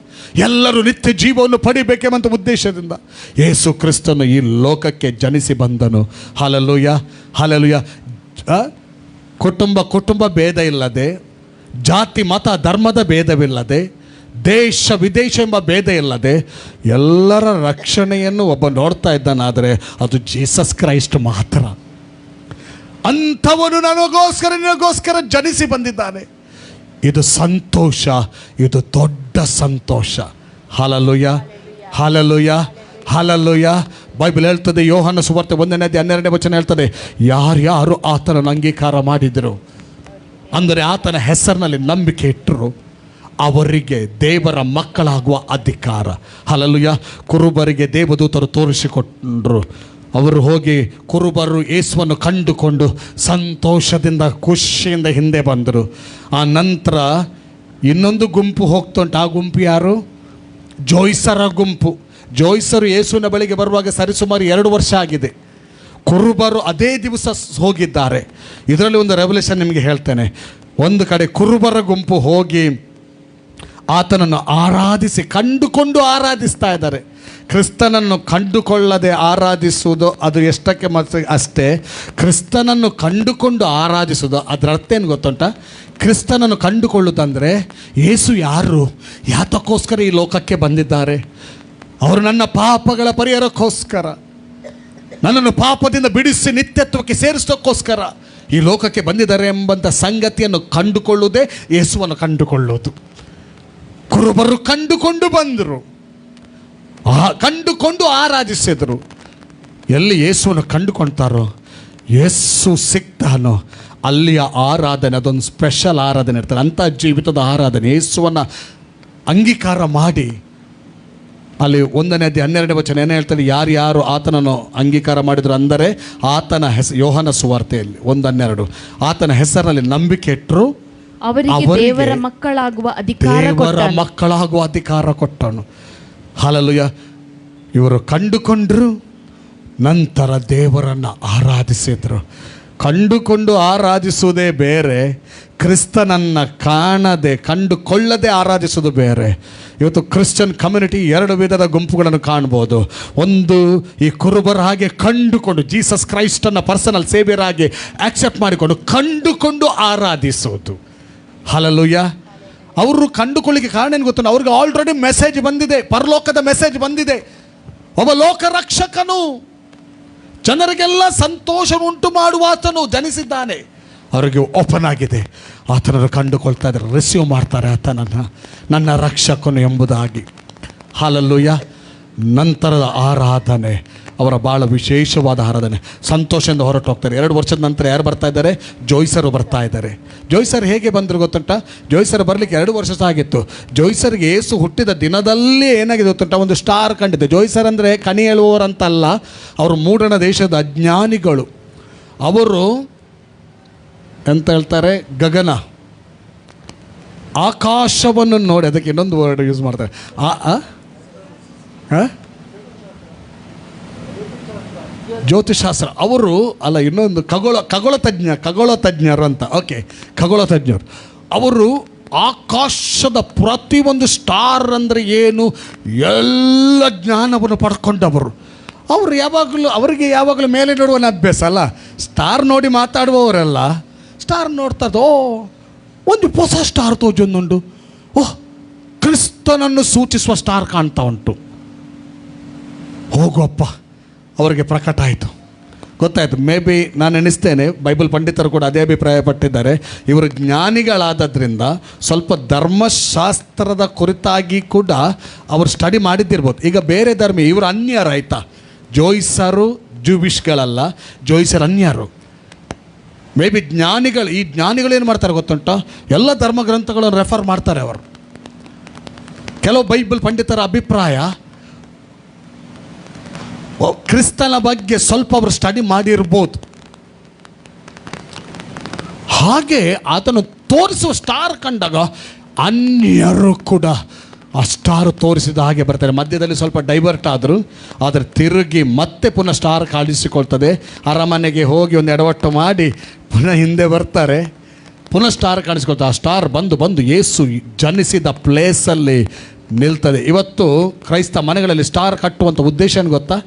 ಎಲ್ಲರೂ ನಿತ್ಯ ಜೀವವನ್ನು ಪಡಿಬೇಕೆಂಬ ಉದ್ದೇಶದಿಂದ ಯೇಸು ಕ್ರಿಸ್ತನು ಈ ಲೋಕಕ್ಕೆ ಜನಿಸಿ ಬಂದನು. Hallelujah, hallelujah. ಕುಟುಂಬ ಭೇದ ಇಲ್ಲದೆ, ಜಾತಿ ಮತ ಧರ್ಮದ ಭೇದವಿಲ್ಲದೆ, ದೇಶ ವಿದೇಶ ಎಂಬ ಭೇದ ಇಲ್ಲದೆ ಎಲ್ಲರ ರಕ್ಷಣೆಯನ್ನು ಒಬ್ಬ ನೋಡ್ತಾ ಇದ್ದಾನಾದರೆ ಅದು ಜೀಸಸ್ ಕ್ರೈಸ್ಟ್ ಮಾತ್ರ. ಅಂಥವನು ನನಗೋಸ್ಕರ ನಿನಗೋಸ್ಕರ ಜನಿಸಿ ಬಂದಿದ್ದಾನೆ. ಇದು ಸಂತೋಷ, ಇದು ದೊಡ್ಡ ಸಂತೋಷ. Hallelujah, hallelujah, hallelujah. ಬೈಬಲ್ ಹೇಳ್ತದೆ, ಯೋಹಾನ ಸುವಾರ್ತೆ 1:12 ಹೇಳ್ತದೆ, ಯಾರ್ಯಾರು ಆತನನ್ನು ಅಂಗೀಕಾರ ಮಾಡಿದರು, ಅಂದರೆ ಆತನ ಹೆಸರಿನಲ್ಲಿ ನಂಬಿಕೆ ಇಟ್ಟರು, ಅವರಿಗೆ ದೇವರ ಮಕ್ಕಳಾಗುವ ಅಧಿಕಾರ. ಹಾಲೆಲೂಯ. ಕುರುಬರಿಗೆ ದೇವದೂತರು ತೋರಿಸಿಕೊಂಡರು. ಅವರು ಹೋಗಿ ಕುರುಬರು ಯೇಸುವನ್ನು ಕಂಡುಕೊಂಡು ಸಂತೋಷದಿಂದ ಖುಷಿಯಿಂದ ಹಿಂದೆ ಬಂದರು. ಆ ನಂತರ ಇನ್ನೊಂದು ಗುಂಪು ಹೋಗ್ತುಂಟು. ಆ ಗುಂಪು ಯಾರು? ಜೋಯ್ಸರ ಗುಂಪು. ಜೋಯ್ಸರು ಯೇಸುವಿನ ಬಳಿಗೆ ಬರುವಾಗ ಸರಿಸುಮಾರು 2 ವರ್ಷ ಆಗಿದೆ. ಕುರುಬರು ಅದೇ ದಿವಸ ಹೋಗಿದ್ದಾರೆ. ಇದರಲ್ಲಿ ಒಂದು ರೆವಲ್ಯೂಷನ್ ನಿಮಗೆ ಹೇಳ್ತೇನೆ. ಒಂದು ಕಡೆ ಕುರುಬರ ಗುಂಪು ಹೋಗಿ ಆತನನ್ನು ಆರಾಧಿಸಿ ಕಂಡುಕೊಂಡು ಆರಾಧಿಸ್ತಾ ಇದ್ದಾರೆ. ಕ್ರಿಸ್ತನನ್ನು ಕಂಡುಕೊಳ್ಳದೆ ಆರಾಧಿಸುವುದು ಅದು ಎಷ್ಟಕ್ಕೆ ಮತ್ತು ಅಷ್ಟೇ. ಕ್ರಿಸ್ತನನ್ನು ಕಂಡುಕೊಂಡು ಆರಾಧಿಸುವುದು ಅದರ ಅರ್ಥ ಏನು ಗೊತ್ತುಂಟ? ಕ್ರಿಸ್ತನನ್ನು ಕಂಡುಕೊಳ್ಳುವುದಂದರೆ ಯೇಸು ಯಾರು, ಯಾತಕ್ಕೋಸ್ಕರ ಈ ಲೋಕಕ್ಕೆ ಬಂದಿದ್ದಾರೆ, ಅವರು ನನ್ನ ಪಾಪಗಳ ಪರಿಹಾರಕ್ಕೋಸ್ಕರ, ನನ್ನನ್ನು ಪಾಪದಿಂದ ಬಿಡಿಸಿ ನಿತ್ಯತ್ವಕ್ಕೆ ಸೇರಿಸೋಕ್ಕೋಸ್ಕರ ಈ ಲೋಕಕ್ಕೆ ಬಂದಿದ್ದಾರೆ ಎಂಬಂಥ ಸಂಗತಿಯನ್ನು ಕಂಡುಕೊಳ್ಳುವುದೇ ಯೇಸುವನ್ನು ಕಂಡುಕೊಳ್ಳುವುದು. ಕುರುಬರು ಕಂಡುಕೊಂಡು ಬಂದರು, ಕಂಡುಕೊಂಡು ಆರಾಧಿಸಿದರು. ಎಲ್ಲಿ ಯೇಸುವನ್ನು ಕಂಡುಕೊಳ್ತಾರೋ, ಯೇಸು ಸಿಗ್ತಾನೋ ಅಲ್ಲಿಯ ಆರಾಧನೆ ಅದೊಂದು ಸ್ಪೆಷಲ್ ಆರಾಧನೆ ಇರ್ತಾರೆ. ಅಂಥ ಜೀವಿತದ ಆರಾಧನೆ ಯೇಸುವನ್ನು ಅಂಗೀಕಾರ ಮಾಡಿ. ಅಲ್ಲಿ 1:12 ಏನು ಹೇಳ್ತಾರೆ? ಯಾರ್ಯಾರು ಆತನನ್ನು ಅಂಗೀಕಾರ ಮಾಡಿದರು ಅಂದರೆ ಆತನ ಯೋಹಾನ ಸುವಾರ್ತೆಯಲ್ಲಿ 1:12 ಆತನ ಹೆಸರಿನಲ್ಲಿ ನಂಬಿಕೆ ಇಟ್ಟರು, ಅವರಿಗೆ ದೇವರ ಮಕ್ಕಳಾಗುವ ಅಧಿಕಾರ ಕೊಟ್ಟನು. ಹಾಲೆಲೂಯ. ಇವರು ಕಂಡುಕೊಂಡ್ರು, ನಂತರ ದೇವರನ್ನು ಆರಾಧಿಸಿದರು. ಕಂಡುಕೊಂಡು ಆರಾಧಿಸುವುದೇ ಬೇರೆ, ಕ್ರಿಸ್ತನನ್ನು ಕಾಣದೆ ಕಂಡುಕೊಳ್ಳದೆ ಆರಾಧಿಸೋದು ಬೇರೆ. ಇವತ್ತು ಕ್ರಿಶ್ಚಿಯನ್ ಕಮ್ಯುನಿಟಿ 2 ವಿಧದ ಗುಂಪುಗಳನ್ನು ಕಾಣ್ಬೋದು. ಒಂದು, ಈ ಕುರುಬರ ಹಾಗೆ ಕಂಡುಕೊಂಡು ಜೀಸಸ್ ಕ್ರೈಸ್ಟನ್ನು ಪರ್ಸನಲ್ ಸೇವಿಯರ್ ಆಗಿ ಆಕ್ಸೆಪ್ಟ್ ಮಾಡಿಕೊಂಡು ಕಂಡುಕೊಂಡು ಆರಾಧಿಸೋದು. ಹಾಲೆಲೂಯ. ಅವರು ಕಂಡುಕೊಳ್ಳಿಕ್ಕೆ ಕಾರಣ ಏನು ಗೊತ್ತು? ಅವ್ರಿಗೆ ಆಲ್ರೆಡಿ ಮೆಸೇಜ್ ಬಂದಿದೆ, ಪರಲೋಕದ ಮೆಸೇಜ್ ಬಂದಿದೆ. ಒಬ್ಬ ಲೋಕ ರಕ್ಷಕನು, ಜನರಿಗೆಲ್ಲ ಸಂತೋಷ ಉಂಟು ಮಾಡುವ ಆತನು ಜನಿಸಿದ್ದಾನೆ. ಅವರಿಗೆ ಓಪನ್ ಆಗಿದೆ, ಆತನನ್ನು ಕಂಡುಕೊಳ್ತಾ ಇದ್ದಾರೆ, ರಿಸೀವ್ ಮಾಡ್ತಾರೆ ಆತನನ್ನು ನನ್ನ ರಕ್ಷಕನು ಎಂಬುದಾಗಿ. ಹಾಲೆಲೂಯ. ನಂತರದ ಆರಾಧನೆ ಅವರ ಭಾಳ ವಿಶೇಷವಾದ ಆರಾಧನೆ. ಸಂತೋಷದಿಂದ ಹೊರಟು ಹೋಗ್ತಾರೆ. 2 ವರ್ಷದ ನಂತರ ಯಾರು ಬರ್ತಾ ಇದ್ದಾರೆ? ಜೋಯ್ಸರು ಬರ್ತಾ ಇದ್ದಾರೆ. ಜೋಯ್ಸರ್ ಹೇಗೆ ಬಂದರು ಗೊತ್ತುಂಟ? ಜೋಯ್ಸರ್ ಬರಲಿಕ್ಕೆ 2 ವರ್ಷ ಆಗಿತ್ತು. ಜೋಯ್ಸರ್ಗೆ ಯೇಸು ಹುಟ್ಟಿದ ದಿನದಲ್ಲಿ ಏನಾಗಿದೆ ಗೊತ್ತುಂಟ? ಒಂದು ಸ್ಟಾರ್ ಕಂಡಿದೆ. ಜೋಯ್ಸರ್ ಅಂದರೆ ಕಣಿ ಹೇಳುವವರಂತಲ್ಲ, ಅವರು ಮೂಡಣ ದೇಶದ ಅಜ್ಞಾನಿಗಳು. ಅವರು ಎಂತ ಹೇಳ್ತಾರೆ? ಗಗನ, ಆಕಾಶವನ್ನು ನೋಡಿ, ಅದಕ್ಕೆ ಇನ್ನೊಂದು ವರ್ಡ್ ಯೂಸ್ ಮಾಡ್ತಾರೆ, ಜ್ಯೋತಿಷಾಸ್ತ್ರ. ಅವರು ಅಲ್ಲ, ಇನ್ನೊಂದು ಖಗೋಳ ತಜ್ಞರು ಅಂತ. ಓಕೆ, ಖಗೋಳ ತಜ್ಞರು. ಅವರು ಆಕಾಶದ ಪ್ರತಿಯೊಂದು ಸ್ಟಾರ್ ಅಂದರೆ ಏನು ಎಲ್ಲ ಜ್ಞಾನವನ್ನು ಪಡ್ಕೊಂಡವರು. ಅವರಿಗೆ ಯಾವಾಗಲೂ ಮೇಲೆ ನೋಡುವ ಅಭ್ಯಾಸ ಅಲ್ಲ. ಸ್ಟಾರ್ ನೋಡಿ ಮಾತಾಡುವವರೆಲ್ಲ ಸ್ಟಾರ್ ನೋಡ್ತದೋ, ಒಂದು ಹೊಸ ಸ್ಟಾರ್ ತೋಜೊಂದುಂಟು, ಓಹ್ ಕ್ರಿಸ್ತನನ್ನು ಸೂಚಿಸುವ ಸ್ಟಾರ್ ಕಾಣ್ತಾ ಉಂಟು. ಹೋಗುವಪ್ಪ, ಅವರಿಗೆ ಪ್ರಕಟ ಆಯಿತು, ಗೊತ್ತಾಯಿತು. ಮೇ ಬಿ ನಾನು ಎಣಿಸ್ತೇನೆ ಬೈಬಲ್ ಪಂಡಿತರು ಕೂಡ ಅದೇ ಅಭಿಪ್ರಾಯ ಪಟ್ಟಿದ್ದಾರೆ. ಇವರು ಜ್ಞಾನಿಗಳಾದದ್ರಿಂದ ಸ್ವಲ್ಪ ಧರ್ಮಶಾಸ್ತ್ರದ ಕುರಿತಾಗಿ ಕೂಡ ಅವರು ಸ್ಟಡಿ ಮಾಡಿದ್ದಿರ್ಬೋದು. ಈಗ ಬೇರೆ ಧರ್ಮಿ, ಇವರು ಅನ್ಯರಾಯ್ತಾ. ಜೋಯ್ಸರು ಜೂಬಿಷ್ಗಳಲ್ಲ, ಜೋಯಿಸರ್ ಅನ್ಯರು. ಮೇ ಬಿ ಜ್ಞಾನಿಗಳು, ಈ ಜ್ಞಾನಿಗಳೇನು ಮಾಡ್ತಾರೆ ಗೊತ್ತುಂಟ, ಎಲ್ಲ ಧರ್ಮಗ್ರಂಥಗಳನ್ನು ರೆಫರ್ ಮಾಡ್ತಾರೆ ಅವರು. ಕೆಲವು ಬೈಬಲ್ ಪಂಡಿತರ ಅಭಿಪ್ರಾಯ, ಕ್ರಿಸ್ತನ ಬಗ್ಗೆ ಸ್ವಲ್ಪ ಅವರು ಸ್ಟಡಿ ಮಾಡಿರ್ಬೋದು. ಹಾಗೆ ಆತನು ತೋರಿಸುವ ಸ್ಟಾರ್ ಕಂಡಾಗ ಅನ್ಯರು ಕೂಡ ಆ ಸ್ಟಾರ್ ತೋರಿಸಿದ ಹಾಗೆ ಬರ್ತಾರೆ. ಮಧ್ಯದಲ್ಲಿ ಸ್ವಲ್ಪ ಡೈವರ್ಟ್ ಆದರು, ಆದರೆ ತಿರುಗಿ ಮತ್ತೆ ಪುನಃ ಸ್ಟಾರ್ ಕಾಣಿಸಿಕೊಳ್ತದೆ. ಅರಮನೆಗೆ ಹೋಗಿ ಒಂದು ಎಡವಟ್ಟು ಮಾಡಿ ಪುನಃ ಹಿಂದೆ ಬರ್ತಾರೆ, ಪುನಃ ಸ್ಟಾರ್ ಕಾಣಿಸ್ಕೊಳ್ತದೆ. ಆ ಸ್ಟಾರ್ ಬಂದು ಯೇಸು ಜನಿಸಿದ ಪ್ಲೇಸಲ್ಲಿ ನಿಲ್ತದೆ. ಇವತ್ತು ಕ್ರೈಸ್ತ ಮನೆಗಳಲ್ಲಿ ಸ್ಟಾರ್ ಕಟ್ಟುವಂಥ ಉದ್ದೇಶ ಏನು ಗೊತ್ತಾ?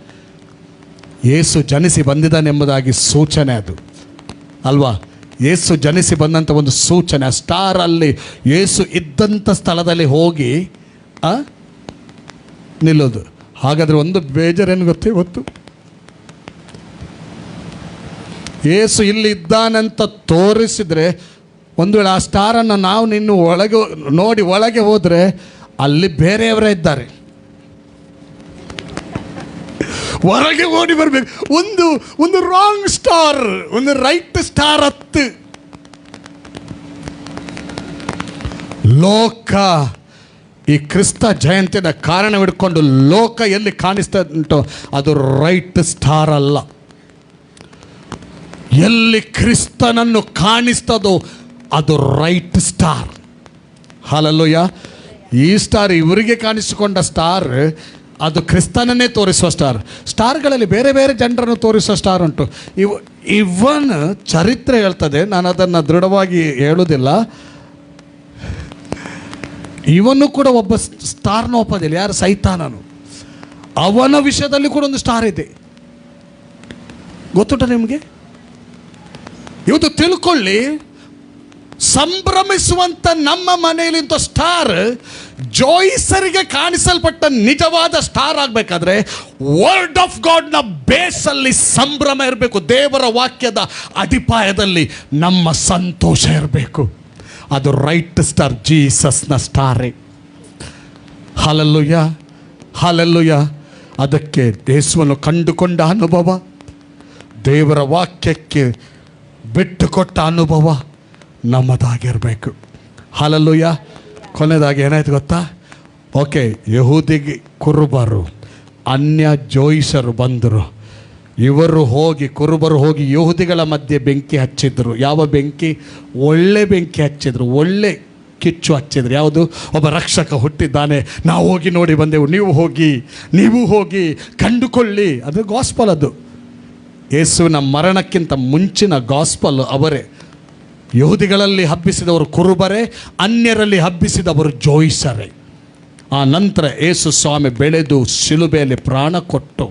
ಯೇಸು ಜನಿಸಿ ಬಂದಿದ್ದಾನೆಂಬುದಾಗಿ ಸೂಚನೆ ಅದು ಅಲ್ವಾ? ಯೇಸು ಜನಿಸಿ ಬಂದಂಥ ಒಂದು ಸೂಚನೆ. ಆ ಸ್ಟಾರಲ್ಲಿ ಯೇಸು ಇದ್ದಂಥ ಸ್ಥಳದಲ್ಲಿ ಹೋಗಿ ನಿಲ್ಲೋದು. ಹಾಗಾದರೆ ಒಂದು ಬೇಜಾರೇನು ಗೊತ್ತೇ? ಇವತ್ತು ಯೇಸು ಇಲ್ಲಿ ಇದ್ದಾನಂತ ತೋರಿಸಿದರೆ, ಒಂದು ವೇಳೆ ಆ ಸ್ಟಾರನ್ನು ನಾವು ನಿನ್ನ ಒಳಗೆ ನೋಡಿ ಒಳಗೆ ಹೋದರೆ ಅಲ್ಲಿ ಬೇರೆಯವರೇ ಇದ್ದಾರೆ, ಹೊರಗೆ ಓಡಿ ಬರಬೇಕು. ಒಂದು ರಾಂಗ್ ಸ್ಟಾರ್, ಒಂದು ರೈಟ್ ಸ್ಟಾರ್ ಹತ್ತು. ಲೋಕ ಈ ಕ್ರಿಸ್ತ ಜಯಂತಿಯ ಕಾರಣ ಹಿಡ್ಕೊಂಡು ಲೋಕ ಎಲ್ಲಿ ಕಾಣಿಸ್ತಾ ಉಂಟು ಅದು ರೈಟ್ ಸ್ಟಾರ್ ಅಲ್ಲ. ಎಲ್ಲಿ ಕ್ರಿಸ್ತನನ್ನು ಕಾಣಿಸ್ತದೋ ಅದು ರೈಟ್ ಸ್ಟಾರ್. ಹಲ್ಲೆಲೂಯಾ. ಈ ಸ್ಟಾರ್ ಇವರಿಗೆ ಕಾಣಿಸಿಕೊಂಡ ಸ್ಟಾರ್ ಅದು ಕ್ರಿಸ್ತನನ್ನೇ ತೋರಿಸುವ ಸ್ಟಾರ್. ಸ್ಟಾರ್ಗಳಲ್ಲಿ ಬೇರೆ ಬೇರೆ ಜನರನ್ನು ತೋರಿಸುವ ಸ್ಟಾರ್ ಉಂಟು. ಇವನ್ ಚರಿತ್ರೆ ಹೇಳ್ತದೆ, ನಾನು ಅದನ್ನು ದೃಢವಾಗಿ ಹೇಳುವುದಿಲ್ಲ. ಇವನು ಕೂಡ ಒಬ್ಬ ಸ್ಟಾರ್ನ ಒಪ್ಪದಿಲ್ಲ. ಯಾರು? ಸೈತಾನನು. ಅವನ ವಿಷಯದಲ್ಲಿ ಕೂಡ ಒಂದು ಸ್ಟಾರ್ ಇದೆ, ಗೊತ್ತುಂಟ ನಿಮಗೆ? ಇವತ್ತು ತಿಳ್ಕೊಳ್ಳಿ, ಸಂಭ್ರಮಿಸುವಂಥ ನಮ್ಮ ಮನೆಯಲ್ಲಿಂತ ಸ್ಟಾರ್ ಜೋಯಿಸರಿಗೆ ಕಾಣಿಸಲ್ಪಟ್ಟ ನಿಜವಾದ ಸ್ಟಾರ್ ಆಗಬೇಕಾದ್ರೆ ವರ್ಡ್ ಆಫ್ ಗಾಡ್ನ ಬೇಸಲ್ಲಿ ಸಂಭ್ರಮ ಇರಬೇಕು. ದೇವರ ವಾಕ್ಯದ ಅಡಿಪಾಯದಲ್ಲಿ ನಮ್ಮ ಸಂತೋಷ ಇರಬೇಕು. ಅದು ರೈಟ್ ಸ್ಟಾರ್, ಜೀಸಸ್ನ ಸ್ಟಾರೇ. Hallelujah, hallelujah. ಅದಕ್ಕೆ ಯೇಸುವನ್ನು ಕಂಡುಕೊಂಡ ಅನುಭವ, ದೇವರ ವಾಕ್ಯಕ್ಕೆ ಬಿಟ್ಟುಕೊಟ್ಟ ಅನುಭವ ನಮ್ಮದಾಗಿರಬೇಕು. ಹಲ್ಲೆಲೂಯಾ. ಕೊನೆಯದಾಗಿ ಏನಾಯ್ತು ಗೊತ್ತಾ? ಓಕೆ, ಯಹೂದಿಗೆ ಕುರುಬರು, ಅನ್ಯ ಜೋಯಿಸರು ಬಂದರು. ಇವರು ಹೋಗಿ, ಕುರುಬರು ಹೋಗಿ ಯಹೂದಿಗಳ ಮಧ್ಯೆ ಬೆಂಕಿ ಹಚ್ಚಿದ್ರು. ಯಾವ ಬೆಂಕಿ? ಒಳ್ಳೆ ಬೆಂಕಿ ಹಚ್ಚಿದ್ರು, ಒಳ್ಳೆ ಕಿಚ್ಚು ಹಚ್ಚಿದ್ರು. ಯಾವುದು? ಒಬ್ಬ ರಕ್ಷಕ ಹುಟ್ಟಿದ್ದಾನೆ, ನಾವು ಹೋಗಿ ನೋಡಿ ಬಂದೆವು, ನೀವು ಹೋಗಿ ಕಂಡುಕೊಳ್ಳಿ. ಅದು ಗಾಸ್ಪಲ್. ಅದು ಯೇಸುವಿನ ಮರಣಕ್ಕಿಂತ ಮುಂಚಿನ ಗಾಸ್ಪಲ್ ಅವರೇ. ಯಹೂದಿಗಳಲ್ಲಿ ಹಬ್ಬಿಸಿದವರು ಕುರುಬರೇ, ಅನ್ಯರಲ್ಲಿ ಹಬ್ಬಿಸಿದವರು ಜೋಯಿಸರೇ. ಆ ನಂತರ ಯೇಸು ಸ್ವಾಮಿ ಬೆಳೆದು ಶಿಲುಬೆಯಲ್ಲಿ ಪ್ರಾಣ ಕೊಟ್ಟು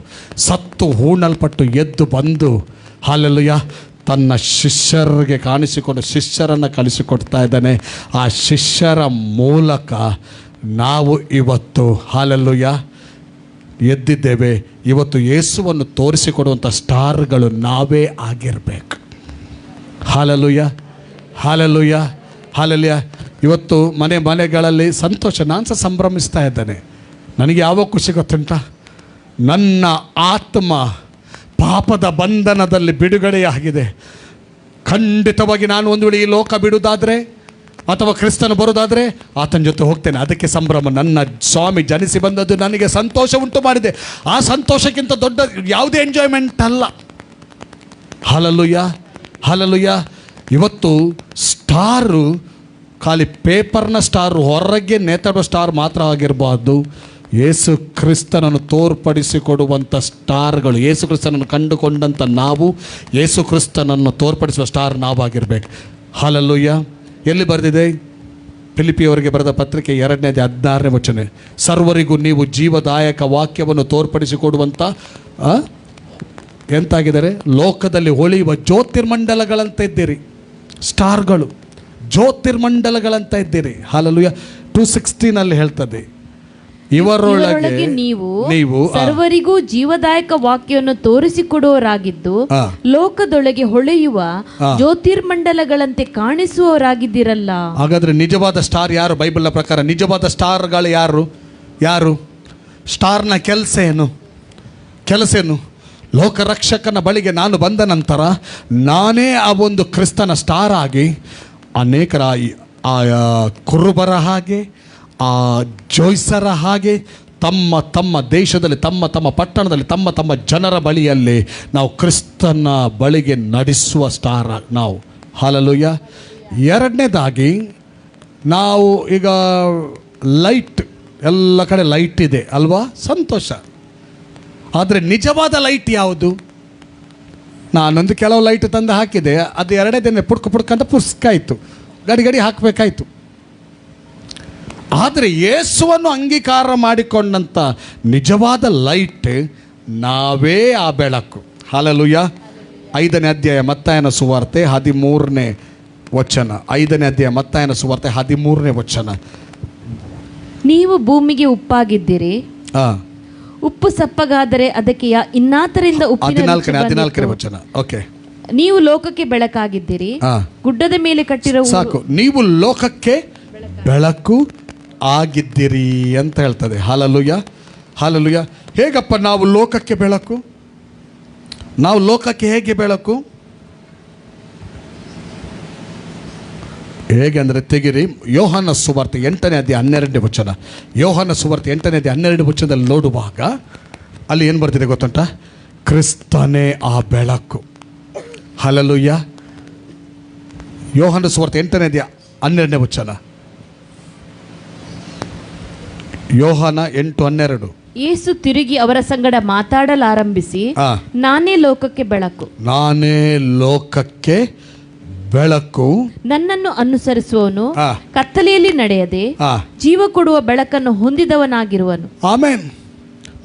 ಸತ್ತು ಹೂಣಲ್ಪಟ್ಟು ಎದ್ದು ಬಂದು, ಹಲ್ಲೆಲೂಯಾ, ತನ್ನ ಶಿಷ್ಯರಿಗೆ ಕಾಣಿಸಿಕೊಂಡು ಶಿಷ್ಯರನ್ನು ಕಳಿಸಿಕೊಡ್ತಾ ಇದ್ದಾನೆ. ಆ ಶಿಷ್ಯರ ಮೂಲಕ ನಾವು ಇವತ್ತು, ಹಲ್ಲೆಲೂಯಾ, ಎದ್ದಿದ್ದೇವೆ. ಇವತ್ತು ಯೇಸುವನ್ನು ತೋರಿಸಿಕೊಡುವಂಥ ಸ್ಟಾರ್ಗಳು ನಾವೇ ಆಗಿರಬೇಕು. Hallelujah, hallelujah, hallelujah. ಇವತ್ತು ಮನೆಗಳಲ್ಲಿ ಸಂತೋಷ. ನಾನು ಸಹ ಸಂಭ್ರಮಿಸ್ತಾ ಇದ್ದೇನೆ. ನನಗೆ ಯಾವ ಖುಷಿ ಗೊತ್ತುಂಟ? ನನ್ನ ಆತ್ಮ ಪಾಪದ ಬಂಧನದಲ್ಲಿ ಬಿಡುಗಡೆಯಾಗಿದೆ. ಖಂಡಿತವಾಗಿ ನಾನು ಒಂದು ವೇಳೆ ಈ ಲೋಕ ಬಿಡುವುದಾದರೆ ಅಥವಾ ಕ್ರಿಸ್ತನು ಬರುವುದಾದರೆ ಆತನ ಜೊತೆ ಹೋಗ್ತೇನೆ. ಅದಕ್ಕೆ ಸಂಭ್ರಮ. ನನ್ನ ಸ್ವಾಮಿ ಜನಿಸಿ ಬಂದದ್ದು ನನಗೆ ಸಂತೋಷ ಉಂಟು ಮಾಡಿದೆ. ಆ ಸಂತೋಷಕ್ಕಿಂತ ದೊಡ್ಡ ಯಾವುದೇ ಎಂಜಾಯ್ಮೆಂಟ್ ಅಲ್ಲ. Hallelujah, hallelujah. ಇವತ್ತು ಸ್ಟಾರು ಖಾಲಿ ಪೇಪರ್ನ ಸ್ಟಾರು, ಹೊರಗೆ ನೇತಾಡುವ ಸ್ಟಾರ್ ಮಾತ್ರ ಆಗಿರಬಾರ್ದು. ಯೇಸು ಕ್ರಿಸ್ತನನ್ನು ತೋರ್ಪಡಿಸಿಕೊಡುವಂಥ ಸ್ಟಾರ್ಗಳು. ಯೇಸು ಕ್ರಿಸ್ತನನ್ನು ಕಂಡುಕೊಂಡಂಥ ನಾವು ಯೇಸು ಕ್ರಿಸ್ತನನ್ನು ತೋರ್ಪಡಿಸುವ ಸ್ಟಾರ್ ನಾವಾಗಿರ್ಬೇಕು. ಹಲ್ಲೆಲೂಯಾ. ಎಲ್ಲಿ ಬರೆದಿದೆ? ಫಿಲಿಪಿಯವರಿಗೆ ಬರೆದ ಪತ್ರಿಕೆ 2:16 ವಚನ. ಸರ್ವರಿಗೂ ನೀವು ಜೀವದಾಯಕ ವಾಕ್ಯವನ್ನು ತೋರ್ಪಡಿಸಿಕೊಡುವಂಥ ಎಂತಾಗಿದ್ದಾರೆ? ಲೋಕದಲ್ಲಿ ಹೊಳೆಯುವ ಜ್ಯೋತಿರ್ಮಂಡಲಗಳಂತ ಇದ್ದೀರಿ. ಸ್ಟಾರ್ಗಳು, ಜ್ಯೋತಿರ್ಮಂಡಲಗಳಂತ ಇದ್ದೀರಿ. ಹಲ್ಲೆಲೂಯಾ. 2:16 ಹೇಳ್ತದೆ, ಇವರೊಳಗೆ ನೀವು ಸರ್ವರಿಗೂ ಜೀವದಾಯಕ ವಾಕ್ಯವನ್ನು ತೋರಿಸಿಕೊಡುವವರಾಗಿದ್ದು ಲೋಕದೊಳಗೆ ಹೊಳೆಯುವ ಜ್ಯೋತಿರ್ಮಂಡಲಗಳಂತೆ ಕಾಣಿಸುವವರಾಗಿದ್ದೀರಲ್ಲ. ಹಾಗಾದ್ರೆ ನಿಜವಾದ ಸ್ಟಾರ್ ಯಾರು? ಬೈಬಲ್ನ ಪ್ರಕಾರ ನಿಜವಾದ ಸ್ಟಾರ್ಗಳು ಯಾರು? ಸ್ಟಾರ್ನ ಕೆಲಸ ಏನು? ಲೋಕರಕ್ಷಕನ ಬಳಿಗೆ ನಾನು ಬಂದ ನಂತರ ನಾನೇ ಆ ಒಂದು ಕ್ರಿಸ್ತನ ಸ್ಟಾರ್ ಆಗಿ ಅನೇಕರ ಆ ಕುರುಬರ ಹಾಗೆ, ಆ ಜೋಯ್ಸರ ಹಾಗೆ ತಮ್ಮ ತಮ್ಮ ದೇಶದಲ್ಲಿ, ತಮ್ಮ ತಮ್ಮ ಪಟ್ಟಣದಲ್ಲಿ, ತಮ್ಮ ತಮ್ಮ ಜನರ ಬಳಿಯಲ್ಲಿ ನಾವು ಕ್ರಿಸ್ತನ ಬಳಿಗೆ ನಡೆಸುವ ಸ್ಟಾರ್ ನಾವು. ಹಲ್ಲೆಲೂಯ. ಎರಡನೇದಾಗಿ ನಾವು ಈಗ ಲೈಟ್, ಎಲ್ಲ ಕಡೆ ಲೈಟ್ ಇದೆ ಅಲ್ವಾ, ಸಂತೋಷ. ಆದರೆ ನಿಜವಾದ ಲೈಟ್ ಯಾವುದು? ನಾನೊಂದು ಕೆಲವು ಲೈಟ್ ತಂದು ಹಾಕಿದೆ, ಅದು ಎರಡೇ ದಿನ ಪುಡ್ಕ ಪುಸ್ಕಾಯಿತು, ಗಡಿ ಹಾಕಬೇಕಾಯ್ತು. ಆದರೆ ಯೇಸುವನ್ನು ಅಂಗೀಕಾರ ಮಾಡಿಕೊಂಡಂಥ ನಿಜವಾದ ಲೈಟ್ ನಾವೇ ಆ ಬೆಳಕು. ಹಲ್ಲೆಲೂಯ. 5ನೇ ಅಧ್ಯಾಯ ಮತ್ತಾಯನ ಸುವಾರ್ತೆ 13ನೇ ವಚನ. 5ನೇ ಅಧ್ಯಾಯ ಮತ್ತಾಯನ ಸುವಾರ್ತೆ 13ನೇ ವಚನ. ನೀವು ಭೂಮಿಗೆ ಉಪ್ಪಾಗಿದ್ದೀರಿ, ಉಪ್ಪು ಸಪ್ಪಗಾದರೆ ಅದಕ್ಕೆ ಇನ್ನಾತರಿಂದ ಉಪ್ಪಿನ 14ನೇ ವಚನ. ಓಕೆ. ನೀವು ಲೋಕಕ್ಕೆ ಬೆಳಕಾಗಿದ್ದೀರಿ, ಗುಡ್ಡದ ಮೇಲೆ ಕಟ್ಟಿರೋ ಸಾಕು. ನೀವು ಲೋಕಕ್ಕೆ ಬೆಳಕು ಆಗಿದ್ದೀರಿ ಅಂತ ಹೇಳ್ತದೆ. Hallelujah, hallelujah. ಹೇಗಪ್ಪ ನಾವು ಲೋಕಕ್ಕೆ ಬೆಳಕು? ನಾವು ಲೋಕಕ್ಕೆ ಹೇಗೆ ಬೆಳಕು? ಹೇಗೆ ಅಂದರೆ ತೆಗಿರಿ, ಯೋಹಾನ ಸುವಾರ್ತೆ 8ನೇ ಅಧ್ಯಾಯ 12ನೇ ವಚನ. ಯೋಹಾನ ಸುವಾರ್ತೆ 8ನೇ ಅಧ್ಯಾಯ 12ನೇ ವಚನದಲ್ಲಿ ನೋಡುವಾಗ ಅಲ್ಲಿ ಏನು ಬರ್ತಿದೆ ಗೊತ್ತುಂಟ? ಕ್ರಿಸ್ತನೇ ಆ ಬೆಳಕು. ಹಲ್ಲೆಲೂಯ. ಯೋಹಾನ ಸುವಾರ್ತೆ 8ನೇ ಅಧ್ಯಾಯ 12ನೇ ವಚನ. ಯೋಹಾನ 8:12. ಯೇಸು ತಿರುಗಿ ಅವರ ಸಂಗಡ ಮಾತಾಡಲಾರಂಭಿಸಿ, ನಾನೇ ಲೋಕಕ್ಕೆ ಬೆಳಕು, ನಾನೇ ಲೋಕಕ್ಕೆ ಬೆಳಕು, ನನ್ನನ್ನು ಅನುಸರಿಸುವವನು ಕತ್ತಲೆಯಲ್ಲಿ ನಡೆಯದೆ ಜೀವ ಕೊಡುವ ಬೆಳಕನ್ನು ಹೊಂದಿದವನಾಗಿರುವನು. ಆಮೇನ್.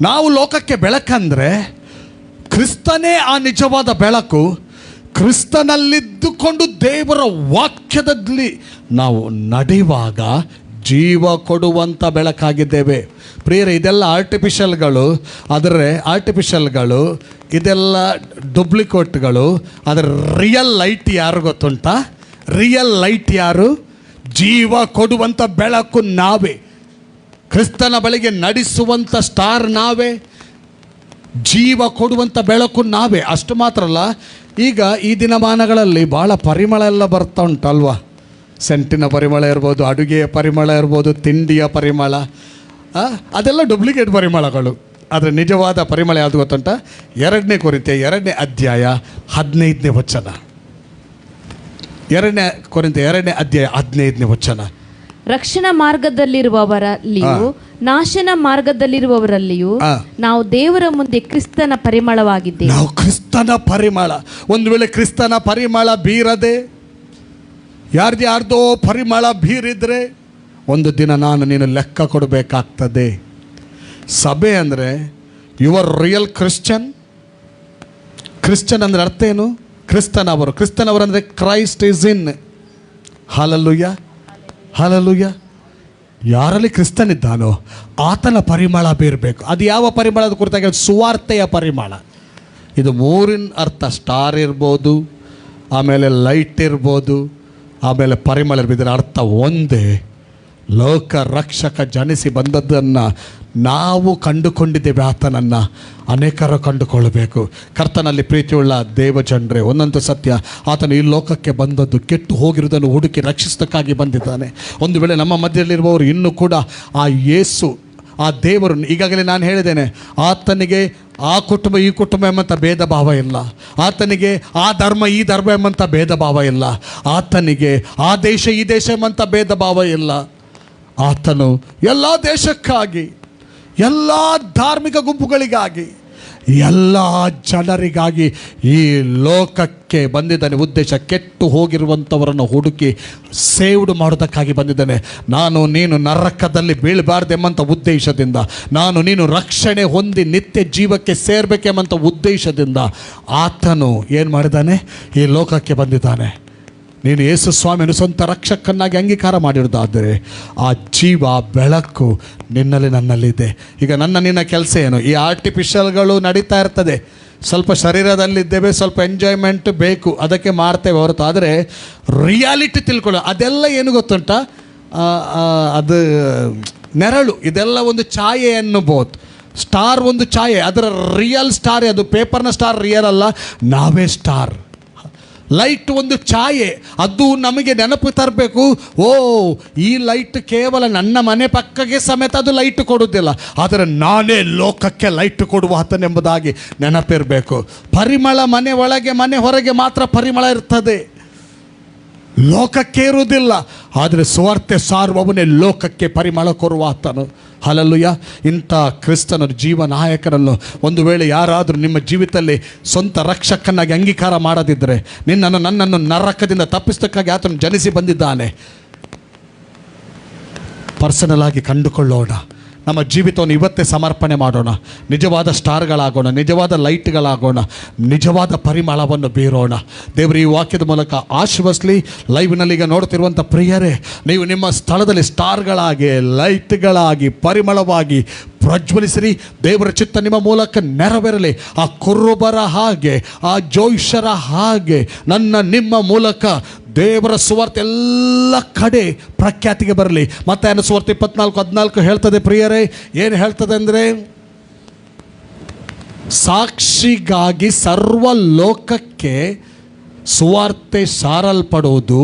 ನಾವು ಲೋಕಕ್ಕೆ ಬೆಳಕಂದ್ರೆ ಕ್ರಿಸ್ತನೇ ಆ ನಿಜವಾದ ಬೆಳಕು. ಕ್ರಿಸ್ತನಲ್ಲಿದ್ದುಕೊಂಡು ದೇವರ ವಾಕ್ಯದಲ್ಲಿ ನಾವು ನಡೆಯುವಾಗ ಜೀವ ಕೊಡುವಂಥ ಬೆಳಕಾಗಿದ್ದೇವೆ. ಪ್ರಿಯರೇ, ಇದೆಲ್ಲ ಆರ್ಟಿಫಿಷಿಯಲ್ಗಳು, ಇದೆಲ್ಲ ಡೂಪ್ಲಿಕೇಟ್ಗಳು. ಅದರ ರಿಯಲ್ ಲೈಟ್ ಯಾರು ಗೊತ್ತುಂಟ? ರಿಯಲ್ ಲೈಟ್ ಯಾರು? ಜೀವ ಕೊಡುವಂಥ ಬೆಳಕು ನಾವೇ. ಕ್ರಿಸ್ತನ ಬಳಿಗೆ ನಡೆಸುವಂಥ ಸ್ಟಾರ್ ನಾವೇ, ಜೀವ ಕೊಡುವಂಥ ಬೆಳಕು ನಾವೇ. ಅಷ್ಟು ಮಾತ್ರ ಅಲ್ಲ, ಈಗ ಈ ದಿನಮಾನಗಳಲ್ಲಿ ಭಾಳ ಪರಿಮಳ ಎಲ್ಲ ಬರ್ತಾ ಉಂಟಲ್ವಾ? ಸೆಂಟಿನ ಪರಿಮಳ ಇರ್ಬೋದು, ಅಡುಗೆಯ ಪರಿಮಳ ಇರ್ಬೋದು, ತಿಂಡಿಯ ಪರಿಮಳ, ಅದೆಲ್ಲ ಡೂಪ್ಲಿಕೇಟ್ ಪರಿಮಳಗಳು. ಆದರೆ ನಿಜವಾದ ಪರಿಮಳ ಯಾವುದು ಗೊತ್ತುಂಟ? 2ನೇ ಕೊರಿಂಥೆ 2ನೇ ಅಧ್ಯಾಯ 15ನೇ ವಚನ. 2ನೇ ಕೊರಿಂಥೆ 2ನೇ ಅಧ್ಯಾಯ 15ನೇ ವಚನ. ರಕ್ಷಣಾ ಮಾರ್ಗದಲ್ಲಿರುವವರಲ್ಲಿಯೂ ನಾಶನ ಮಾರ್ಗದಲ್ಲಿರುವವರಲ್ಲಿಯೂ ನಾವು ದೇವರ ಮುಂದೆ ಕ್ರಿಸ್ತನ ಪರಿಮಳವಾಗಿದ್ದೇವೆ. ನಾವು ಕ್ರಿಸ್ತನ ಪರಿಮಳ. ಒಂದು ವೇಳೆ ಕ್ರಿಸ್ತನ ಪರಿಮಳ ಬೀರದೆ ಯಾರ್ದೋ ಪರಿಮಳ ಬೀರಿದ್ರೆ ಒಂದು ದಿನ ನಾನು ನೀನು ಲೆಕ್ಕ ಕೊಡಬೇಕಾಗ್ತದೆ. ಸಭೆ ಅಂದರೆ ಯುವರ್ ರಿಯಲ್ ಕ್ರಿಶ್ಚನ್. ಕ್ರಿಶ್ಚನ್ ಅಂದರೆ ಅರ್ಥ ಏನು? ಕ್ರಿಸ್ತನವರು ಅಂದರೆ Christ is in. Hallelujah, hallelujah. ಯಾರಲ್ಲಿ ಕ್ರಿಸ್ತನಿದ್ದಾನೋ ಆತನ ಪರಿಮಳ ಬೀರಬೇಕು. ಅದು ಯಾವ ಪರಿಮಳದ ಕುರಿತಾಗಿ? ಸುವಾರ್ತೆಯ ಪರಿಮಳ. ಇದು ಮೂರಿನ ಅರ್ಥ. ಸ್ಟಾರ್ ಇರ್ಬೋದು, ಆಮೇಲೆ ಲೈಟ್ ಇರ್ಬೋದು, ಆಮೇಲೆ ಪರಿಮಳ ಇರ್ಬೋದು. ಇದರ ಅರ್ಥ ಒಂದೇ. ಲೋಕ ರಕ್ಷಕ ಜನಿಸಿ ಬಂದದ್ದನ್ನು ನಾವು ಕಂಡುಕೊಂಡಿದ್ದೇವೆ, ಆತನನ್ನು ಅನೇಕರು ಕಂಡುಕೊಳ್ಳಬೇಕು. ಕರ್ತನಲ್ಲಿ ಪ್ರೀತಿಯುಳ್ಳ ದೇವಜನರೇ, ಒಂದಂತೂ ಸತ್ಯ, ಆತನು ಈ ಲೋಕಕ್ಕೆ ಬಂದದ್ದು ಕೆಟ್ಟು ಹೋಗಿರುವುದನ್ನು ಹುಡುಕಿ ರಕ್ಷಿಸೋದಕ್ಕಾಗಿ ಬಂದಿದ್ದಾನೆ. ಒಂದು ವೇಳೆ ನಮ್ಮ ಮಧ್ಯದಲ್ಲಿರುವವರು ಇನ್ನೂ ಕೂಡ ಆ ಯೇಸು, ಆ ದೇವರು, ಈಗಾಗಲೇ ನಾನು ಹೇಳಿದ್ದೇನೆ, ಆತನಿಗೆ ಆ ಕುಟುಂಬ ಈ ಕುಟುಂಬ ಎಂಬಂಥ ಭೇದ ಭಾವ ಇಲ್ಲ. ಆತನಿಗೆ ಆ ಧರ್ಮ ಈ ಧರ್ಮ ಎಂಬಂಥ ಭೇದ ಭಾವ ಇಲ್ಲ. ಆತನಿಗೆ ಆ ದೇಶ ಈ ದೇಶ ಎಂಬಂಥ ಭೇದ ಭಾವ ಇಲ್ಲ. ಆತನು ಎಲ್ಲ ದೇಶಕ್ಕಾಗಿ, ಎಲ್ಲ ಧಾರ್ಮಿಕ ಗುಂಪುಗಳಿಗಾಗಿ, ಎಲ್ಲ ಜನರಿಗಾಗಿ ಈ ಲೋಕಕ್ಕೆ ಬಂದಿದ್ದಾನೆ. ಉದ್ದೇಶ ಕೆಟ್ಟು ಹೋಗಿರುವಂಥವರನ್ನು ಹುಡುಕಿ ಸೇವ್ಡ್ ಮಾಡೋದಕ್ಕಾಗಿ ಬಂದಿದ್ದಾನೆ. ನಾನು ನೀನು ನರಕದಲ್ಲಿ ಬೀಳಬಾರ್ದೆಂಬಂಥ ಉದ್ದೇಶದಿಂದ, ನಾನು ನೀನು ರಕ್ಷಣೆ ಹೊಂದಿ ನಿತ್ಯ ಜೀವಕ್ಕೆ ಸೇರಬೇಕೆಂಬಂಥ ಉದ್ದೇಶದಿಂದ ಆತನು ಏನು ಮಾಡಿದ್ದಾನೆ? ಈ ಲೋಕಕ್ಕೆ ಬಂದಿದ್ದಾನೆ. ನೀನು ಯೇಸು ಸ್ವಾಮಿಯನ್ನು ಸ್ವಂತ ರಕ್ಷಕನಾಗಿ ಅಂಗೀಕಾರ ಮಾಡಿರೋದಾದರೆ ಆ ಜೀವ ಬೆಳಕು ನಿನ್ನಲ್ಲಿ ನನ್ನಲ್ಲಿದೆ. ಈಗ ನಿನ್ನ ಕೆಲಸ ಏನು? ಈ ಆರ್ಟಿಫಿಷಿಯಲ್ಗಳು ನಡೀತಾ ಇರ್ತದೆ. ಸ್ವಲ್ಪ ಶರೀರದಲ್ಲಿದ್ದೇವೆ, ಸ್ವಲ್ಪ ಎಂಜಾಯ್ಮೆಂಟ್ ಬೇಕು, ಅದಕ್ಕೆ ಮಾಡ್ತೇವೆ ಹೊರತು. ಆದರೆ ರಿಯಾಲಿಟಿ ತಿಳ್ಕೊಳ್ಳೋ ಅದೆಲ್ಲ ಏನು ಗೊತ್ತುಂಟ? ಅದು ನೆರಳು. ಇದೆಲ್ಲ ಒಂದು ಛಾಯೆ ಎನ್ನಬಹುದು. ಸ್ಟಾರ್ ಒಂದು ಛಾಯೆ, ಅದರ ರಿಯಲ್ ಸ್ಟಾರ್ ಅದು, ಪೇಪರ್ನ ಸ್ಟಾರ್ ರಿಯಲ್ ಅಲ್ಲ, ನಾವೇ ಸ್ಟಾರ್. ಲೈಟ್ ಒಂದು ಛಾಯೆ, ಅದು ನಮಗೆ ನೆನಪು ತರಬೇಕು. ಓ, ಈ ಲೈಟ್ ಕೇವಲ ನನ್ನ ಮನೆ ಪಕ್ಕಕ್ಕೆ ಸಮೇತ ಅದು ಲೈಟ್ ಕೊಡುವುದಿಲ್ಲ, ಆದರೆ ನಾನೇ ಲೋಕಕ್ಕೆ ಲೈಟ್ ಕೊಡುವ ಆತನೆಂಬುದಾಗಿ ನೆನಪಿರಬೇಕು. ಪರಿಮಳ ಮನೆ ಒಳಗೆ ಮನೆ ಹೊರಗೆ ಮಾತ್ರ ಪರಿಮಳ ಇರ್ತದೆ, ಲೋಕಕ್ಕೆ ಇರುವುದಿಲ್ಲ. ಆದರೆ ಸುವಾರ್ತೆ ಸಾರುವವನೇ ಲೋಕಕ್ಕೆ ಪರಿಮಳ ಕೊಡುವ ಆತನು. ಹಲ್ಲೆಲೂಯಾ. ಇಂಥ ಕ್ರಿಸ್ತನ ಜೀವನಾಯಕನನ್ನು ಒಂದು ವೇಳೆ ಯಾರಾದರೂ ನಿಮ್ಮ ಜೀವಿತದಲ್ಲಿ ಸ್ವಂತ ರಕ್ಷಕನಾಗಿ ಅಂಗೀಕಾರ ಮಾಡದಿದ್ದರೆ, ನನ್ನನ್ನು ನರಕದಿಂದ ತಪ್ಪಿಸೋದಕ್ಕಾಗಿ ಆತನು ಜನಿಸಿ ಬಂದಿದ್ದಾನೆ. ಪರ್ಸನಲ್ ಆಗಿ ಕಂಡುಕೊಳ್ಳೋಣ. ನಮ್ಮ ಜೀವಿತವನ್ನು ಇವತ್ತೇ ಸಮರ್ಪಣೆ ಮಾಡೋಣ. ನಿಜವಾದ ಸ್ಟಾರ್ಗಳಾಗೋಣ, ನಿಜವಾದ ಲೈಟ್ಗಳಾಗೋಣ, ನಿಜವಾದ ಪರಿಮಳವನ್ನು ಬೀರೋಣ. ದೇವರು ಈ ವಾಕ್ಯದ ಮೂಲಕ ಆಶೀರ್ವದಿಸಲಿ. ಲೈವ್ನಲ್ಲಿ ಈಗ ನೋಡ್ತಿರುವಂಥ ಪ್ರಿಯರೇ, ನೀವು ನಿಮ್ಮ ಸ್ಥಳದಲ್ಲಿ ಸ್ಟಾರ್ಗಳಾಗಿ, ಲೈಟ್ಗಳಾಗಿ, ಪರಿಮಳವಾಗಿ ಪ್ರಜ್ವಲಿಸಿರಿ. ದೇವರ ಚಿತ್ತ ನಿಮ್ಮ ಮೂಲಕ ನೆರವೇರಲಿ. ಆ ಕುರುಬರ ಹಾಗೆ, ಆ ಜೋಯಿಷರ ಹಾಗೆ ನಿಮ್ಮ ಮೂಲಕ ದೇವರ ಸುವಾರ್ತೆ ಎಲ್ಲ ಕಡೆ ಪ್ರಖ್ಯಾತಿಗೆ ಬರಲಿ. ಮತ್ತಾಯನ ಸುವಾರ್ತೆ 24:14 ಹೇಳ್ತದೆ ಪ್ರಿಯರೇ, ಏನು ಹೇಳ್ತದೆ ಅಂದರೆ, ಸಾಕ್ಷಿಗಾಗಿ ಸರ್ವ ಲೋಕಕ್ಕೆ ಸುವಾರ್ತೆ ಸಾರಲ್ಪಡುವುದು,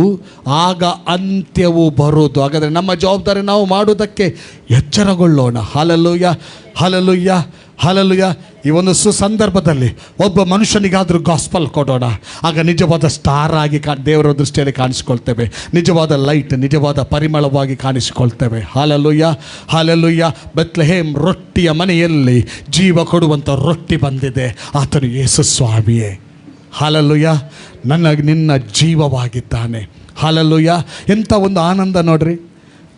ಆಗ ಅಂತ್ಯವು ಬರುವುದು. ಹಾಗಾದರೆ ನಮ್ಮ ಜವಾಬ್ದಾರಿ ನಾವು ಮಾಡುವುದಕ್ಕೆ ಎಚ್ಚರಗೊಳ್ಳೋಣ. Hallelujah, hallelujah, hallelujah. ಈ ಒಂದು ಸುಸಂದರ್ಭದಲ್ಲಿ ಒಬ್ಬ ಮನುಷ್ಯನಿಗಾದರೂ ಗಾಸ್ಪಲ್ ಕೊಡೋಣ. ಆಗ ನಿಜವಾದ ಸ್ಟಾರ್ ಆಗಿ ದೇವರ ದೃಷ್ಟಿಯಲ್ಲಿ ಕಾಣಿಸ್ಕೊಳ್ತೇವೆ, ನಿಜವಾದ ಲೈಟ್, ನಿಜವಾದ ಪರಿಮಳವಾಗಿ ಕಾಣಿಸಿಕೊಳ್ತೇವೆ. Hallelujah, hallelujah. ಬೆತ್ಲೆಹೇಮ್ ರೊಟ್ಟಿಯ ಮನೆಯಲ್ಲಿ ಜೀವ ಕೊಡುವಂಥ ರೊಟ್ಟಿ ಬಂದಿದೆ, ಆತನು ಯೇಸು ಸ್ವಾಮಿಯೇ. ಹಲ್ಲೆಲೂಯಾ. ನಿನ್ನ ಜೀವವಾಗಿದ್ದಾನೆ. ಹಲ್ಲೆಲೂಯಾ. ಎಂಥ ಒಂದು ಆನಂದ ನೋಡ್ರಿ.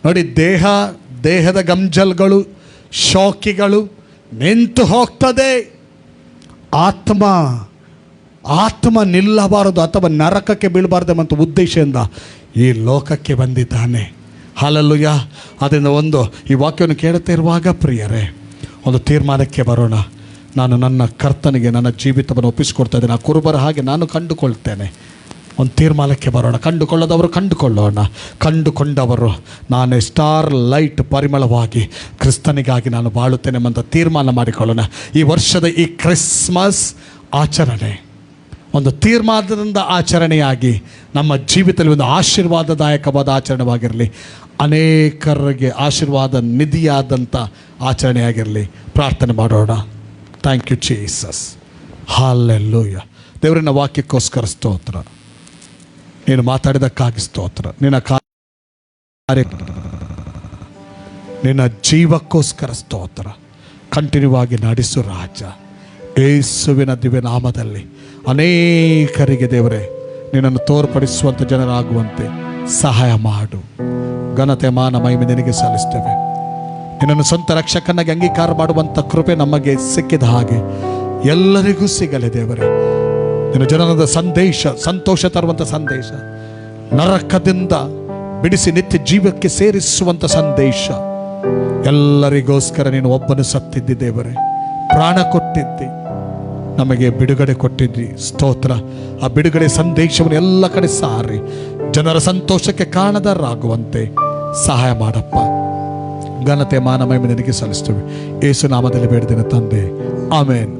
ನೋಡಿ, ದೇಹದ ಗಂಜಲ್ಗಳು, ಶೋಕಿಗಳು ನಿಂತು ಹೋಗ್ತದೆ. ಆತ್ಮ ನಿಲ್ಲಬಾರದು ಅಥವಾ ನರಕಕ್ಕೆ ಬೀಳಬಾರ್ದು ಎಂಬ ಉದ್ದೇಶದಿಂದ ಈ ಲೋಕಕ್ಕೆ ಬಂದಿದ್ದಾನೆ. ಹಲ್ಲೆಲೂಯಾ. ಅದರಿಂದ ಈ ವಾಕ್ಯವನ್ನು ಕೇಳುತ್ತಾ ಇರುವಾಗ ಪ್ರಿಯರೇ, ಒಂದು ತೀರ್ಮಾನಕ್ಕೆ ಬರೋಣ. ನಾನು ನನ್ನ ಕರ್ತನಿಗೆ ನನ್ನ ಜೀವಿತವನ್ನು ಒಪ್ಪಿಸಿಕೊಡ್ತಾ ಇದ್ದೇನೆ. ಆ ಕುರುಬರ ಹಾಗೆ ನಾನು ಕಂಡುಕೊಳ್ತೇನೆ. ಒಂದು ತೀರ್ಮಾನಕ್ಕೆ ಬರೋಣ. ಕಂಡುಕೊಳ್ಳೋದವರು ಕಂಡುಕೊಳ್ಳೋಣ, ಕಂಡುಕೊಂಡವರು ನಾನೇ ಸ್ಟಾರ್ ಲೈಟ್ ಪರಿಮಳವಾಗಿ ಕ್ರಿಸ್ತನಿಗಾಗಿ ನಾನು ಬಾಳುತ್ತೇನೆ ಎಂಬ ತೀರ್ಮಾನ ಮಾಡಿಕೊಳ್ಳೋಣ. ಈ ವರ್ಷದ ಈ ಕ್ರಿಸ್ಮಸ್ ಆಚರಣೆ ಒಂದು ತೀರ್ಮಾನದಿಂದ ಆಚರಣೆಯಾಗಿ ನಮ್ಮ ಜೀವಿತದಲ್ಲಿ ಒಂದು ಆಶೀರ್ವಾದದಾಯಕವಾದ ಆಚರಣೆವಾಗಿರಲಿ, ಅನೇಕರಿಗೆ ಆಶೀರ್ವಾದ ನಿಧಿಯಾದಂಥ ಆಚರಣೆಯಾಗಿರಲಿ. ಪ್ರಾರ್ಥನೆ ಮಾಡೋಣ. Thank you Jesus. ಹಲ್ಲೆಲೂಯಾ. ದೇವರಿನ ವಾಕ್ಯಕ್ಕೋಸ್ಕರ ಸ್ತೋತ್ರ, ನೀನು ಮಾತಾಡಿದಕ್ಕಾಗಿ ಸ್ತೋತ್ರ, ನಿನ್ನ ಜೀವಕ್ಕೋಸ್ಕರ ಸ್ತೋತ್ರ. ಕಂಟಿನ್ಯೂ ಆಗಿ ನಡೆಸು ರಾಜ. ಯೇಸುವಿನ ದಿವ್ಯ ನಾಮದಲ್ಲಿ ಅನೇಕರಿಗೆ ದೇವರೇ ನಿನ್ನನ್ನು ತೋರ್ಪಡಿಸುವಂಥ ಜನರಾಗುವಂತೆ ಸಹಾಯ ಮಾಡು. ಘನತೆ ಮಾನ ಮಹಿಮೆ ನಿನಗೆ ಸಲ್ಲಿಸ್ತೇವೆ. ನಿನ್ನನ್ನು ಸ್ವಂತ ರಕ್ಷಕನಾಗಿ ಅಂಗೀಕಾರ ಮಾಡುವಂಥ ಕೃಪೆ ನಮಗೆ ಸಿಕ್ಕಿದ ಹಾಗೆ ಎಲ್ಲರಿಗೂ ಸಿಗಲಿ ದೇವರೇ. ನಿನ್ನ ಜನರದ ಸಂದೇಶ, ಸಂತೋಷ ತರುವಂಥ ಸಂದೇಶ, ನರಕದಿಂದ ಬಿಡಿಸಿ ನಿತ್ಯ ಜೀವಕ್ಕೆ ಸೇರಿಸುವಂಥ ಸಂದೇಶ, ಎಲ್ಲರಿಗೋಸ್ಕರ ನೀನು ಒಬ್ಬನು ಸತ್ತಿದ್ದಿ ದೇವರೇ, ಪ್ರಾಣ ಕೊಟ್ಟಿದ್ದಿ, ನಮಗೆ ಬಿಡುಗಡೆ ಕೊಟ್ಟಿದ್ದಿ. ಸ್ತೋತ್ರ. ಆ ಬಿಡುಗಡೆ ಸಂದೇಶವನ್ನು ಎಲ್ಲ ಕಡೆ ಸಾರಿ ಜನರ ಸಂತೋಷಕ್ಕೆ ಕಾರಣರಾಗುವಂತೆ ಸಹಾಯ ಮಾಡಪ್ಪ. ಘನತೆ ಮಾನ ಮಹಿಮೆ ನಿನಗೆ ಸಲ್ಲಿಸ್ತೇವೆ. ಯೇಸು ನಾಮದಲ್ಲಿ ಬೇಡಿದ್ದೇನೆ ತಂದೆ, ಆಮೇನ್.